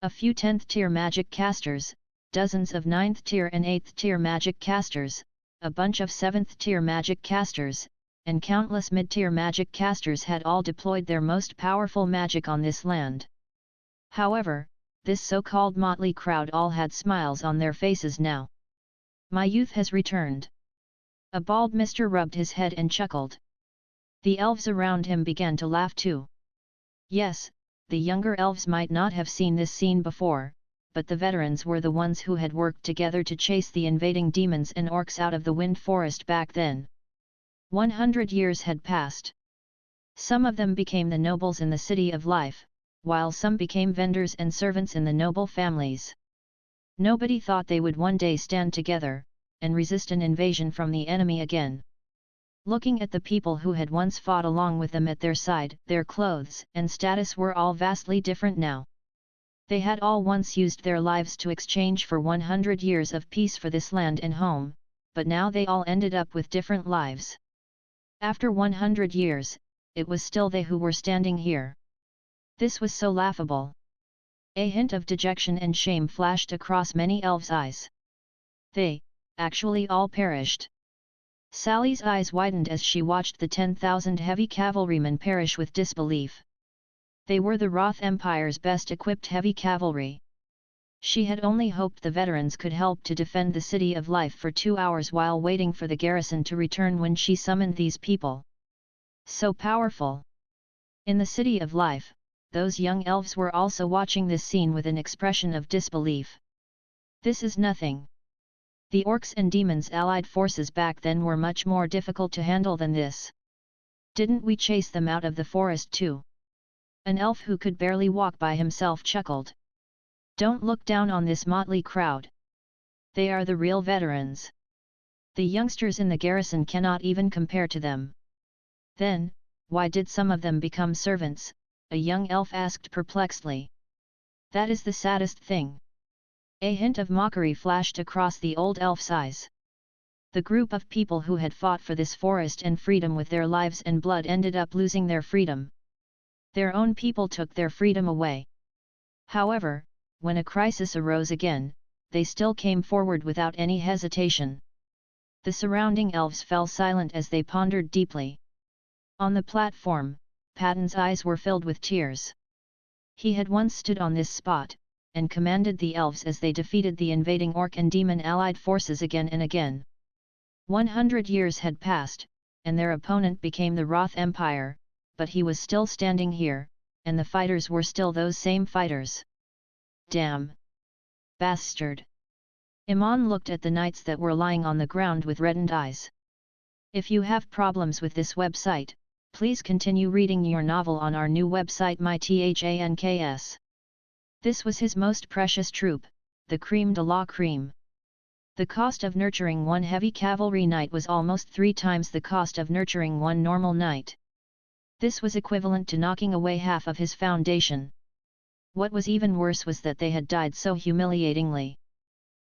A few 10th tier magic casters, dozens of 9th tier and 8th tier magic casters, a bunch of 7th tier magic casters, and countless mid-tier magic casters had all deployed their most powerful magic on this land. However, this so-called motley crowd all had smiles on their faces now. My youth has returned. A bald mister rubbed his head and chuckled. The elves around him began to laugh too. Yes, the younger elves might not have seen this scene before, but the veterans were the ones who had worked together to chase the invading demons and orcs out of the wind forest back then. 100 years had passed. Some of them became the nobles in the city of life, while some became vendors and servants in the noble families. Nobody thought they would one day stand together, and resist an invasion from the enemy again. Looking at the people who had once fought along with them at their side, their clothes and status were all vastly different now. They had all once used their lives to exchange for 100 years of peace for this land and home, but now they all ended up with different lives. After 100 years, it was still they who were standing here. This was so laughable. A hint of dejection and shame flashed across many elves' eyes. They, actually all perished. Sally's eyes widened as she watched the 10,000 heavy cavalrymen perish with disbelief. They were the Roth Empire's best-equipped heavy cavalry. She had only hoped the veterans could help to defend the City of Life for 2 hours while waiting for the garrison to return when she summoned these people. So powerful! In the City of Life, those young elves were also watching this scene with an expression of disbelief. This is nothing. The orcs and demons allied forces back then were much more difficult to handle than this. Didn't we chase them out of the forest too? An elf who could barely walk by himself chuckled. Don't look down on this motley crowd. They are the real veterans. The youngsters in the garrison cannot even compare to them. Then, why did some of them become servants? A young elf asked perplexedly. That is the saddest thing. A hint of mockery flashed across the old elf's eyes. The group of people who had fought for this forest and freedom with their lives and blood ended up losing their freedom. Their own people took their freedom away. However, when a crisis arose again, they still came forward without any hesitation. The surrounding elves fell silent as they pondered deeply. On the platform, Patton's eyes were filled with tears. He had once stood on this spot, and commanded the elves as they defeated the invading orc and demon allied forces again and again. 100 years had passed, and their opponent became the Roth Empire, but he was still standing here, and the fighters were still those same fighters. Damn! Bastard! Iman looked at the knights that were lying on the ground with reddened eyes. If you have problems with this website, please continue reading your novel on our new website mythanks. This was his most precious troop, the creme de la creme. The cost of nurturing one heavy cavalry knight was almost 3 times the cost of nurturing one normal knight. This was equivalent to knocking away half of his foundation. What was even worse was that they had died so humiliatingly.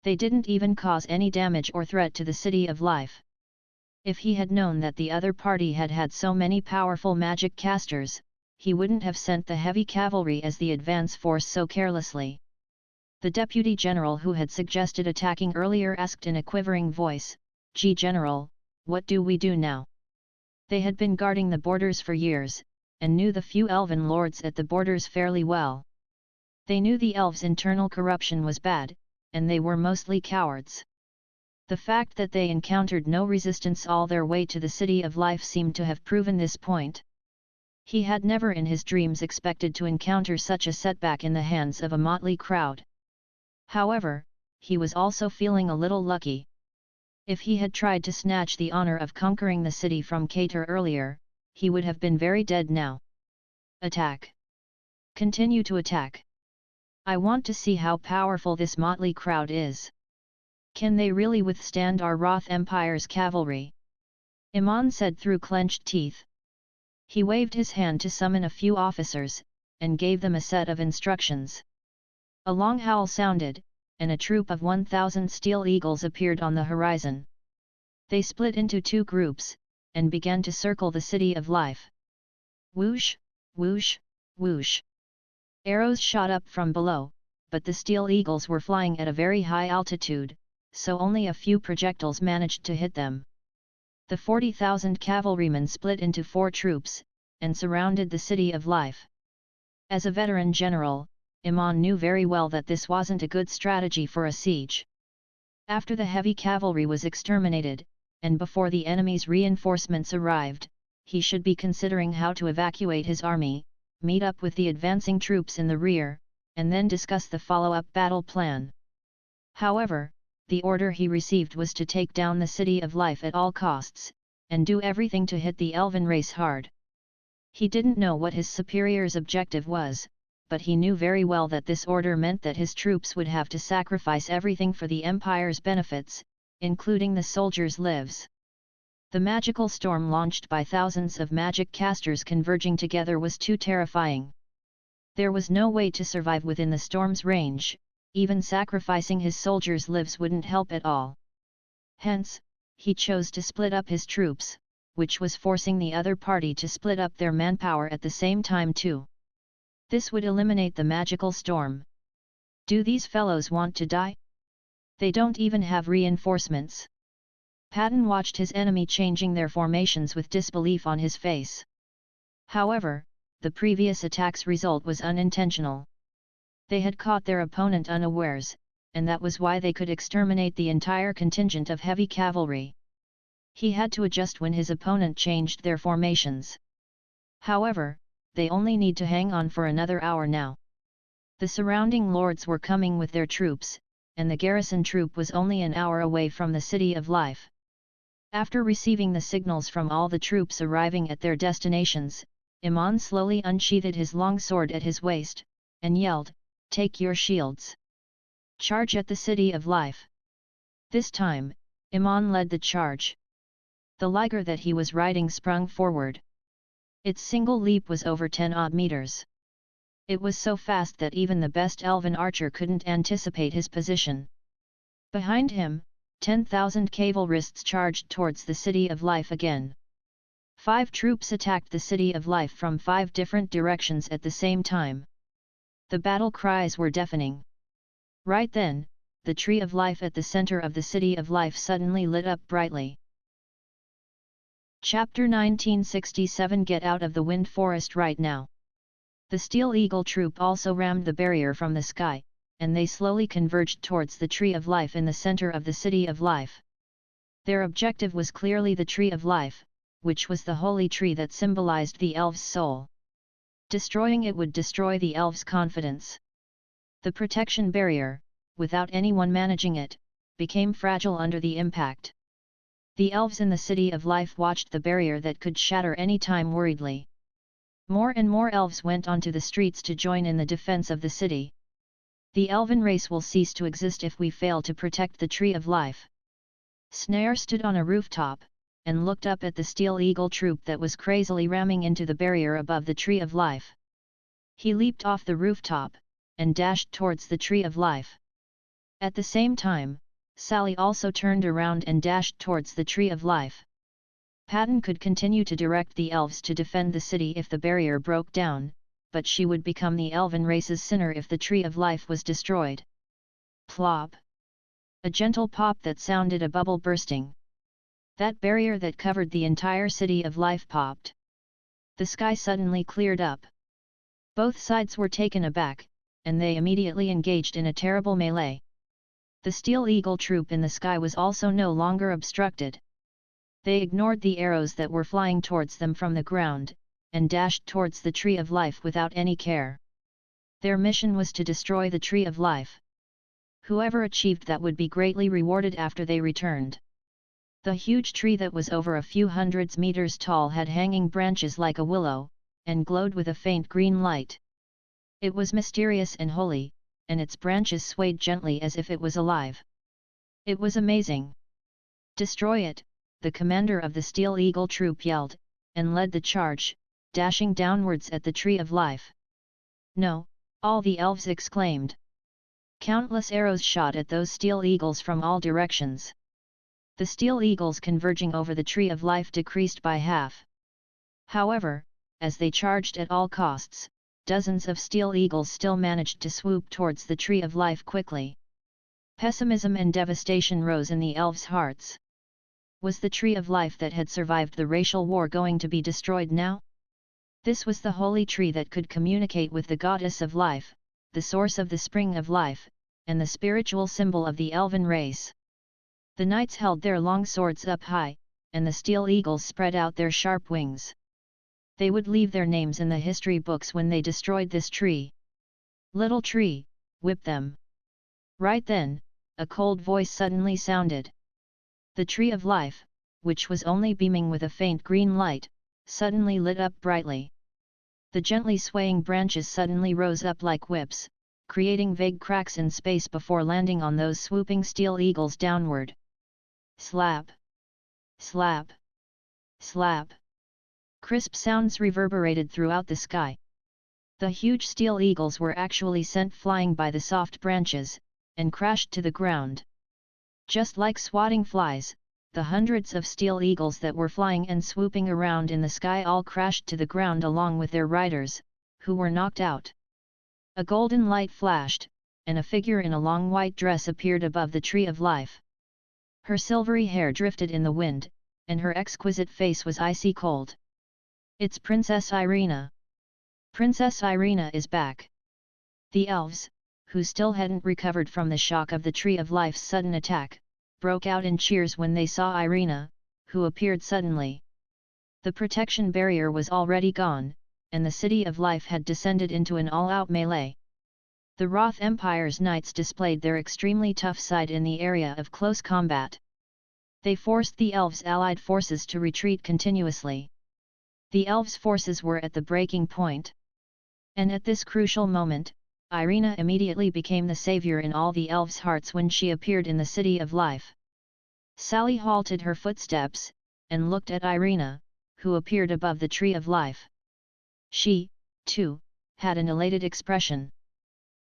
They didn't even cause any damage or threat to the City of Life. If he had known that the other party had had so many powerful magic casters, he wouldn't have sent the heavy cavalry as the advance force so carelessly. The deputy general who had suggested attacking earlier asked in a quivering voice, "Gee General, what do we do now?" They had been guarding the borders for years, and knew the few elven lords at the borders fairly well. They knew the elves' internal corruption was bad, and they were mostly cowards. The fact that they encountered no resistance all their way to the City of Life seemed to have proven this point. He had never in his dreams expected to encounter such a setback in the hands of a motley crowd. However, he was also feeling a little lucky. If he had tried to snatch the honor of conquering the city from Kater earlier, he would have been very dead now. Attack! Continue to attack! I want to see how powerful this motley crowd is. Can they really withstand our Roth Empire's cavalry? Iman said through clenched teeth. He waved his hand to summon a few officers, and gave them a set of instructions. A long howl sounded, and a troop of 1,000 steel eagles appeared on the horizon. They split into 2 groups, and began to circle the City of Life. Whoosh, whoosh, whoosh. Arrows shot up from below, but the steel eagles were flying at a very high altitude, so only a few projectiles managed to hit them. The 40,000 cavalrymen split into 4 troops, and surrounded the City of Life. As a veteran general, Iman knew very well that this wasn't a good strategy for a siege. After the heavy cavalry was exterminated, and before the enemy's reinforcements arrived, he should be considering how to evacuate his army, meet up with the advancing troops in the rear, and then discuss the follow-up battle plan. However, the order he received was to take down the City of Life at all costs, and do everything to hit the elven race hard. He didn't know what his superior's objective was, but he knew very well that this order meant that his troops would have to sacrifice everything for the Empire's benefits, including the soldiers' lives. The magical storm launched by thousands of magic casters converging together was too terrifying. There was no way to survive within the storm's range, even sacrificing his soldiers' lives wouldn't help at all. Hence, he chose to split up his troops, which was forcing the other party to split up their manpower at the same time too. This would eliminate the magical storm. Do these fellows want to die? They don't even have reinforcements. Patton watched his enemy changing their formations with disbelief on his face. However, the previous attack's result was unintentional. They had caught their opponent unawares, and that was why they could exterminate the entire contingent of heavy cavalry. He had to adjust when his opponent changed their formations. However, they only need to hang on for another hour now. The surrounding lords were coming with their troops, and the garrison troop was only an hour away from the City of Life. After receiving the signals from all the troops arriving at their destinations, Iman slowly unsheathed his long sword at his waist, and yelled, "Take your shields! Charge at the City of Life!" This time, Iman led the charge. The liger that he was riding sprung forward. Its single leap was over 10 odd meters. It was so fast that even the best elven archer couldn't anticipate his position. Behind him, 10,000 cavalrists charged towards the City of Life again. 5 troops attacked the City of Life from 5 different directions at the same time. The battle cries were deafening. Right then, the tree of life at the center of the city of life suddenly lit up brightly. Chapter 1967 Get out of the wind forest right now. The Steel Eagle troop also rammed the barrier from the sky, and they slowly converged towards the tree of life in the center of the city of life. Their objective was clearly the tree of life, which was the holy tree that symbolized the elves' soul. Destroying it would destroy the elves' confidence. The protection barrier, without anyone managing it, became fragile under the impact. The elves in the city of life watched the barrier that could shatter any time worriedly. More and more elves went onto the streets to join in the defense of the city. The elven race will cease to exist if we fail to protect the tree of life. SAHDR stood on a rooftop, and looked up at the Steel Eagle troop that was crazily ramming into the barrier above the tree of life. He leaped off the rooftop, and dashed towards the tree of life. At the same time, Sally also turned around and dashed towards the tree of life. Patton could continue to direct the elves to defend the city if the barrier broke down, but she would become the elven race's sinner if the tree of life was destroyed. Plop! A gentle pop that sounded a bubble bursting. That barrier that covered the entire city of life popped. The sky suddenly cleared up. Both sides were taken aback, and they immediately engaged in a terrible melee. The Steel Eagle troop in the sky was also no longer obstructed. They ignored the arrows that were flying towards them from the ground, and dashed towards the tree of life without any care. Their mission was to destroy the tree of life. Whoever achieved that would be greatly rewarded after they returned. The huge tree that was over a few hundreds meters tall had hanging branches like a willow, and glowed with a faint green light. It was mysterious and holy, and its branches swayed gently as if it was alive. It was amazing. "Destroy it," the commander of the Steel Eagle troop yelled, and led the charge, dashing downwards at the tree of life. "No!" all the elves exclaimed. Countless arrows shot at those Steel Eagles from all directions. The Steel Eagles converging over the tree of life decreased by half. However, as they charged at all costs, dozens of Steel Eagles still managed to swoop towards the tree of life quickly. Pessimism and devastation rose in the elves' hearts. Was the tree of life that had survived the racial war going to be destroyed now? This was the holy tree that could communicate with the goddess of life, the source of the spring of life, and the spiritual symbol of the elven race. The knights held their long swords up high, and the Steel Eagles spread out their sharp wings. They would leave their names in the history books when they destroyed this tree. "Little tree, whip them!" Right then, a cold voice suddenly sounded. The tree of life, which was only beaming with a faint green light, suddenly lit up brightly. The gently swaying branches suddenly rose up like whips, creating vague cracks in space before landing on those swooping Steel Eagles downward. Slap! Slap! Slap! Crisp sounds reverberated throughout the sky. The huge Steel Eagles were actually sent flying by the soft branches, and crashed to the ground. Just like swatting flies, the hundreds of Steel Eagles that were flying and swooping around in the sky all crashed to the ground along with their riders, who were knocked out. A golden light flashed, and a figure in a long white dress appeared above the tree of life. Her silvery hair drifted in the wind, and her exquisite face was icy cold. "It's Princess Irina. Princess Irina is back." The elves, who still hadn't recovered from the shock of the tree of life's sudden attack, broke out in cheers when they saw Irina, who appeared suddenly. The protection barrier was already gone, and the city of life had descended into an all-out melee. The Roth Empire's knights displayed their extremely tough side in the area of close combat. They forced the elves' allied forces to retreat continuously. The elves' forces were at the breaking point. And at this crucial moment, Irina immediately became the savior in all the elves' hearts when she appeared in the city of life. Sally halted her footsteps, and looked at Irina, who appeared above the tree of life. She, too, had an elated expression.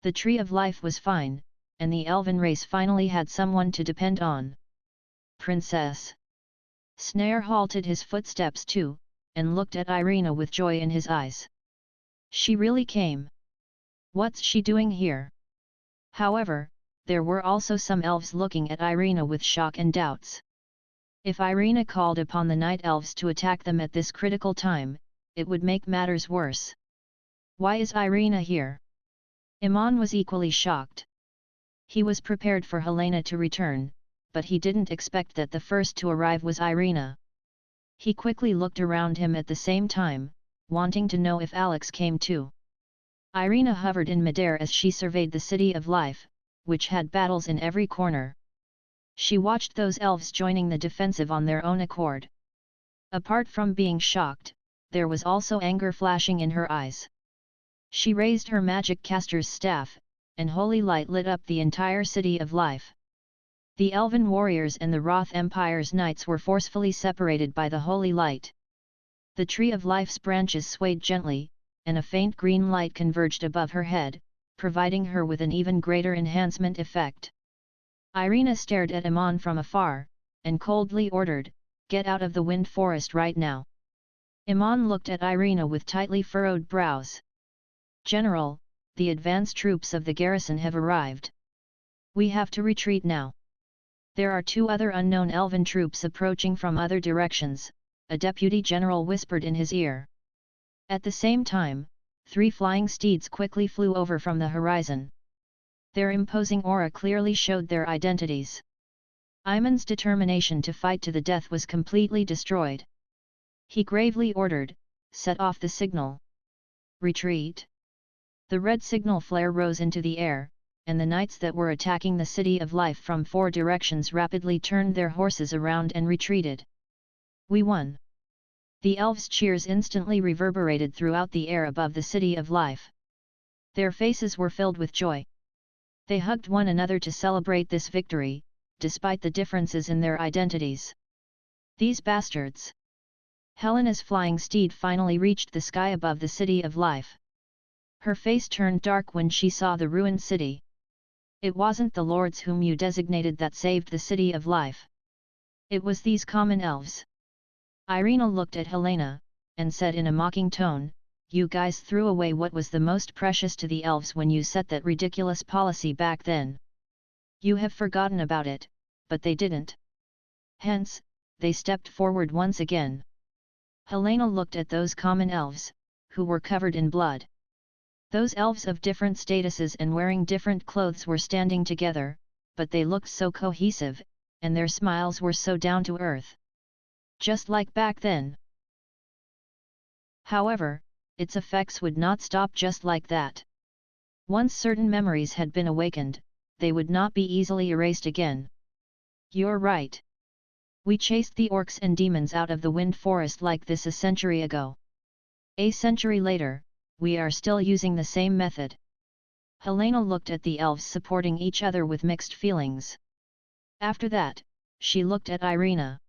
The tree of life was fine, and the elven race finally had someone to depend on. "Princess!" SAHDR halted his footsteps too, and looked at Irina with joy in his eyes. "She really came. What's she doing here?" However, there were also some elves looking at Irina with shock and doubts. If Irina called upon the night elves to attack them at this critical time, it would make matters worse. Why is Irina here? Iman was equally shocked. He was prepared for Helena to return, but he didn't expect that the first to arrive was Irina. He quickly looked around him at the same time, wanting to know if Alex came too. Irina hovered in midair as she surveyed the city of life, which had battles in every corner. She watched those elves joining the defensive on their own accord. Apart from being shocked, there was also anger flashing in her eyes. She raised her magic caster's staff, and holy light lit up the entire city of life. The elven warriors and the Roth Empire's knights were forcefully separated by the holy light. The tree of life's branches swayed gently, and a faint green light converged above her head, providing her with an even greater enhancement effect. Irina stared at Iman from afar, and coldly ordered, "Get out of the wind forest right now." Iman looked at Irina with tightly furrowed brows. "General, the advance troops of the garrison have arrived. We have to retreat now. There are 2 other unknown elven troops approaching from other directions," a deputy general whispered in his ear. At the same time, 3 flying steeds quickly flew over from the horizon. Their imposing aura clearly showed their identities. Iman's determination to fight to the death was completely destroyed. He gravely ordered, "Set off the signal. Retreat." The red signal flare rose into the air, and the knights that were attacking the city of life from 4 directions rapidly turned their horses around and retreated. "We won!" The elves' cheers instantly reverberated throughout the air above the city of life. Their faces were filled with joy. They hugged one another to celebrate this victory, despite the differences in their identities. "These bastards!" Helena's flying steed finally reached the sky above the city of life. Her face turned dark when she saw the ruined city. "It wasn't the lords whom you designated that saved the city of life. It was these common elves." Irina looked at Helena, and said in a mocking tone, "You guys threw away what was the most precious to the elves when you set that ridiculous policy back then. You have forgotten about it, but they didn't. Hence, they stepped forward once again." Helena looked at those common elves, who were covered in blood. Those elves of different statuses and wearing different clothes were standing together, but they looked so cohesive, and their smiles were so down to earth. Just like back then. However, its effects would not stop just like that. Once certain memories had been awakened, they would not be easily erased again. "You're right. We chased the orcs and demons out of the wind forest like this a century ago. A century later, we are still using the same method." Helena looked at the elves supporting each other with mixed feelings. After that, she looked at Irina.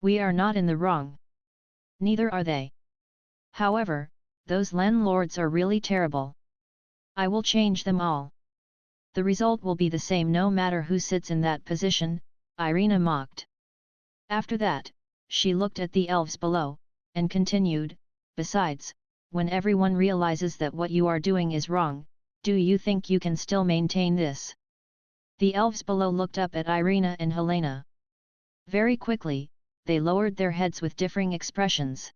"We are not in the wrong. Neither are they. However, those landlords are really terrible. I will change them all. The result will be the same no matter who sits in that position," Irina mocked. After that, she looked at the elves below, and continued, "Besides, when everyone realizes that what you are doing is wrong, do you think you can still maintain this?" The elves below looked up at Irina and Helena. Very quickly, they lowered their heads with differing expressions.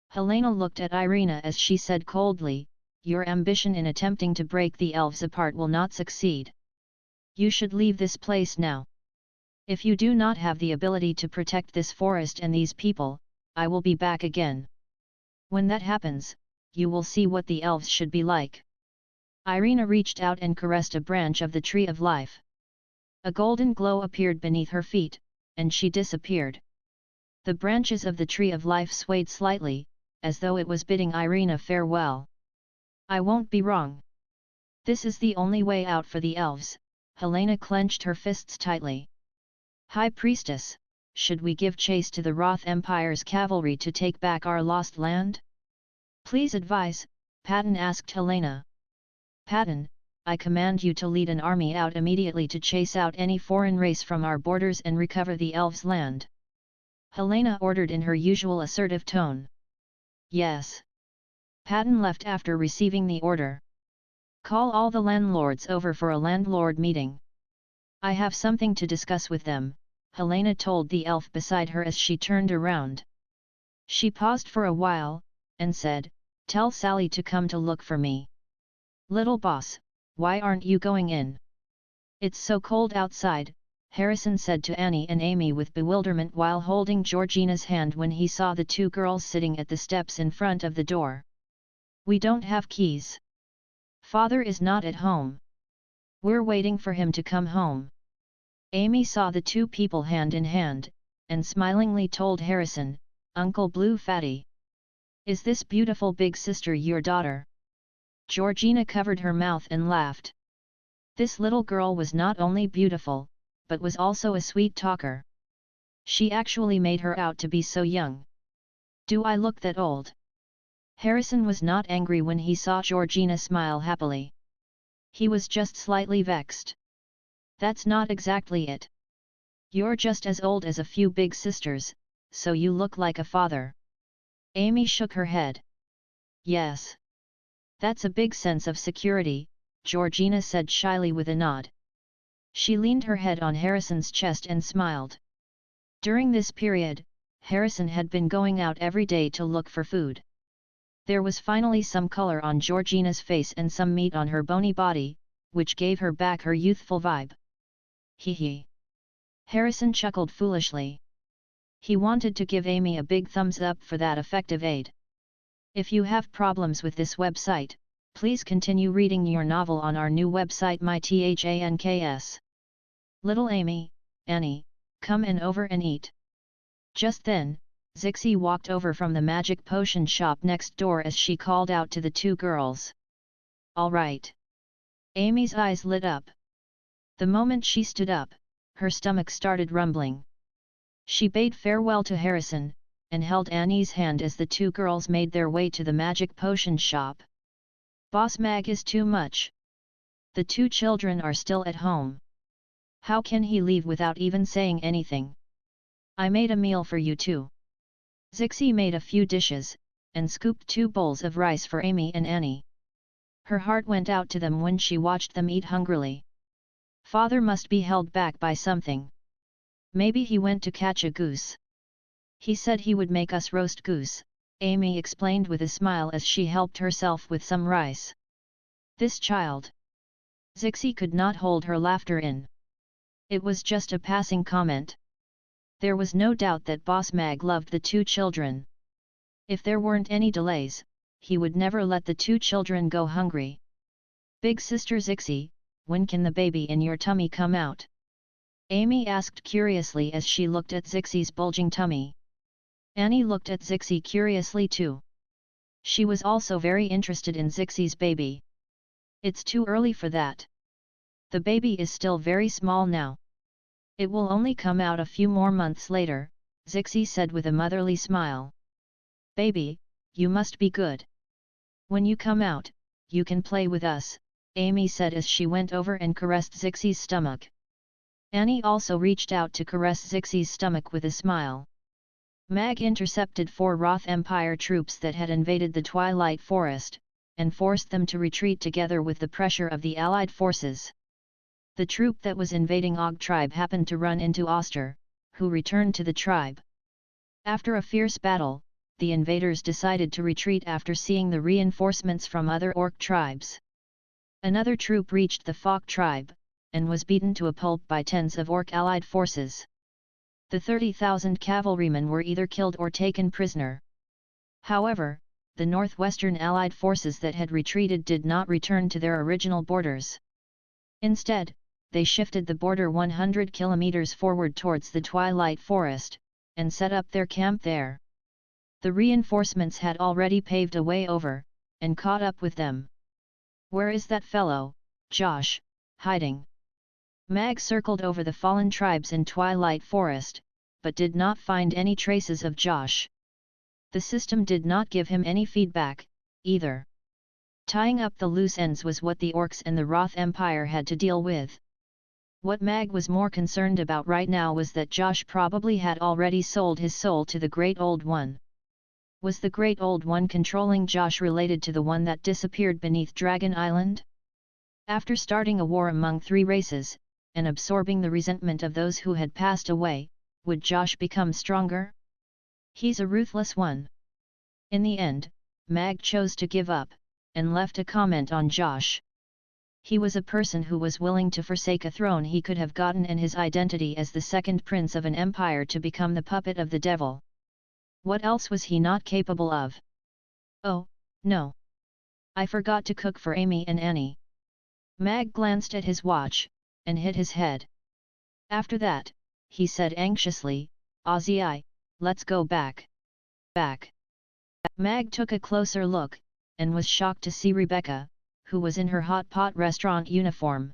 Helena looked at Irina as she said coldly, "Your ambition in attempting to break the elves apart will not succeed. You should leave this place now. If you do not have the ability to protect this forest and these people, I will be back again. When that happens, you will see what the elves should be like." Irina reached out and caressed a branch of the tree of life. A golden glow appeared beneath her feet, and she disappeared. The branches of the tree of life swayed slightly, as though it was bidding Irina farewell. "I won't be wrong. This is the only way out for the elves." Helena clenched her fists tightly. "High Priestess, should we give chase to the Roth Empire's cavalry to take back our lost land?" "Please advise," Patton asked Helena. "Patton, I command you to lead an army out immediately to chase out any foreign race from our borders and recover the elves' land," Helena ordered in her usual assertive tone. "Yes." Patton left after receiving the order. "Call all the landlords over for a landlord meeting. I have something to discuss with them, Helena told the elf beside her as she turned around. She paused for a while, and said, "Tell Sally to come to look for me." "Little boss, why aren't you going in? It's so cold outside," Harrison said to Annie and Amy with bewilderment while holding Georgina's hand when he saw the two girls sitting at the steps in front of the door. "We don't have keys. Father is not at home. We're waiting for him to come home." Amy saw the two people hand in hand, and smilingly told Harrison, "Uncle Blue Fatty. Is this beautiful big sister your daughter?" Georgina covered her mouth and laughed. This little girl was not only beautiful, but was also a sweet talker. She actually made her out to be so young. "Do I look that old?" Harrison was not angry when he saw Georgina smile happily. He was just slightly vexed. "That's not exactly it. You're just as old as a few big sisters, so you look like a father." Amy shook her head. "Yes. That's a big sense of security," Georgina said shyly with a nod. She leaned her head on Harrison's chest and smiled. During this period, Harrison had been going out every day to look for food. There was finally some color on Georgina's face and some meat on her bony body, which gave her back her youthful vibe. Hee hee. Harrison chuckled foolishly. He wanted to give Amy a big thumbs up for that effective aid. If you have problems with this website, please continue reading your novel on our new website mythanks. Little Amy, Annie, come in over and eat. Just then, Zixi walked over from the magic potion shop next door as she called out to the two girls. "All right." Amy's eyes lit up. The moment she stood up, her stomach started rumbling. She bade farewell to Harrison, and held Annie's hand as the two girls made their way to the magic potion shop. "Boss Mag is too much. The two children are still at home. How can he leave without even saying anything? I made a meal for you too." Zixi made a few dishes, and scooped 2 bowls of rice for Amy and Annie. Her heart went out to them when she watched them eat hungrily. Father must be held back by something. Maybe he went to catch a goose. "He said he would make us roast goose," Amy explained with a smile as she helped herself with some rice. "This child." Zixi could not hold her laughter in. It was just a passing comment. There was no doubt that Boss Mag loved the two children. If there weren't any delays, he would never let the two children go hungry. "Big sister Zixi, when can the baby in your tummy come out?" Amy asked curiously as she looked at Zixi's bulging tummy. Annie looked at Zixi curiously too. She was also very interested in Zixi's baby. "It's too early for that. The baby is still very small now. It will only come out a few more months later," Zixi said with a motherly smile. "Baby, you must be good. When you come out, you can play with us," Amy said as she went over and caressed Zixi's stomach. Annie also reached out to caress Zixi's stomach with a smile. Mag intercepted 4 Roth Empire troops that had invaded the Twilight Forest, and forced them to retreat together with the pressure of the Allied forces. The troop that was invading Og tribe happened to run into Oster, who returned to the tribe. After a fierce battle, the invaders decided to retreat after seeing the reinforcements from other Orc tribes. Another troop reached the Fok tribe, and was beaten to a pulp by tens of Orc allied forces. The 30,000 cavalrymen were either killed or taken prisoner. However, the northwestern allied forces that had retreated did not return to their original borders. Instead, they shifted the border 100 kilometers forward towards the Twilight Forest, and set up their camp there. The reinforcements had already paved a way over, and caught up with them. "Where is that fellow, Josh, hiding?" Mag circled over the fallen tribes in Twilight Forest, but did not find any traces of Josh. The system did not give him any feedback, either. Tying up the loose ends was what the Orcs and the Roth Empire had to deal with. What Mag was more concerned about right now was that Josh probably had already sold his soul to the Great Old One. Was the Great Old One controlling Josh related to the one that disappeared beneath Dragon Island? After starting a war among 3 races, and absorbing the resentment of those who had passed away, would Josh become stronger? He's a ruthless one. In the end, Mag chose to give up, and left a comment on Josh. He was a person who was willing to forsake a throne he could have gotten and his identity as the second prince of an empire to become the puppet of the devil. What else was he not capable of? Oh, no. I forgot to cook for Amy and Annie. Mag glanced at his watch, and hit his head. After that, he said anxiously, Ozzy, let's go back. Back. Mag took a closer look, and was shocked to see Rebecca, who was in her hot pot restaurant uniform.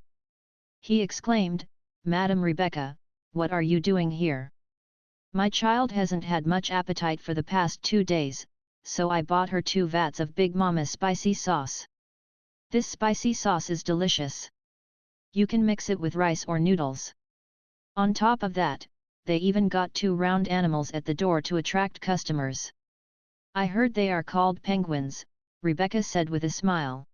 He exclaimed, Madam Rebecca, what are you doing here? My child hasn't had much appetite for the past 2 days, so I bought her 2 vats of Big Mama spicy sauce. This spicy sauce is delicious. You can mix it with rice or noodles. On top of that, they even got 2 round animals at the door to attract customers. I heard they are called penguins, Rebecca said with a smile.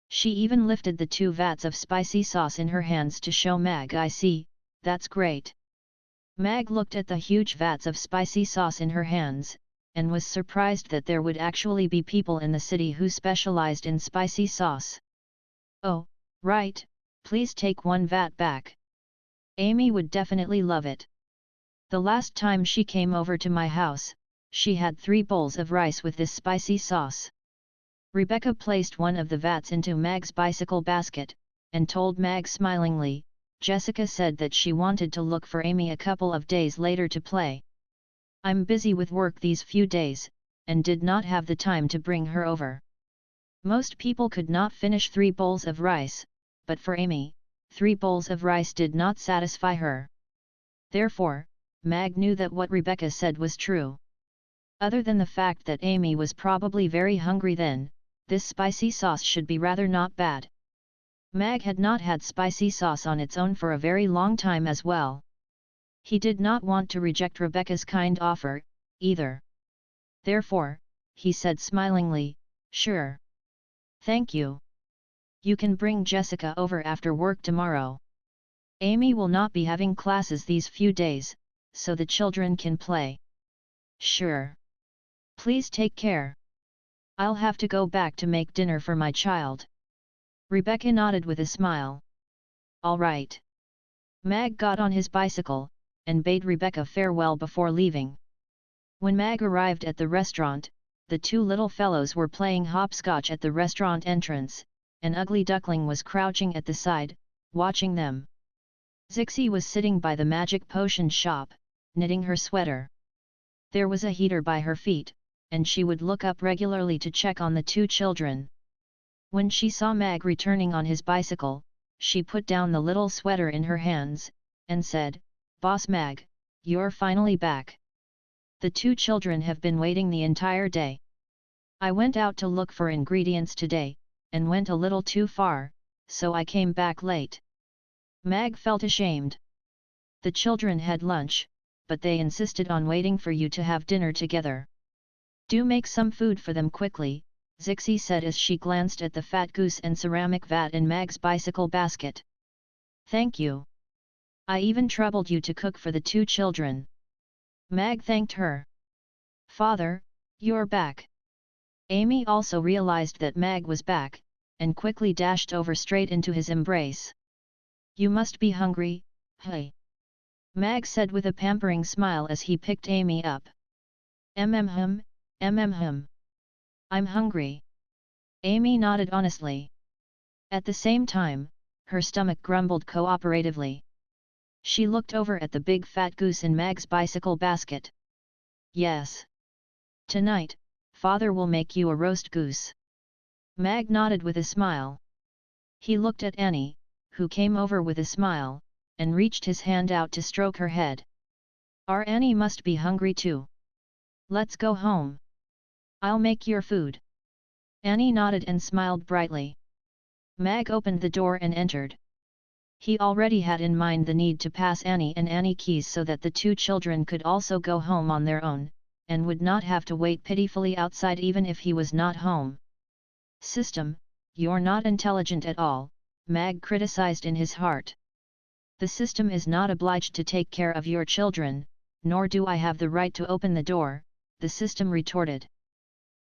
She even lifted the 2 vats of spicy sauce in her hands to show Mag. I see, that's great. Mag looked at the huge vats of spicy sauce in her hands, and was surprised that there would actually be people in the city who specialized in spicy sauce. Oh, right, please take 1 vat back. Amy would definitely love it. The last time she came over to my house, she had 3 bowls of rice with this spicy sauce. Rebecca placed one of the vats into Mag's bicycle basket, and told Mag smilingly, Jessica said that she wanted to look for Amy a couple of days later to play. I'm busy with work these few days, and did not have the time to bring her over. Most people could not finish 3 bowls of rice, but for Amy, 3 bowls of rice did not satisfy her. Therefore, Mag knew that what Rebecca said was true. Other than the fact that Amy was probably very hungry then, this spicy sauce should be rather not bad. Mag had not had spicy sauce on its own for a very long time as well. He did not want to reject Rebecca's kind offer, either. Therefore, he said smilingly, sure. Thank you. You can bring Jessica over after work tomorrow. Amy will not be having classes these few days, so the children can play. Sure. Please take care. I'll have to go back to make dinner for my child. Rebecca nodded with a smile. All right. Mag got on his bicycle, and bade Rebecca farewell before leaving. When Mag arrived at the restaurant, the 2 little fellows were playing hopscotch at the restaurant entrance, and Ugly Duckling was crouching at the side, watching them. Zixie was sitting by the magic potion shop, knitting her sweater. There was a heater by her feet, and she would look up regularly to check on the 2 children. When she saw Mag returning on his bicycle, she put down the little sweater in her hands, and said, Boss Mag, you're finally back. The 2 children have been waiting the entire day. I went out to look for ingredients today, and went a little too far, so I came back late. Mag felt ashamed. The children had lunch, but they insisted on waiting for you to have dinner together. Do make some food for them quickly, Zixie said as she glanced at the fat goose and ceramic vat in Mag's bicycle basket. Thank you. I even troubled you to cook for the 2 children. Mag thanked her. Father, you're back. Amy also realized that Mag was back, and quickly dashed over straight into his embrace. You must be hungry, hey. Mag said with a pampering smile as he picked Amy up. Hum. I'm hungry. Amy nodded honestly. At the same time, her stomach grumbled cooperatively. She looked over at the big fat goose in Mag's bicycle basket. Yes. Tonight, Father will make you a roast goose. Mag nodded with a smile. He looked at Annie, who came over with a smile, and reached his hand out to stroke her head. Our Annie must be hungry too. Let's go home. I'll make your food. Annie nodded and smiled brightly. Mag opened the door and entered. He already had in mind the need to pass Annie and Annie keys so that the 2 children could also go home on their own, and would not have to wait pitifully outside even if he was not home. System, you're not intelligent at all, Mag criticized in his heart. The system is not obliged to take care of your children, nor do I have the right to open the door, the system retorted.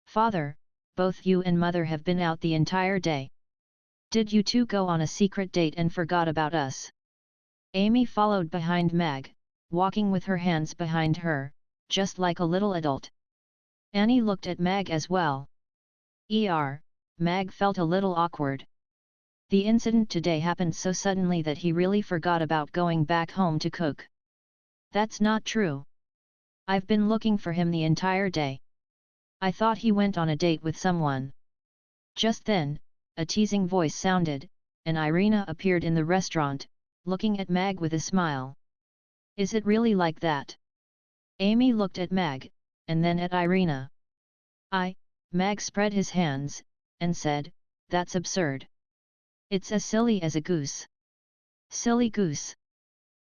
Father, both you and mother have been out the entire day. Did you two go on a secret date and forgot about us? Amy followed behind Mag, walking with her hands behind her, just like a little adult. Annie looked at Mag as well. Mag felt a little awkward. The incident today happened so suddenly that he really forgot about going back home to cook. That's not true. I've been looking for him the entire day. I thought he went on a date with someone. Just then, a teasing voice sounded, and Irina appeared in the restaurant, looking at Mag with a smile. Is it really like that? Amy looked at Mag, and then at Irina. Mag spread his hands, and said, that's absurd. It's as silly as a goose. Silly goose.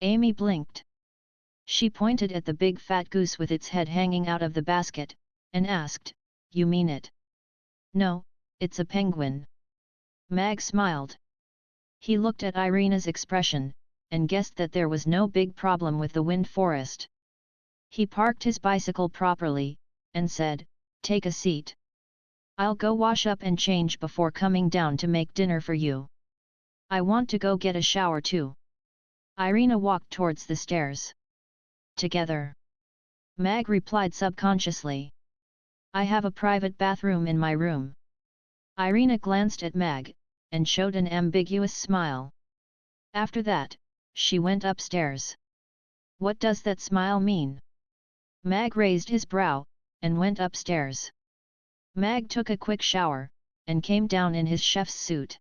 Amy blinked. She pointed at the big fat goose with its head hanging out of the basket, and asked, you mean it? No, it's a penguin. Mag smiled. He looked at Irina's expression, and guessed that there was no big problem with the wind forest. He parked his bicycle properly, and said, take a seat. I'll go wash up and change before coming down to make dinner for you. I want to go get a shower too. Irina walked towards the stairs. Together. Mag replied subconsciously. I have a private bathroom in my room. Irina glanced at Mag, and showed an ambiguous smile. After that, she went upstairs. What does that smile mean? Mag raised his brow, and went upstairs. Mag took a quick shower, and came down in his chef's suit.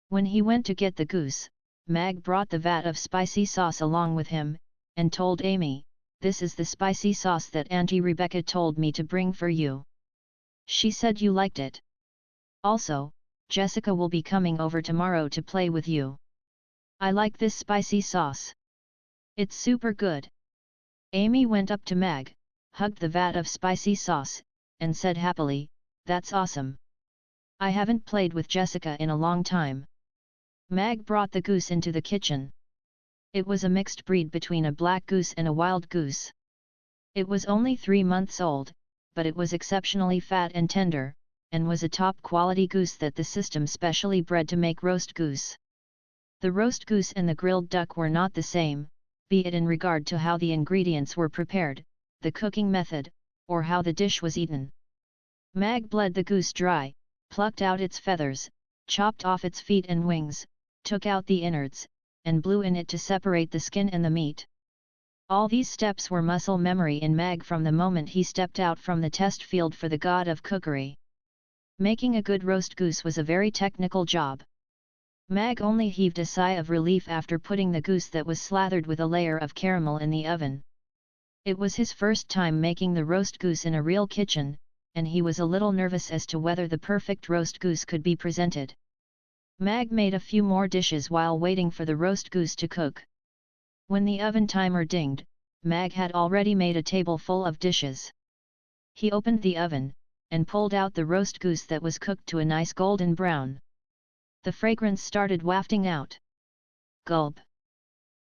When he went to get the goose, Mag brought the vat of spicy sauce along with him, and told Amy, this is the spicy sauce that Auntie Rebecca told me to bring for you. She said you liked it. Also, Jessica will be coming over tomorrow to play with you. I like this spicy sauce. It's super good. Amy went up to Mag, hugged the vat of spicy sauce, and said happily, that's awesome. I haven't played with Jessica in a long time. Mag brought the goose into the kitchen. It was a mixed breed between a black goose and a wild goose. It was only 3 months old, but it was exceptionally fat and tender, and was a top-quality goose that the system specially bred to make roast goose. The roast goose and the grilled duck were not the same, be it in regard to how the ingredients were prepared, the cooking method, or how the dish was eaten. Mag bled the goose dry, plucked out its feathers, chopped off its feet and wings, took out the innards, and blew in it to separate the skin and the meat. All these steps were muscle memory in Mag from the moment he stepped out from the test field for the god of cookery. Making a good roast goose was a very technical job. Mag only heaved a sigh of relief after putting the goose that was slathered with a layer of caramel in the oven. It was his first time making the roast goose in a real kitchen, and he was a little nervous as to whether the perfect roast goose could be presented. Mag made a few more dishes while waiting for the roast goose to cook. When the oven timer dinged, Mag had already made a table full of dishes. He opened the oven, and pulled out the roast goose that was cooked to a nice golden brown. The fragrance started wafting out. Gulp!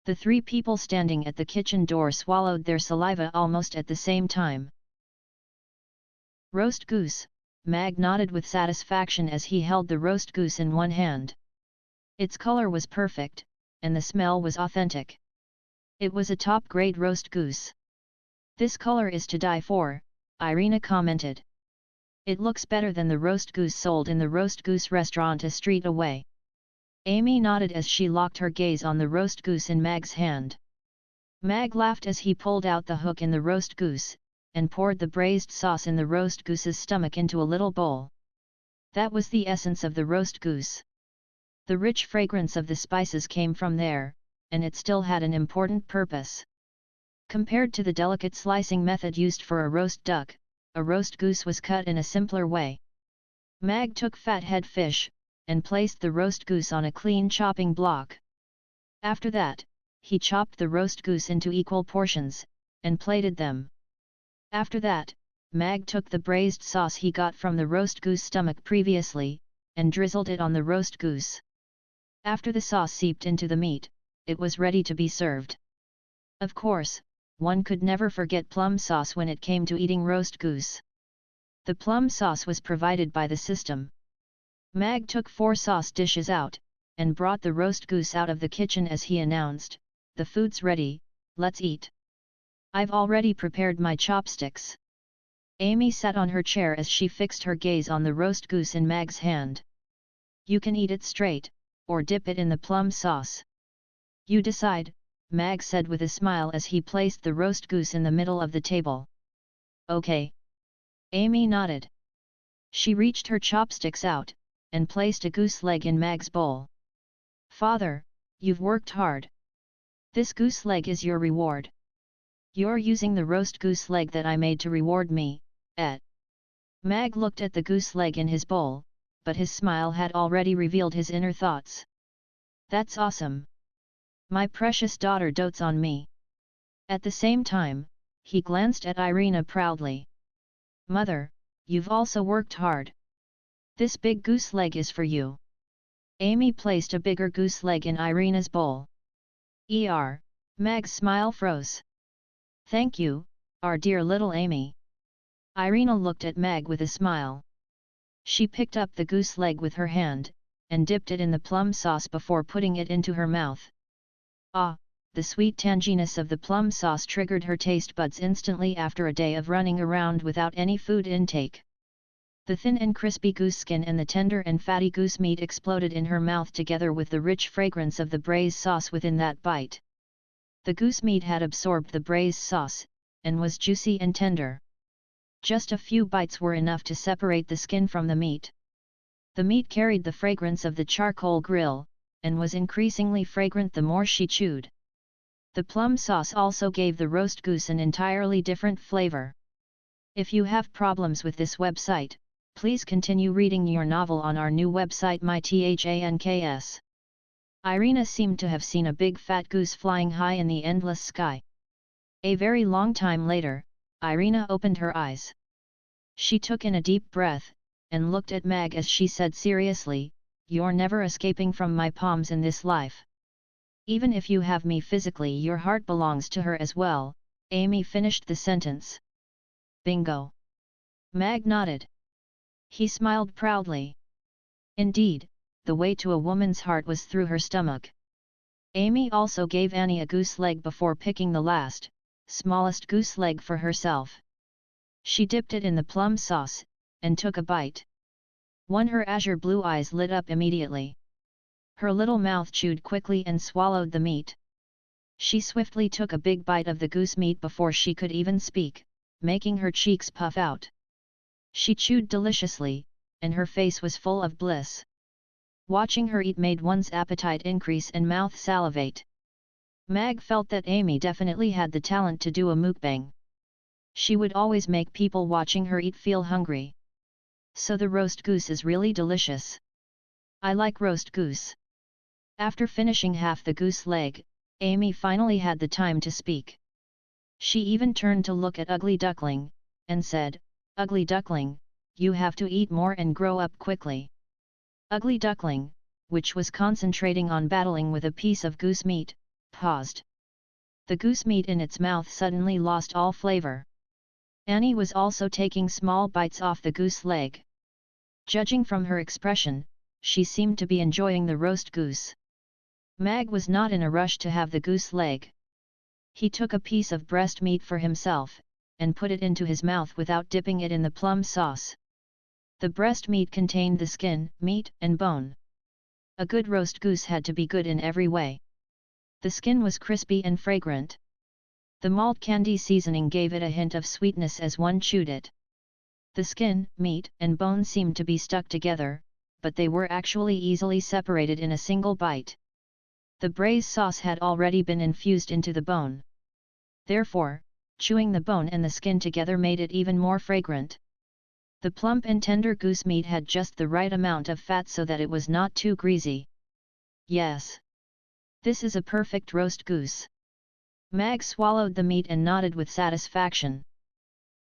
The 3 people standing at the kitchen door swallowed their saliva almost at the same time. Roast goose, Mag nodded with satisfaction as he held the roast goose in one hand. Its color was perfect, and the smell was authentic. It was a top-grade roast goose. This color is to die for, Irina commented. It looks better than the roast goose sold in the roast goose restaurant a street away. Amy nodded as she locked her gaze on the roast goose in Mag's hand. Mag laughed as he pulled out the hook in the roast goose, and poured the braised sauce in the roast goose's stomach into a little bowl. That was the essence of the roast goose. The rich fragrance of the spices came from there, and it still had an important purpose. Compared to the delicate slicing method used for a roast duck, a roast goose was cut in a simpler way. Mag took fathead fish, and placed the roast goose on a clean chopping block. After that, he chopped the roast goose into equal portions, and plated them. After that, Mag took the braised sauce he got from the roast goose stomach previously, and drizzled it on the roast goose. After the sauce seeped into the meat, it was ready to be served. Of course, one could never forget plum sauce when it came to eating roast goose. The plum sauce was provided by the system. Mag took 4 sauce dishes out, and brought the roast goose out of the kitchen as he announced, "The food's ready, let's eat. I've already prepared my chopsticks." Amy sat on her chair as she fixed her gaze on the roast goose in Mag's hand. "You can eat it straight, or dip it in the plum sauce. You decide," Mag said with a smile as he placed the roast goose in the middle of the table. "Okay." Amy nodded. She reached her chopsticks out, and placed a goose leg in Mag's bowl. "Father, you've worked hard. This goose leg is your reward. You're using the roast goose leg that I made to reward me, eh?" Mag looked at the goose leg in his bowl, but his smile had already revealed his inner thoughts. "That's awesome. My precious daughter dotes on me." At the same time, he glanced at Irina proudly. "Mother, you've also worked hard. This big goose leg is for you." Amy placed a bigger goose leg in Irina's bowl. Mag's smile froze. "Thank you, our dear little Amy." Irina looked at Mag with a smile. She picked up the goose leg with her hand, and dipped it in the plum sauce before putting it into her mouth. Ah, the sweet tanginess of the plum sauce triggered her taste buds instantly after a day of running around without any food intake. The thin and crispy goose skin and the tender and fatty goose meat exploded in her mouth together with the rich fragrance of the braised sauce within that bite. The goose meat had absorbed the braised sauce, and was juicy and tender. Just a few bites were enough to separate the skin from the meat. The meat carried the fragrance of the charcoal grill, and was increasingly fragrant the more she chewed. The plum sauce also gave the roast goose an entirely different flavor. If you have problems with this website, please continue reading your novel on our new website mythanks. Irina seemed to have seen a big fat goose flying high in the endless sky. A very long time later, Irina opened her eyes. She took in a deep breath, and looked at Mag as she said seriously, "You're never escaping from my palms in this life. Even if you have me physically, your heart belongs to her as well." Amy finished the sentence. "Bingo." Mag nodded. He smiled proudly. Indeed, the way to a woman's heart was through her stomach. Amy also gave Annie a goose leg before picking the last, smallest goose leg for herself. She dipped it in the plum sauce, and took a bite. Her azure blue eyes lit up immediately. Her little mouth chewed quickly and swallowed the meat. She swiftly took a big bite of the goose meat before she could even speak, making her cheeks puff out. She chewed deliciously, and her face was full of bliss. Watching her eat made one's appetite increase and mouth salivate. Mag felt that Amy definitely had the talent to do a mukbang. She would always make people watching her eat feel hungry. So the roast goose is really delicious. I like roast goose. After finishing half the goose leg, Amy finally had the time to speak. She even turned to look at Ugly Duckling, and said, "Ugly Duckling, you have to eat more and grow up quickly." Ugly Duckling, which was concentrating on battling with a piece of goose meat, paused. The goose meat in its mouth suddenly lost all flavor. Annie was also taking small bites off the goose leg. Judging from her expression, she seemed to be enjoying the roast goose. Mag was not in a rush to have the goose leg. He took a piece of breast meat for himself, and put it into his mouth without dipping it in the plum sauce. The breast meat contained the skin, meat, and bone. A good roast goose had to be good in every way. The skin was crispy and fragrant. The malt candy seasoning gave it a hint of sweetness as one chewed it. The skin, meat, and bone seemed to be stuck together, but they were actually easily separated in a single bite. The braised sauce had already been infused into the bone. Therefore, chewing the bone and the skin together made it even more fragrant. The plump and tender goose meat had just the right amount of fat so that it was not too greasy. Yes. This is a perfect roast goose. Mag swallowed the meat and nodded with satisfaction.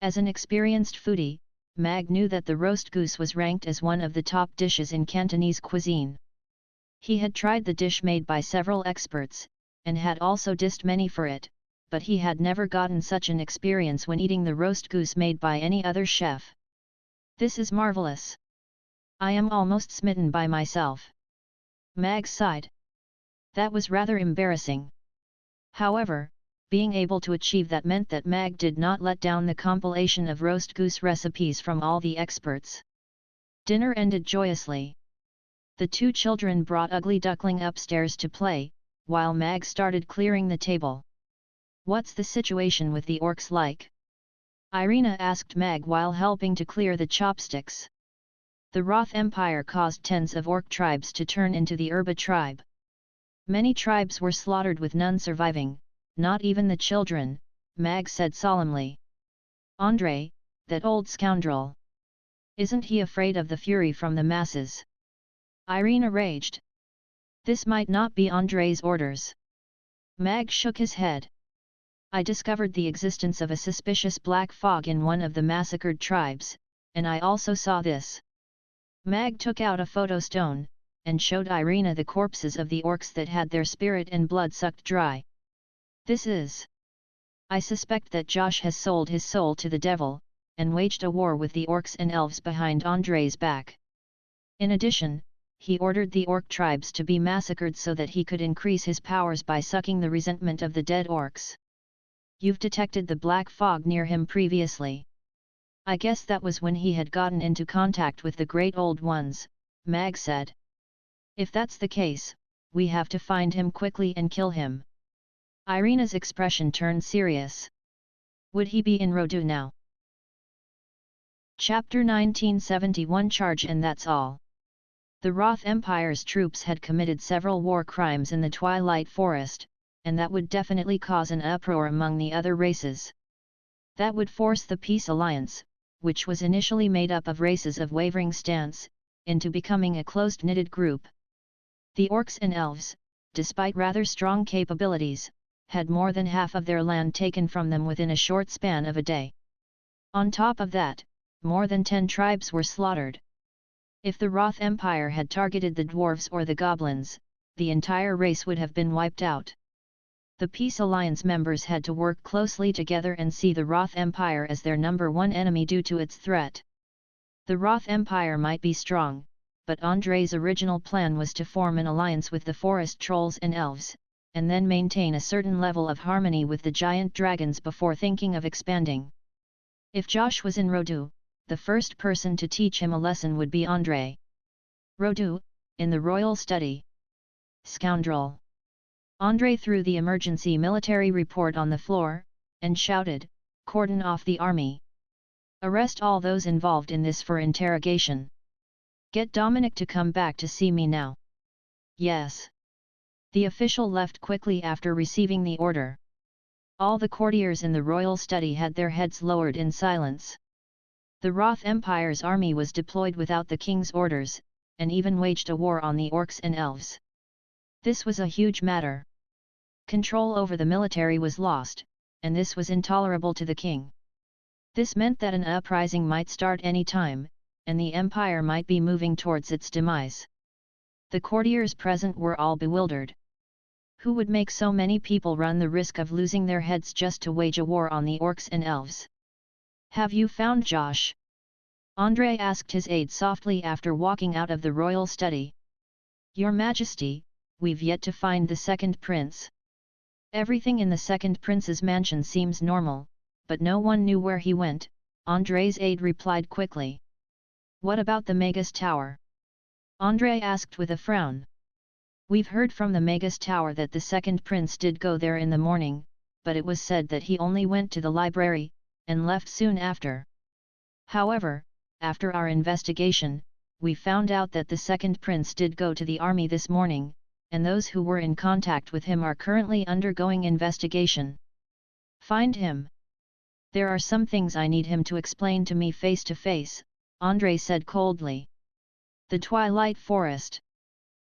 As an experienced foodie, Mag knew that the roast goose was ranked as one of the top dishes in Cantonese cuisine. He had tried the dish made by several experts, and had also dissed many for it, but he had never gotten such an experience when eating the roast goose made by any other chef. This is marvelous. I am almost smitten by myself. Mag sighed. That was rather embarrassing. However, being able to achieve that meant that Mag did not let down the compilation of roast goose recipes from all the experts. Dinner ended joyously. The two children brought Ugly Duckling upstairs to play, while Mag started clearing the table. What's the situation with the orcs like? Irina asked Mag while helping to clear the chopsticks. The Roth Empire caused tens of orc tribes to turn into the Urba tribe. Many tribes were slaughtered with none surviving, not even the children, Mag said solemnly. Andrei, that old scoundrel. Isn't he afraid of the fury from the masses? Irina raged. This might not be Andrei's orders. Mag shook his head. I discovered the existence of a suspicious black fog in one of the massacred tribes, and I also saw this. Mag took out a photo stone, and showed Irina the corpses of the orcs that had their spirit and blood sucked dry. This is. I suspect that Josh has sold his soul to the devil, and waged a war with the orcs and elves behind Andrei's back. In addition, he ordered the orc tribes to be massacred so that he could increase his powers by sucking the resentment of the dead orcs. You've detected the black fog near him previously. I guess that was when he had gotten into contact with the Great Old Ones, Mag said. If that's the case, we have to find him quickly and kill him. Irina's expression turned serious. Would he be in Rodu now? Chapter 1971 Charge, and that's all. The Roth Empire's troops had committed several war crimes in the Twilight Forest, and that would definitely cause an uproar among the other races. That would force the Peace Alliance, which was initially made up of races of wavering stance, into becoming a closed-knitted group. The Orcs and Elves, despite rather strong capabilities, had more than half of their land taken from them within a short span of a day. On top of that, more than 10 tribes were slaughtered. If the Roth Empire had targeted the dwarves or the goblins, the entire race would have been wiped out. The Peace Alliance members had to work closely together and see the Roth Empire as their number one enemy due to its threat. The Roth Empire might be strong, but Andrei's original plan was to form an alliance with the forest trolls and elves, and then maintain a certain level of harmony with the giant dragons before thinking of expanding. If Josh was in Rodu, the first person to teach him a lesson would be Andrei. Rodu, in the royal study. Scoundrel! Andrei threw the emergency military report on the floor, and shouted, "Cordon off the army! Arrest all those involved in this for interrogation. Get Dominic to come back to see me now." Yes. The official left quickly after receiving the order. All the courtiers in the royal study had their heads lowered in silence. The Roth Empire's army was deployed without the king's orders, and even waged a war on the orcs and elves. This was a huge matter. Control over the military was lost, and this was intolerable to the king. This meant that an uprising might start any time, and the empire might be moving towards its demise. The courtiers present were all bewildered. Who would make so many people run the risk of losing their heads just to wage a war on the orcs and elves? "Have you found Josh?" Andrei asked his aide softly after walking out of the royal study. "Your Majesty, we've yet to find the second prince. Everything in the second prince's mansion seems normal, but no one knew where he went," Andrei's aide replied quickly. "What about the Magus Tower?" Andrei asked with a frown. "We've heard from the Magus Tower that the second prince did go there in the morning, but it was said that he only went to the library, and left soon after. However, after our investigation, we found out that the second prince did go to the army this morning, and those who were in contact with him are currently undergoing investigation. Find him. There are some things I need him to explain to me face to face," Andrei said coldly. The Twilight Forest.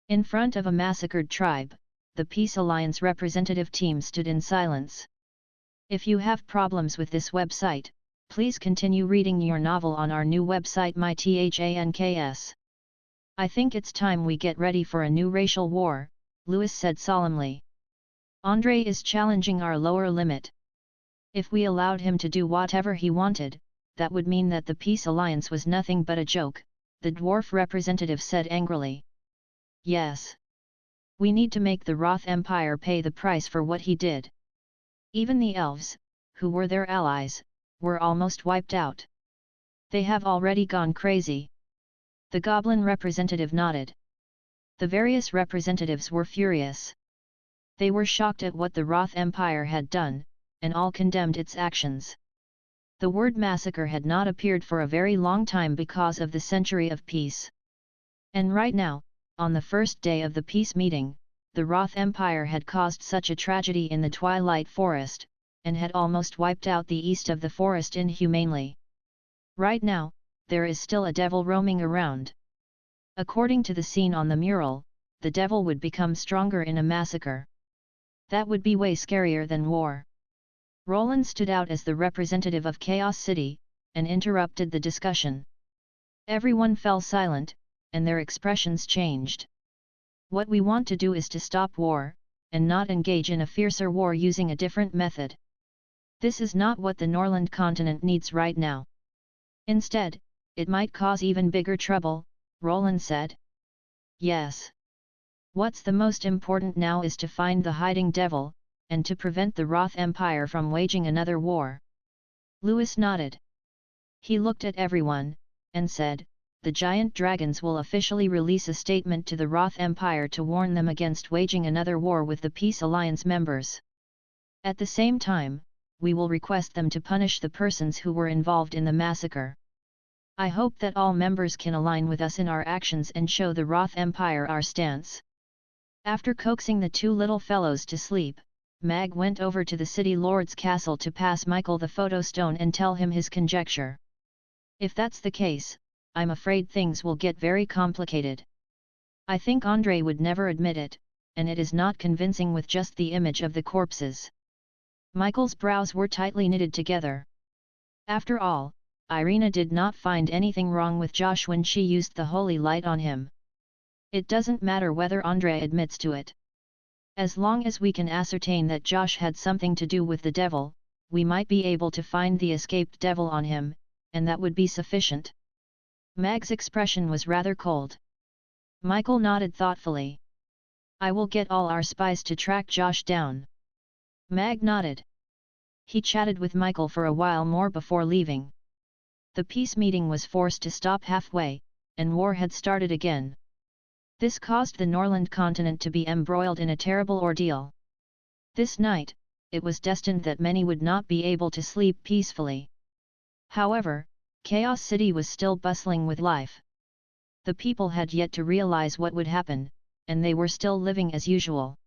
In front of a massacred tribe, the Peace Alliance representative team stood in silence. If you have problems with this website, please continue reading your novel on our new website mythanks. "I think it's time we get ready for a new racial war," Lewis said solemnly. Andre is challenging our lower limit. If we allowed him to do whatever he wanted, that would mean that the peace alliance was nothing but a joke, the dwarf representative said angrily. Yes. We need to make the Roth Empire pay the price for what he did. Even the elves, who were their allies, were almost wiped out. They have already gone crazy. The goblin representative nodded. The various representatives were furious. They were shocked at what the Roth Empire had done, and all condemned its actions. The word massacre had not appeared for a very long time because of the century of peace. And right now, on the first day of the peace meeting, the Roth Empire had caused such a tragedy in the Twilight Forest, and had almost wiped out the east of the forest inhumanely. Right now, there is still a devil roaming around. According to the scene on the mural, the devil would become stronger in a massacre. That would be way scarier than war. Roland stood out as the representative of Chaos City, and interrupted the discussion. Everyone fell silent, and their expressions changed. What we want to do is to stop war, and not engage in a fiercer war using a different method. This is not what the Norland continent needs right now. Instead, it might cause even bigger trouble, Roland said. Yes. What's the most important now is to find the hiding devil, and to prevent the Roth Empire from waging another war. Lewis nodded. He looked at everyone, and said, the giant dragons will officially release a statement to the Roth Empire to warn them against waging another war with the Peace Alliance members. At the same time, we will request them to punish the persons who were involved in the massacre. I hope that all members can align with us in our actions and show the Roth Empire our stance. After coaxing the two little fellows to sleep, Mag went over to the city lord's castle to pass Michael the photo stone and tell him his conjecture. If that's the case, I'm afraid things will get very complicated. I think Andre would never admit it, and it is not convincing with just the image of the corpses. Michael's brows were tightly knitted together. After all, Irina did not find anything wrong with Josh when she used the holy light on him. It doesn't matter whether Andre admits to it. As long as we can ascertain that Josh had something to do with the devil, we might be able to find the escaped devil on him, and that would be sufficient. Mag's expression was rather cold. Michael nodded thoughtfully. I will get all our spies to track Josh down. Mag nodded. He chatted with Michael for a while more before leaving. The peace meeting was forced to stop halfway, and war had started again. This caused the Norland continent to be embroiled in a terrible ordeal. This night, it was destined that many would not be able to sleep peacefully. However, Chaos City was still bustling with life. The people had yet to realize what would happen, and they were still living as usual.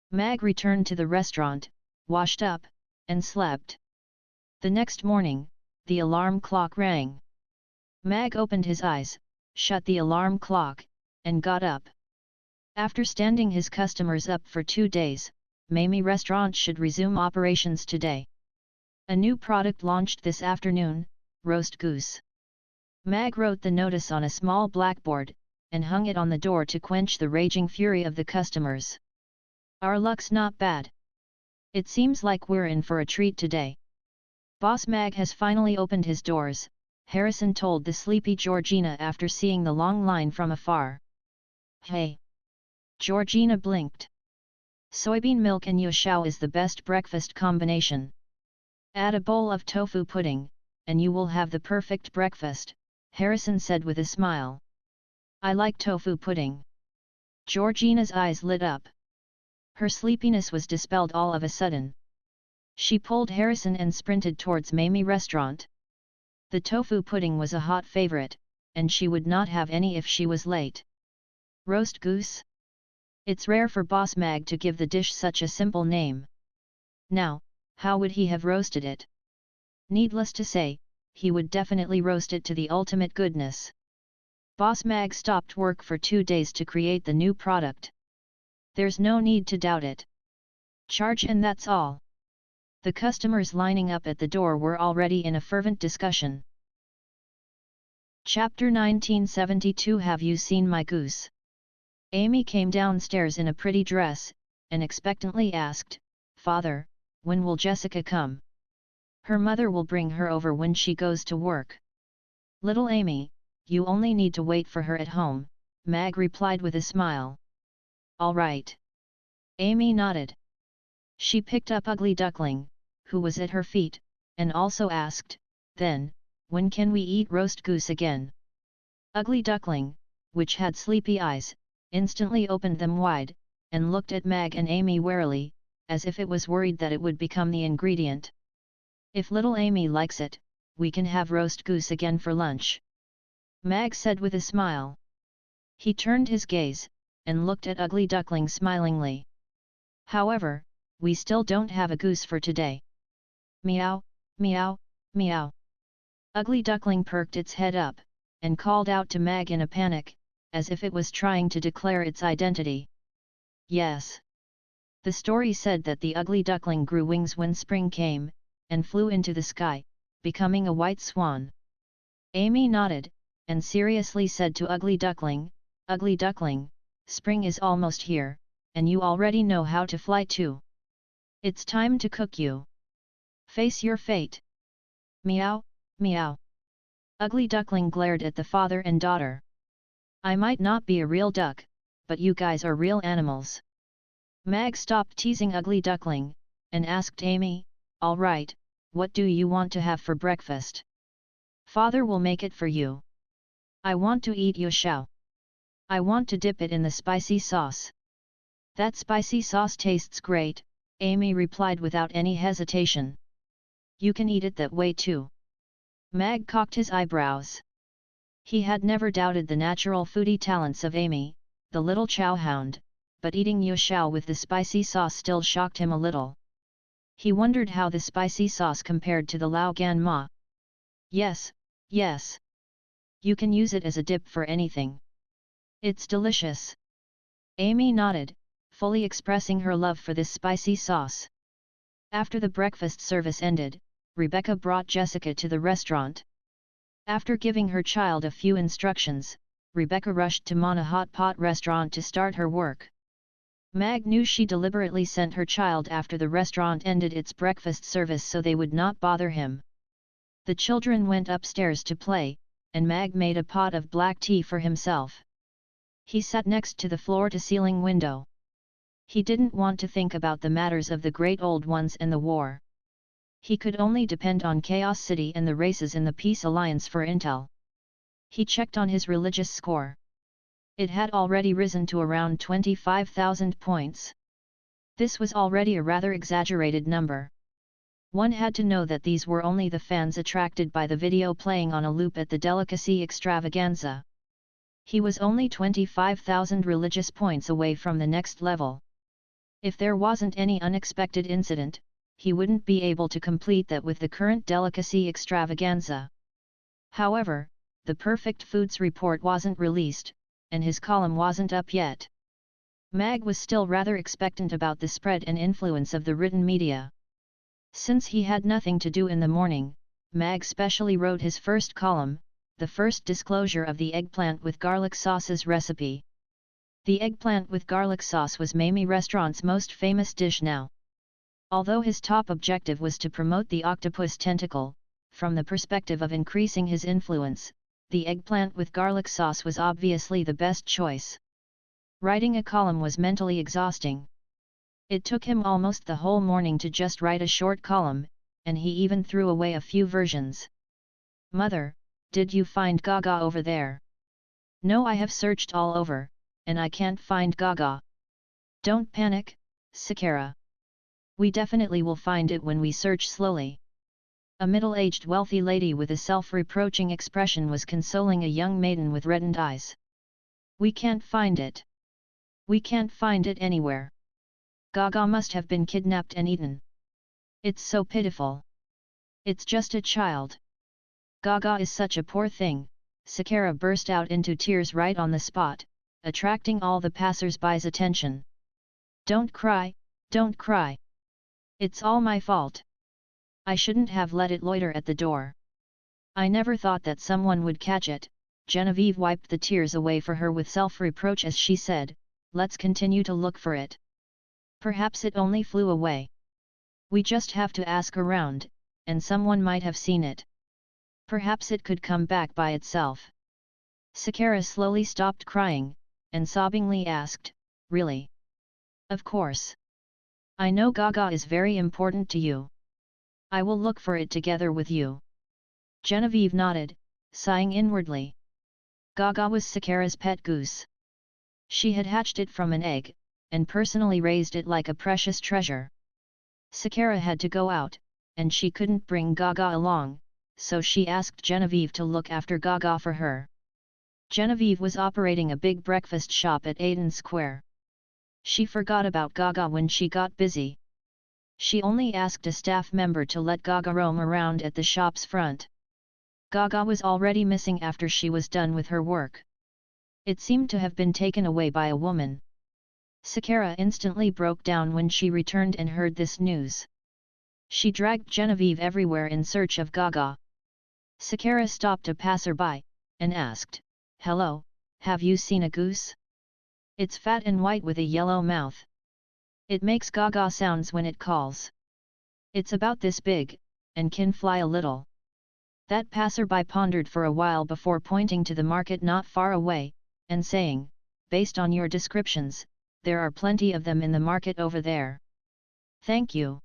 Mag returned to the restaurant, washed up, and slept. The next morning, the alarm clock rang. Mag opened his eyes, shut the alarm clock, and got up. After standing his customers up for 2 days, Mamie Restaurant should resume operations today. A new product launched this afternoon, roast goose. Mag wrote the notice on a small blackboard, and hung it on the door to quench the raging fury of the customers. Our luck's not bad. It seems like we're in for a treat today. Boss Mag has finally opened his doors, Harrison told the sleepy Georgina after seeing the long line from afar. Hey! Georgina blinked. Soybean milk and yoshao is the best breakfast combination. Add a bowl of tofu pudding, and you will have the perfect breakfast, Harrison said with a smile. I like tofu pudding. Georgina's eyes lit up. Her sleepiness was dispelled all of a sudden. She pulled Harrison and sprinted towards Mamie Restaurant. The tofu pudding was a hot favorite, and she would not have any if she was late. Roast goose? It's rare for Boss Mag to give the dish such a simple name. Now, how would he have roasted it? Needless to say, he would definitely roast it to the ultimate goodness. Boss Mag stopped work for 2 days to create the new product. There's no need to doubt it. Charge and that's all. The customers lining up at the door were already in a fervent discussion. Chapter 1972 Have you seen my goose? Amy came downstairs in a pretty dress, and expectantly asked, "Father, when will Jessica come? Her mother will bring her over when she goes to work." "Little Amy, you only need to wait for her at home," Mag replied with a smile. "All right." Amy nodded. She picked up Ugly Duckling, who was at her feet, and also asked, "Then, when can we eat roast goose again?" Ugly Duckling, which had sleepy eyes, instantly opened them wide, and looked at Mag and Amy warily, as if it was worried that it would become the ingredient. "If little Amy likes it, we can have roast goose again for lunch," Mag said with a smile. He turned his gaze, and looked at Ugly Duckling smilingly. "However, we still don't have a goose for today." "Meow, meow, meow." Ugly Duckling perked its head up, and called out to Mag in a panic, as if it was trying to declare its identity. Yes. The story said that the Ugly Duckling grew wings when spring came, and flew into the sky, becoming a white swan. Amy nodded, and seriously said to Ugly Duckling, "Ugly Duckling, spring is almost here, and you already know how to fly too. It's time to cook you. Face your fate." "Meow, meow." Ugly Duckling glared at the father and daughter. "I might not be a real duck, but you guys are real animals." Mag stopped teasing Ugly Duckling, and asked Amy, "All right, what do you want to have for breakfast?" "Father will make it for you." "I want to eat yoshao. I want to dip it in the spicy sauce." "That spicy sauce tastes great," Amy replied without any hesitation. "You can eat it that way too." Mag cocked his eyebrows. He had never doubted the natural foodie talents of Amy, the little chowhound, but eating yoshao with the spicy sauce still shocked him a little. He wondered how the spicy sauce compared to the lao gan ma. "Yes, yes. You can use it as a dip for anything. It's delicious." Amy nodded, fully expressing her love for this spicy sauce. After the breakfast service ended, Rebecca brought Jessica to the restaurant. After giving her child a few instructions, Rebecca rushed to Mana Hot Pot restaurant to start her work. Mag knew she deliberately sent her child after the restaurant ended its breakfast service so they would not bother him. The children went upstairs to play, and Mag made a pot of black tea for himself. He sat next to the floor-to-ceiling window. He didn't want to think about the matters of the great old ones and the war. He could only depend on Chaos City and the races in the Peace Alliance for intel. He checked on his religious score. It had already risen to around 25,000 points. This was already a rather exaggerated number. One had to know that these were only the fans attracted by the video playing on a loop at the delicacy extravaganza. He was only 25,000 religious points away from the next level. If there wasn't any unexpected incident, he wouldn't be able to complete that with the current delicacy extravaganza. However, the Perfect Foods report wasn't released, and his column wasn't up yet. Mag was still rather expectant about the spread and influence of the written media. Since he had nothing to do in the morning, Mag specially wrote his first column, the first disclosure of the eggplant with garlic sauce's recipe. The eggplant with garlic sauce was Mamie Restaurant's most famous dish now. Although his top objective was to promote the octopus tentacle, from the perspective of increasing his influence, the eggplant with garlic sauce was obviously the best choice. Writing a column was mentally exhausting. It took him almost the whole morning to just write a short column, and he even threw away a few versions. "Mother, did you find Gaga over there?" "No, I have searched all over, and I can't find Gaga." "Don't panic, Sakara. We definitely will find it when we search slowly." A middle-aged wealthy lady with a self-reproaching expression was consoling a young maiden with reddened eyes. "We can't find it. We can't find it anywhere. Gaga must have been kidnapped and eaten. It's so pitiful. It's just a child. Gaga is such a poor thing." Sakara burst out into tears right on the spot, attracting all the passers-by's attention. "Don't cry, don't cry. It's all my fault. I shouldn't have let it loiter at the door. I never thought that someone would catch it." Genevieve wiped the tears away for her with self-reproach as she said, "Let's continue to look for it." Perhaps it only flew away. We just have to ask around, and someone might have seen it. Perhaps it could come back by itself. Sakara slowly stopped crying, and sobbingly asked, "Really?" "Of course. I know Gaga is very important to you. I will look for it together with you." Genevieve nodded, sighing inwardly. Gaga was Sakara's pet goose. She had hatched it from an egg, and personally raised it like a precious treasure. Sakara had to go out, and she couldn't bring Gaga along, so she asked Genevieve to look after Gaga for her. Genevieve was operating a big breakfast shop at Aden Square. She forgot about Gaga when she got busy. She only asked a staff member to let Gaga roam around at the shop's front. Gaga was already missing after she was done with her work. It seemed to have been taken away by a woman. Sakara instantly broke down when she returned and heard this news. She dragged Genevieve everywhere in search of Gaga. Sakara stopped a passerby, and asked, "Hello, have you seen a goose? It's fat and white with a yellow mouth. It makes Gaga sounds when it calls. It's about this big, and can fly a little." That passerby pondered for a while before pointing to the market not far away, and saying, "Based on your descriptions, there are plenty of them in the market over there." "Thank you.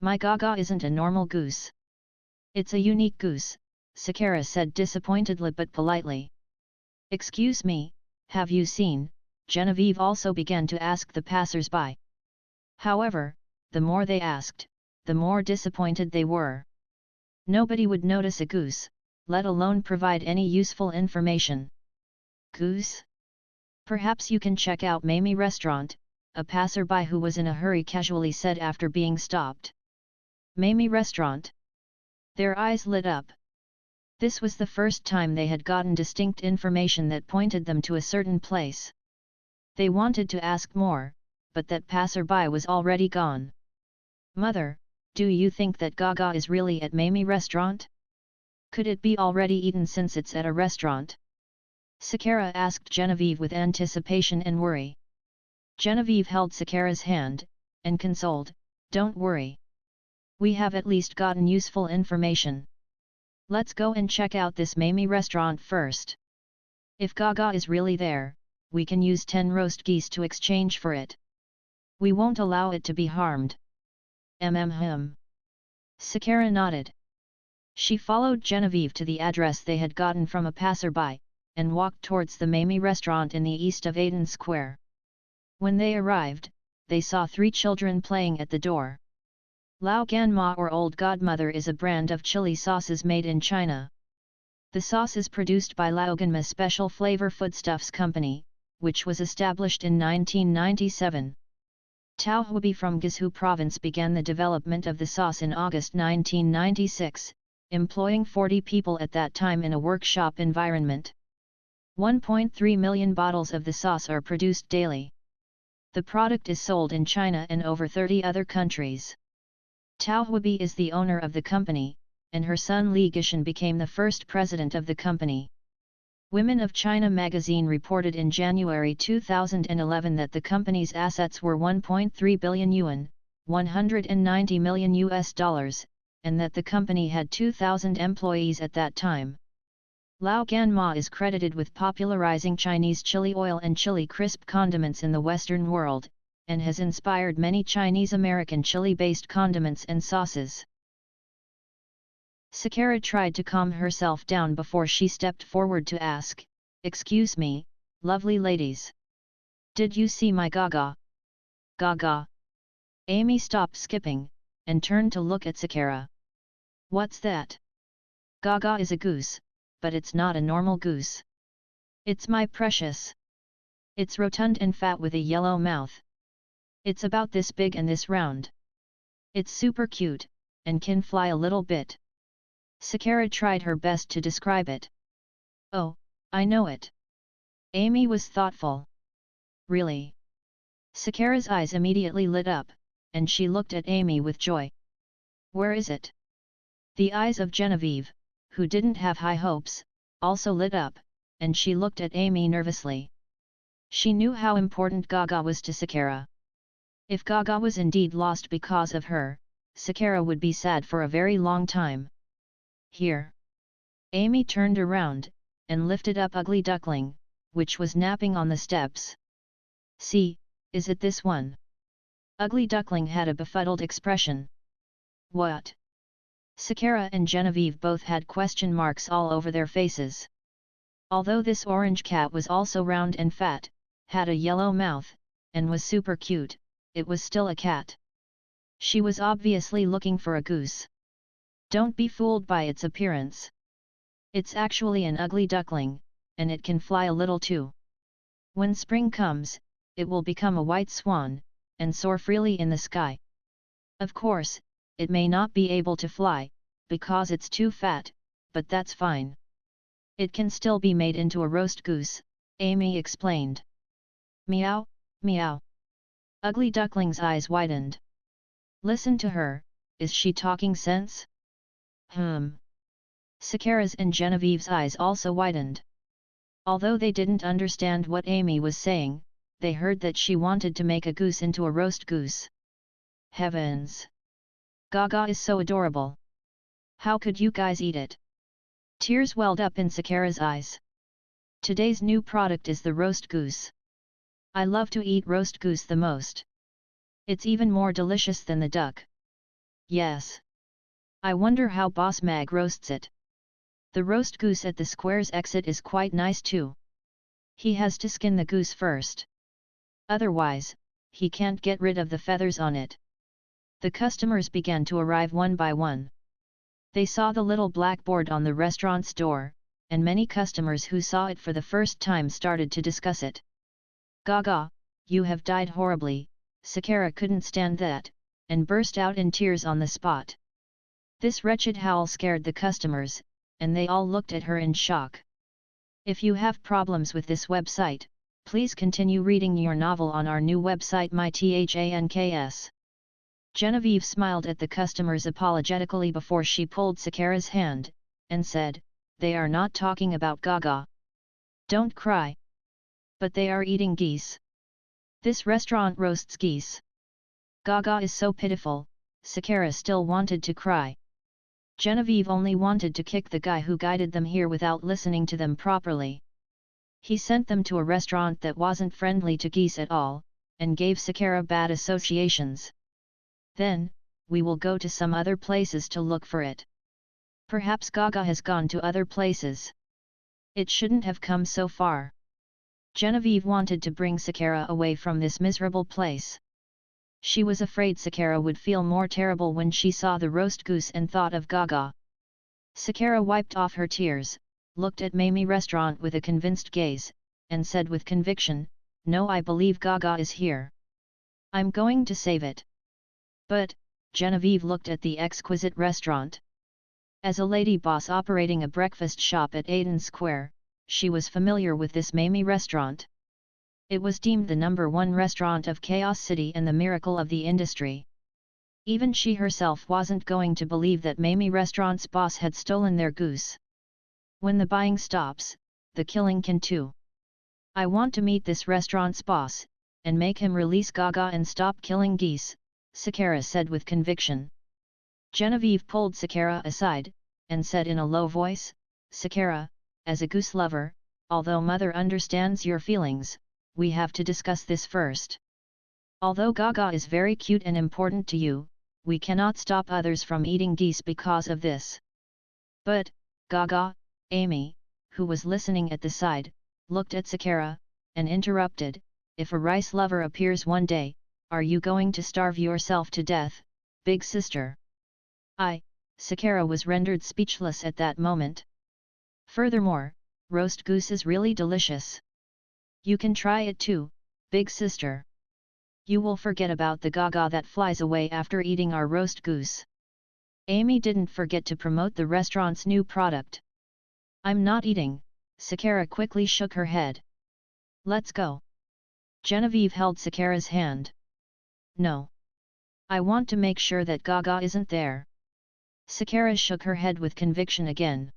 My Gaga isn't a normal goose. It's a unique goose," Sakara said disappointedly but politely. "Excuse me, have you seen?" Genevieve also began to ask the passers-by. However, the more they asked, the more disappointed they were. Nobody would notice a goose, let alone provide any useful information. "Goose? Perhaps you can check out Mamie Restaurant," a passerby who was in a hurry casually said after being stopped. Mamie Restaurant? Their eyes lit up. This was the first time they had gotten distinct information that pointed them to a certain place. They wanted to ask more, but that passerby was already gone. "Mother, do you think that Gaga is really at Mamie Restaurant? Could it be already eaten since it's at a restaurant?" Sakara asked Genevieve with anticipation and worry. Genevieve held Sakara's hand, and consoled, "Don't worry. We have at least gotten useful information. Let's go and check out this Mamie Restaurant first. If Gaga is really there, we can use 10 roast geese to exchange for it. We won't allow it to be harmed." Sakara nodded. She followed Genevieve to the address they had gotten from a passerby, and walked towards the Mamie Restaurant in the east of Aden Square. When they arrived, they saw 3 children playing at the door. Lao Gan Ma or Old Godmother is a brand of chili sauces made in China. The sauce is produced by Laoganma Special Flavor Foodstuffs Company, which was established in 1997. Tao Huibi from Guizhou Province began the development of the sauce in August 1996, employing 40 people at that time in a workshop environment. 1.3 million bottles of the sauce are produced daily. The product is sold in China and over 30 other countries. Tao Huibi is the owner of the company, and her son Li Gishan became the first president of the company. Women of China magazine reported in January 2011 that the company's assets were 1.3 billion yuan, $190 million, and that the company had 2,000 employees at that time. Lao Gan Ma is credited with popularizing Chinese chili oil and chili crisp condiments in the Western world, and has inspired many Chinese-American chili-based condiments and sauces. Sakara tried to calm herself down before she stepped forward to ask, "Excuse me, lovely ladies. Did you see my Gaga?" "Gaga?" Amy stopped skipping, and turned to look at Sakara. "What's that?" "Gaga is a goose, but it's not a normal goose. It's my precious. It's rotund and fat with a yellow mouth. It's about this big and this round. It's super cute, and can fly a little bit." Sakara tried her best to describe it. "Oh, I know it." Amy was thoughtful. "Really?" Sakara's eyes immediately lit up, and she looked at Amy with joy. "Where is it?" The eyes of Genevieve, who didn't have high hopes, also lit up, and she looked at Amy nervously. She knew how important Gaga was to Sakara. If Gaga was indeed lost because of her, SAHDR would be sad for a very long time. Here. Amy turned around, and lifted up Ugly Duckling, which was napping on the steps. See, is it this one? Ugly Duckling had a befuddled expression. What? SAHDR and Genevieve both had question marks all over their faces. Although this orange cat was also round and fat, had a yellow mouth, and was super cute, it was still a cat. She was obviously looking for a goose. Don't be fooled by its appearance. It's actually an ugly duckling, and it can fly a little too. When spring comes, it will become a white swan, and soar freely in the sky. Of course, it may not be able to fly, because it's too fat, but that's fine. It can still be made into a roast goose, Amy explained. Meow, meow. Ugly Duckling's eyes widened. Listen to her, is she talking sense? SAHDR's and Genevieve's eyes also widened. Although they didn't understand what Amy was saying, they heard that she wanted to make a goose into a roast goose. Heavens! Gaga is so adorable. How could you guys eat it? Tears welled up in SAHDR's eyes. Today's new product is the roast goose. I love to eat roast goose the most. It's even more delicious than the duck. Yes. I wonder how Boss Mag roasts it. The roast goose at the square's exit is quite nice too. He has to skin the goose first. Otherwise, he can't get rid of the feathers on it. The customers began to arrive one by one. They saw the little blackboard on the restaurant's door, and many customers who saw it for the first time started to discuss it. Gaga, you have died horribly, SAHDR couldn't stand that, and burst out in tears on the spot. This wretched howl scared the customers, and they all looked at her in shock. If you have problems with this website, please continue reading your novel on our new website mythanks. Genevieve smiled at the customers apologetically before she pulled SAHDR's hand, and said, they are not talking about Gaga. Don't cry. But they are eating geese. This restaurant roasts geese. Gaga is so pitiful, SAHDR still wanted to cry. Genevieve only wanted to kick the guy who guided them here without listening to them properly. He sent them to a restaurant that wasn't friendly to geese at all, and gave SAHDR bad associations. Then, we will go to some other places to look for it. Perhaps Gaga has gone to other places. It shouldn't have come so far. Genevieve wanted to bring SAHDR away from this miserable place. She was afraid SAHDR would feel more terrible when she saw the roast goose and thought of Gaga. SAHDR wiped off her tears, looked at Mamie Restaurant with a convinced gaze, and said with conviction, no, I believe Gaga is here. I'm going to save it. But, Genevieve looked at the exquisite restaurant. As a lady boss operating a breakfast shop at Aden Square, she was familiar with this Mamie Restaurant. It was deemed the #1 restaurant of Chaos City and the miracle of the industry. Even she herself wasn't going to believe that Mamie Restaurant's boss had stolen their goose. When the buying stops, the killing can too. I want to meet this restaurant's boss, and make him release Gaga and stop killing geese, SAHDR said with conviction. Genevieve pulled SAHDR aside, and said in a low voice, SAHDR, as a goose lover, although Mother understands your feelings, we have to discuss this first. Although Gaga is very cute and important to you, we cannot stop others from eating geese because of this. But, Gaga, Amy, who was listening at the side, looked at SAHDR, and interrupted, if a rice lover appears one day, are you going to starve yourself to death, big sister? SAHDR was rendered speechless at that moment. Furthermore, roast goose is really delicious. You can try it too, big sister. You will forget about the Gaga that flies away after eating our roast goose. Amy didn't forget to promote the restaurant's new product. I'm not eating, SAHDR quickly shook her head. Let's go. Genevieve held SAHDR's hand. No. I want to make sure that Gaga isn't there. SAHDR shook her head with conviction again.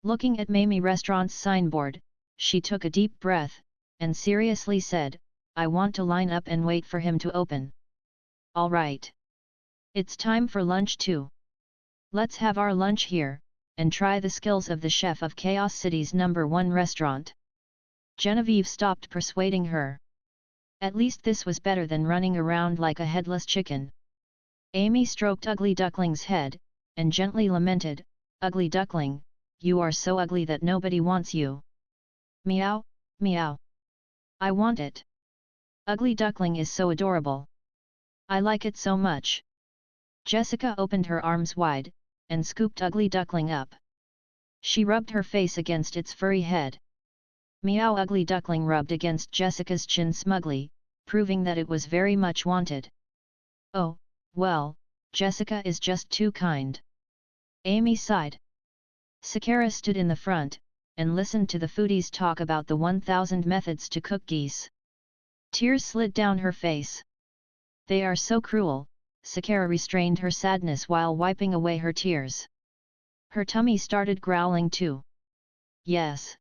Looking at Mamie Restaurant's signboard, she took a deep breath, and seriously said, I want to line up and wait for him to open. Alright. It's time for lunch too. Let's have our lunch here, and try the skills of the chef of Chaos City's #1 restaurant. Genevieve stopped persuading her. At least this was better than running around like a headless chicken. Amy stroked Ugly Duckling's head, and gently lamented, "Ugly Duckling, you are so ugly that nobody wants you." Meow, meow. I want it. Ugly Duckling is so adorable. I like it so much. Jessica opened her arms wide, and scooped Ugly Duckling up. She rubbed her face against its furry head. Meow. Ugly Duckling rubbed against Jessica's chin smugly, proving that it was very much wanted. Oh, well, Jessica is just too kind. Amy sighed. Sakara stood in the front, and listened to the foodies talk about the 1000 methods to cook geese. Tears slid down her face. They are so cruel. Sakara restrained her sadness while wiping away her tears. Her tummy started growling too. Yes.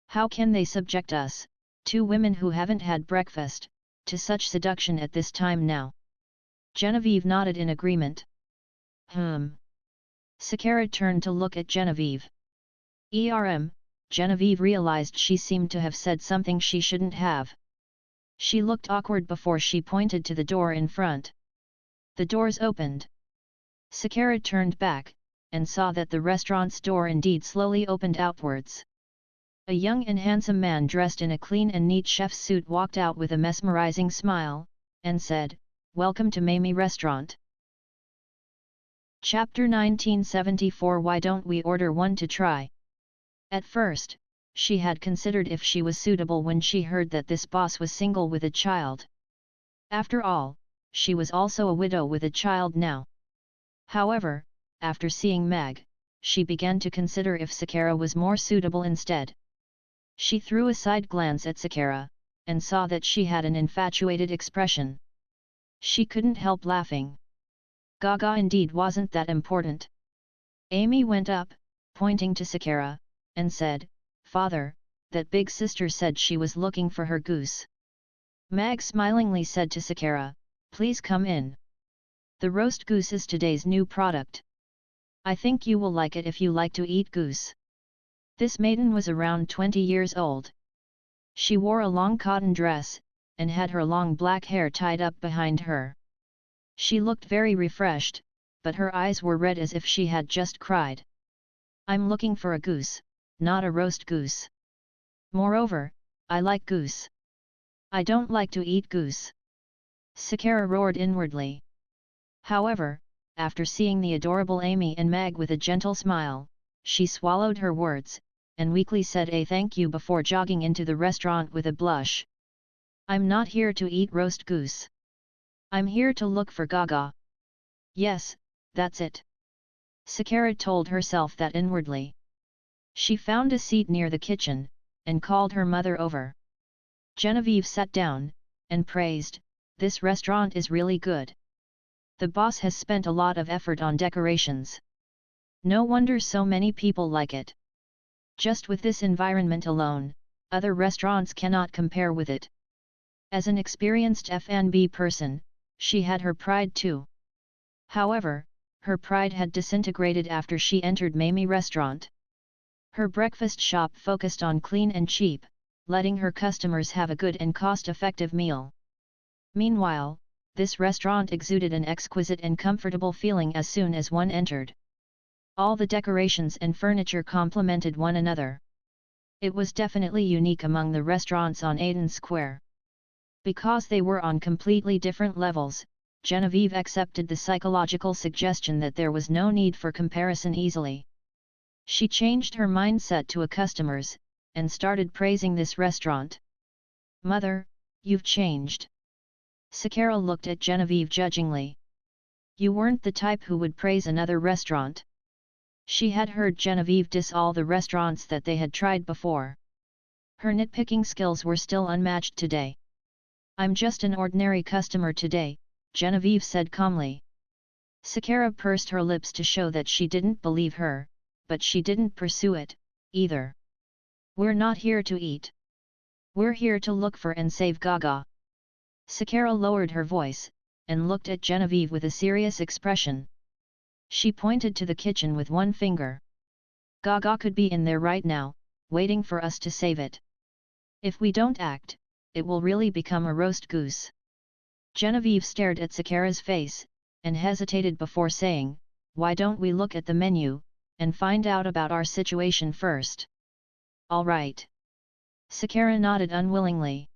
How can they subject us, two women who haven't had breakfast, to such seduction at this time now? Genevieve nodded in agreement. Sakara turned to look at Genevieve. Genevieve realized she seemed to have said something she shouldn't have. She looked awkward before she pointed to the door in front. The doors opened. Sakara turned back, and saw that the restaurant's door indeed slowly opened outwards. A young and handsome man dressed in a clean and neat chef's suit walked out with a mesmerizing smile, and said, "Welcome to Mamie Restaurant." Chapter 1974. Why don't we order one to try? At first, she had considered if she was suitable when she heard that this boss was single with a child. After all, she was also a widow with a child now. However, after seeing Mag, she began to consider if Sakara was more suitable instead. She threw a side glance at Sakara, and saw that she had an infatuated expression. She couldn't help laughing. Gaga indeed wasn't that important. Amy went up, pointing to Sakara, and said, "Father, that big sister said she was looking for her goose." Mag smilingly said to Sakara, "Please come in. The roast goose is today's new product. I think you will like it if you like to eat goose." This maiden was around 20 years old. She wore a long cotton dress, and had her long black hair tied up behind her. She looked very refreshed, but her eyes were red as if she had just cried. "I'm looking for a goose, not a roast goose. Moreover, I like goose. I don't like to eat goose." Sakara roared inwardly. However, after seeing the adorable Amy and Mag with a gentle smile, she swallowed her words, and weakly said a thank you before jogging into the restaurant with a blush. "I'm not here to eat roast goose. I'm here to look for Gaga." Yes, that's it. Sakara told herself that inwardly. She found a seat near the kitchen, and called her mother over. Genevieve sat down, and praised, "This restaurant is really good. The boss has spent a lot of effort on decorations. No wonder so many people like it. Just with this environment alone, other restaurants cannot compare with it." As an experienced F&B person, she had her pride too. However, her pride had disintegrated after she entered Mamie Restaurant. Her breakfast shop focused on clean and cheap, letting her customers have a good and cost-effective meal. Meanwhile, this restaurant exuded an exquisite and comfortable feeling as soon as one entered. All the decorations and furniture complemented one another. It was definitely unique among the restaurants on Aiden Square. Because they were on completely different levels, Genevieve accepted the psychological suggestion that there was no need for comparison easily. She changed her mindset to a customer's, and started praising this restaurant. "Mother, you've changed." Sakara looked at Genevieve judgingly. "You weren't the type who would praise another restaurant." She had heard Genevieve diss all the restaurants that they had tried before. Her nitpicking skills were still unmatched today. "I'm just an ordinary customer today," Genevieve said calmly. Sakara pursed her lips to show that she didn't believe her, but she didn't pursue it, either. "We're not here to eat. We're here to look for and save Gaga." Sakara lowered her voice, and looked at Genevieve with a serious expression. She pointed to the kitchen with one finger. Gaga could be in there right now, waiting for us to save it. If we don't act, it will really become a roast goose. Genevieve stared at Sakara's face, and hesitated before saying, "Why don't we look at the menu, and find out about our situation first?" "All right." Sakara nodded unwillingly.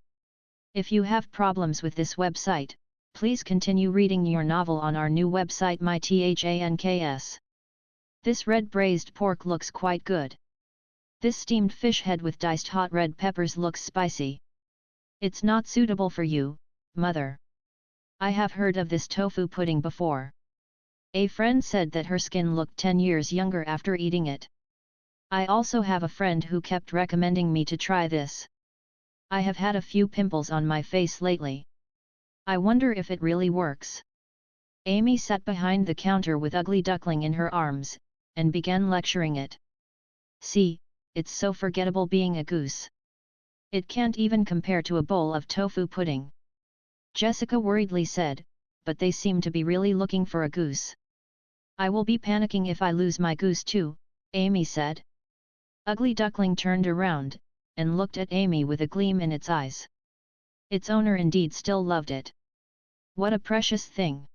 "If you have problems with this website, please continue reading your novel on our new website mythanks. This red braised pork looks quite good. This steamed fish head with diced hot red peppers looks spicy. It's not suitable for you, mother. I have heard of this tofu pudding before. A friend said that her skin looked 10 years younger after eating it. I also have a friend who kept recommending me to try this. I have had a few pimples on my face lately. I wonder if it really works." Amy sat behind the counter with Ugly Duckling in her arms, and began lecturing it. "See, it's so forgettable being a goose. It can't even compare to a bowl of tofu pudding." Jessica worriedly said, "But they seem to be really looking for a goose." "I will be panicking if I lose my goose too," Amy said. Ugly Duckling turned around, and looked at Amy with a gleam in its eyes. Its owner indeed still loved it. What a precious thing!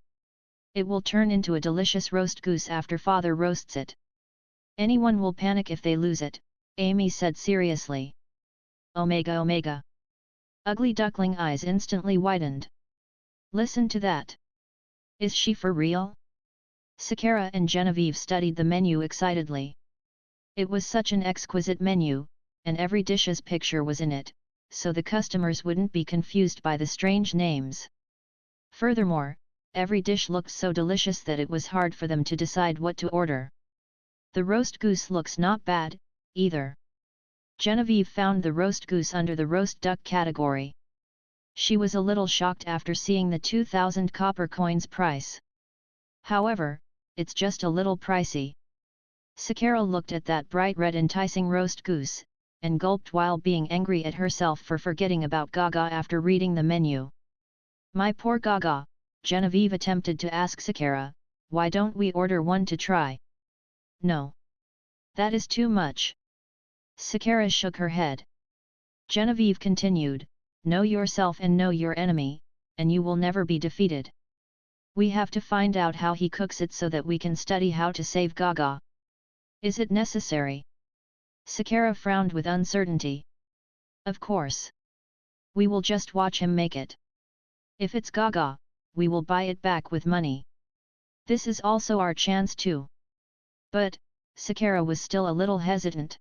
It will turn into a delicious roast goose after father roasts it. Anyone will panic if they lose it, Amy said seriously. Omega Omega. Ugly Duckling eyes instantly widened. Listen to that. Is she for real? Sakara and Genevieve studied the menu excitedly. It was such an exquisite menu, and every dish's picture was in it, so the customers wouldn't be confused by the strange names. Furthermore, every dish looked so delicious that it was hard for them to decide what to order. The roast goose looks not bad, either. Genevieve found the roast goose under the roast duck category. She was a little shocked after seeing the 2,000 copper coins price. However, it's just a little pricey. Sakara looked at that bright red enticing roast goose, and gulped while being angry at herself for forgetting about Gaga after reading the menu. My poor Gaga, Genevieve attempted to ask Sakara, why don't we order one to try? No. That is too much. Sakara shook her head. Genevieve continued, know yourself and know your enemy, and you will never be defeated. We have to find out how he cooks it so that we can study how to save Gaga. Is it necessary? Sakara frowned with uncertainty. Of course. We will just watch him make it. If it's Gaga, we will buy it back with money. This is also our chance too. But, Sakara was still a little hesitant.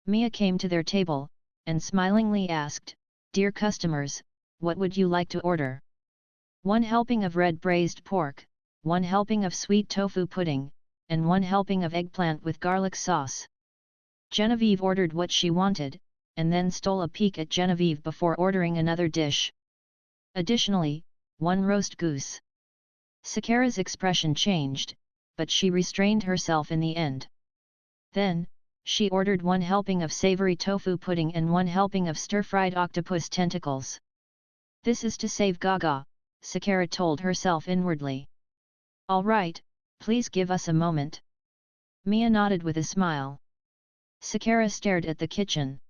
Mia came to their table, and smilingly asked, Dear customers, what would you like to order? 1 helping of red braised pork, 1 helping of sweet tofu pudding, and 1 helping of eggplant with garlic sauce. Genevieve ordered what she wanted, and then stole a peek at Genevieve before ordering another dish. Additionally, 1 roast goose. Sakara's expression changed, but she restrained herself in the end. Then, she ordered 1 helping of savory tofu pudding and 1 helping of stir-fried octopus tentacles. This is to save Gaga, Sakara told herself inwardly. All right, please give us a moment. Mia nodded with a smile. Sakara stared at the kitchen.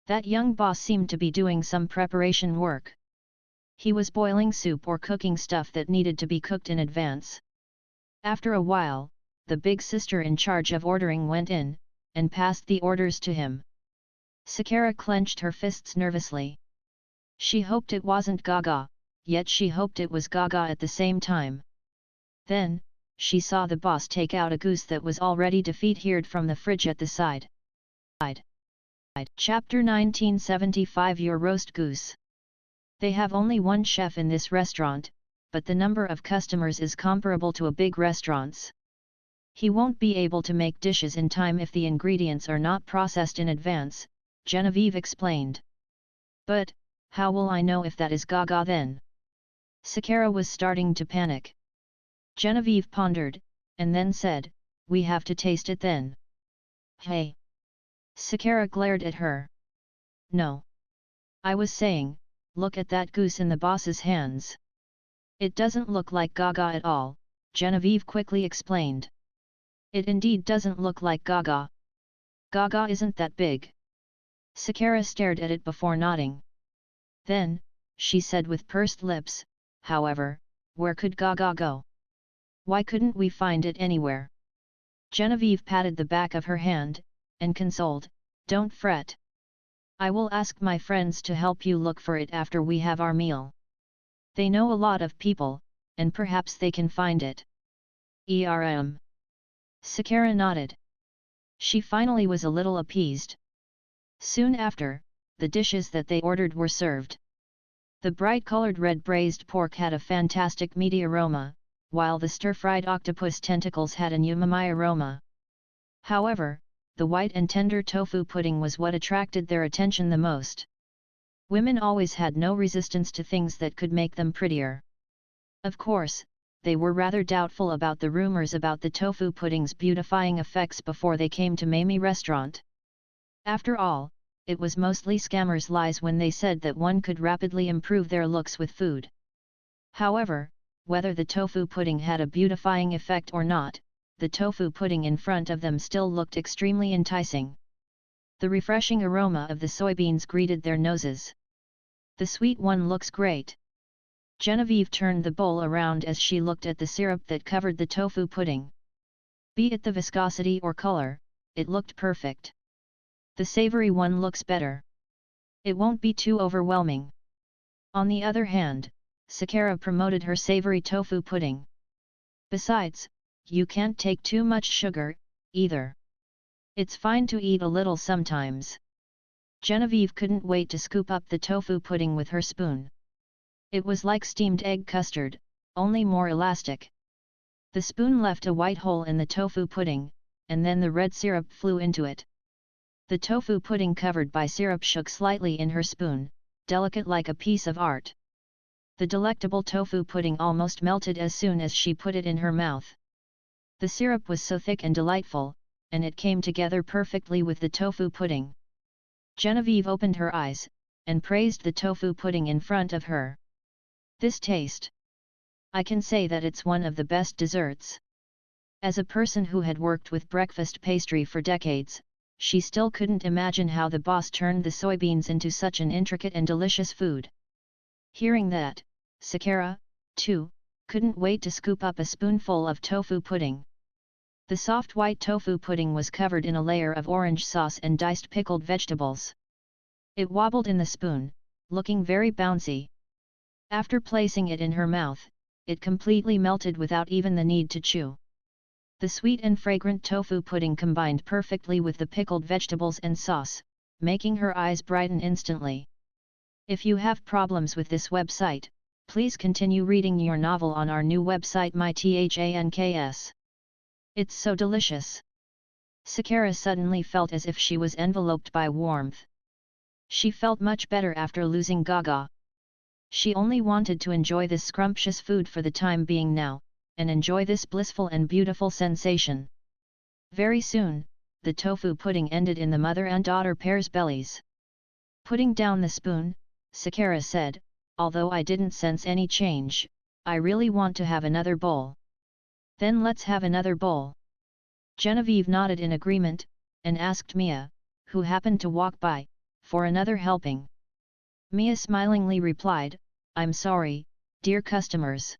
That young boss seemed to be doing some preparation work. He was boiling soup or cooking stuff that needed to be cooked in advance. After a while, the big sister in charge of ordering went in, and passed the orders to him. Sakara clenched her fists nervously. She hoped it wasn't Gaga, yet she hoped it was Gaga at the same time. Then, she saw the boss take out a goose that was already defeated from the fridge at the side. Chapter 1975 Your roast goose. They have only 1 chef in this restaurant, but the number of customers is comparable to a big restaurant's. He won't be able to make dishes in time if the ingredients are not processed in advance, Genevieve explained. But, how will I know if that is Gaga then? Sakara was starting to panic. Genevieve pondered, and then said, we have to taste it then. Hey! Sakara glared at her. No. I was saying, look at that goose in the boss's hands. It doesn't look like Gaga at all, Genevieve quickly explained. It indeed doesn't look like Gaga. Gaga isn't that big. Sakara stared at it before nodding. Then, she said with pursed lips, however, where could Gaga go? Why couldn't we find it anywhere? Genevieve patted the back of her hand, and consoled, don't fret. I will ask my friends to help you look for it after we have our meal. They know a lot of people, and perhaps they can find it. Sakara nodded. She finally was a little appeased. Soon after, the dishes that they ordered were served. The bright-colored red braised pork had a fantastic meaty aroma, while the stir-fried octopus tentacles had an umami aroma. However, the white and tender tofu pudding was what attracted their attention the most. Women always had no resistance to things that could make them prettier. Of course, they were rather doubtful about the rumors about the tofu pudding's beautifying effects before they came to Mamie restaurant. After all, it was mostly scammers' lies when they said that one could rapidly improve their looks with food. However, whether the tofu pudding had a beautifying effect or not, the tofu pudding in front of them still looked extremely enticing. The refreshing aroma of the soybeans greeted their noses. The sweet one looks great. Genevieve turned the bowl around as she looked at the syrup that covered the tofu pudding. Be it the viscosity or color, it looked perfect. The savory one looks better. It won't be too overwhelming. On the other hand, Sakara promoted her savory tofu pudding. Besides, you can't take too much sugar, either. It's fine to eat a little sometimes. Genevieve couldn't wait to scoop up the tofu pudding with her spoon. It was like steamed egg custard, only more elastic. The spoon left a white hole in the tofu pudding, and then the red syrup flew into it. The tofu pudding covered by syrup shook slightly in her spoon, delicate like a piece of art. The delectable tofu pudding almost melted as soon as she put it in her mouth. The syrup was so thick and delightful, and it came together perfectly with the tofu pudding. Genevieve opened her eyes, and praised the tofu pudding in front of her. This taste! I can say that it's one of the best desserts. As a person who had worked with breakfast pastry for decades, she still couldn't imagine how the boss turned the soybeans into such an intricate and delicious food. Hearing that, Sakara, too, couldn't wait to scoop up a spoonful of tofu pudding. The soft white tofu pudding was covered in a layer of orange sauce and diced pickled vegetables. It wobbled in the spoon, looking very bouncy. After placing it in her mouth, it completely melted without even the need to chew. The sweet and fragrant tofu pudding combined perfectly with the pickled vegetables and sauce, making her eyes brighten instantly. If you have problems with this website, please continue reading your novel on our new website mythanks. It's so delicious. Sakara suddenly felt as if she was enveloped by warmth. She felt much better after losing Gaga. She only wanted to enjoy this scrumptious food for the time being now, and enjoy this blissful and beautiful sensation. Very soon, the tofu pudding ended in the mother and daughter pair's bellies. Putting down the spoon, Sakara said, although I didn't sense any change, I really want to have another bowl. Then let's have another bowl. Genevieve nodded in agreement, and asked Mia, who happened to walk by, for another helping. Mia smilingly replied, I'm sorry, dear customers.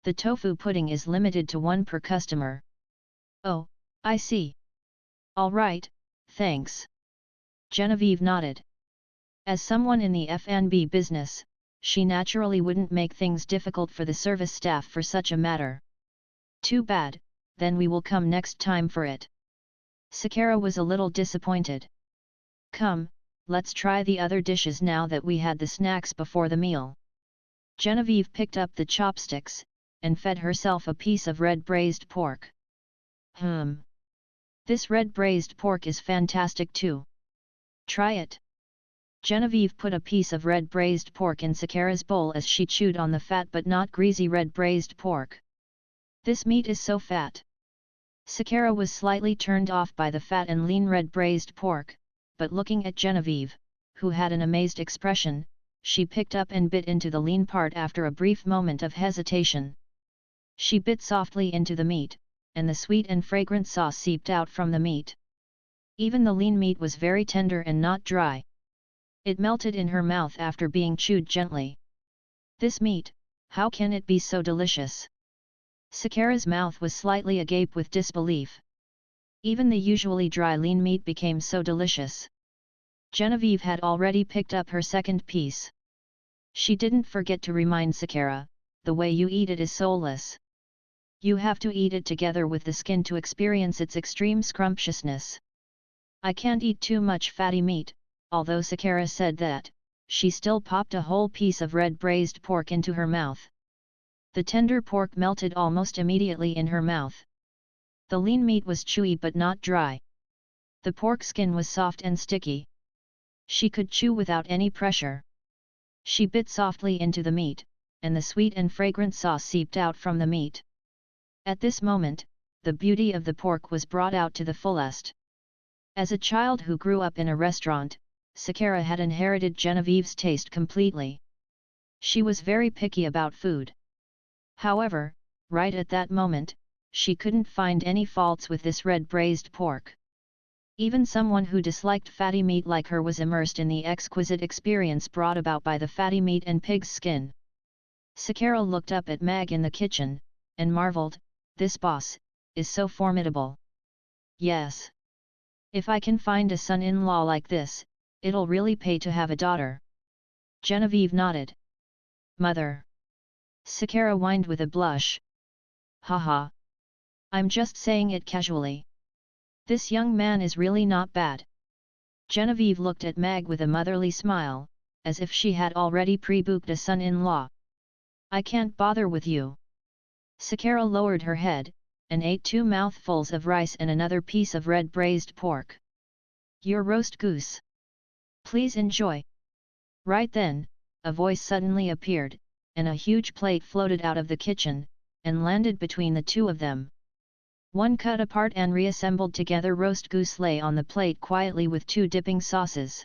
The tofu pudding is limited to one per customer. Oh, I see. All right, thanks. Genevieve nodded. As someone in the F&B business, she naturally wouldn't make things difficult for the service staff for such a matter. Too bad, then we will come next time for it. Sakara was a little disappointed. Come, let's try the other dishes now that we had the snacks before the meal. Genevieve picked up the chopsticks, and fed herself a piece of red braised pork. This red braised pork is fantastic too. Try it. Genevieve put a piece of red braised pork in Sakara's bowl as she chewed on the fat but not greasy red braised pork. This meat is so fat. Sakara was slightly turned off by the fat and lean red braised pork, but looking at Genevieve, who had an amazed expression, she picked up and bit into the lean part after a brief moment of hesitation. She bit softly into the meat, and the sweet and fragrant sauce seeped out from the meat. Even the lean meat was very tender and not dry. It melted in her mouth after being chewed gently. This meat, how can it be so delicious? SAHDR's mouth was slightly agape with disbelief. Even the usually dry lean meat became so delicious. Genevieve had already picked up her second piece. She didn't forget to remind SAHDR, the way you eat it is soulless. You have to eat it together with the skin to experience its extreme scrumptiousness. I can't eat too much fatty meat, although SAHDR said that, she still popped a whole piece of red braised pork into her mouth. The tender pork melted almost immediately in her mouth. The lean meat was chewy but not dry. The pork skin was soft and sticky. She could chew without any pressure. She bit softly into the meat, and the sweet and fragrant sauce seeped out from the meat. At this moment, the beauty of the pork was brought out to the fullest. As a child who grew up in a restaurant, SAHDR had inherited Genevieve's taste completely. She was very picky about food. However, right at that moment, she couldn't find any faults with this red braised pork. Even someone who disliked fatty meat like her was immersed in the exquisite experience brought about by the fatty meat and pig's skin. SAHDR looked up at Mag in the kitchen, and marveled, "This boss is so formidable. Yes. If I can find a son-in-law like this, it'll really pay to have a daughter." Genevieve nodded. "Mother." SAHDR whined with a blush. "Haha. I'm just saying it casually. This young man is really not bad." Genevieve looked at Mag with a motherly smile, as if she had already pre-booked a son-in-law. "I can't bother with you." SAHDR lowered her head, and ate 2 mouthfuls of rice and another piece of red braised pork. "Your roast goose. Please enjoy." Right then, a voice suddenly appeared, and a huge plate floated out of the kitchen, and landed between the two of them. One cut apart and reassembled together roast goose lay on the plate quietly with 2 dipping sauces.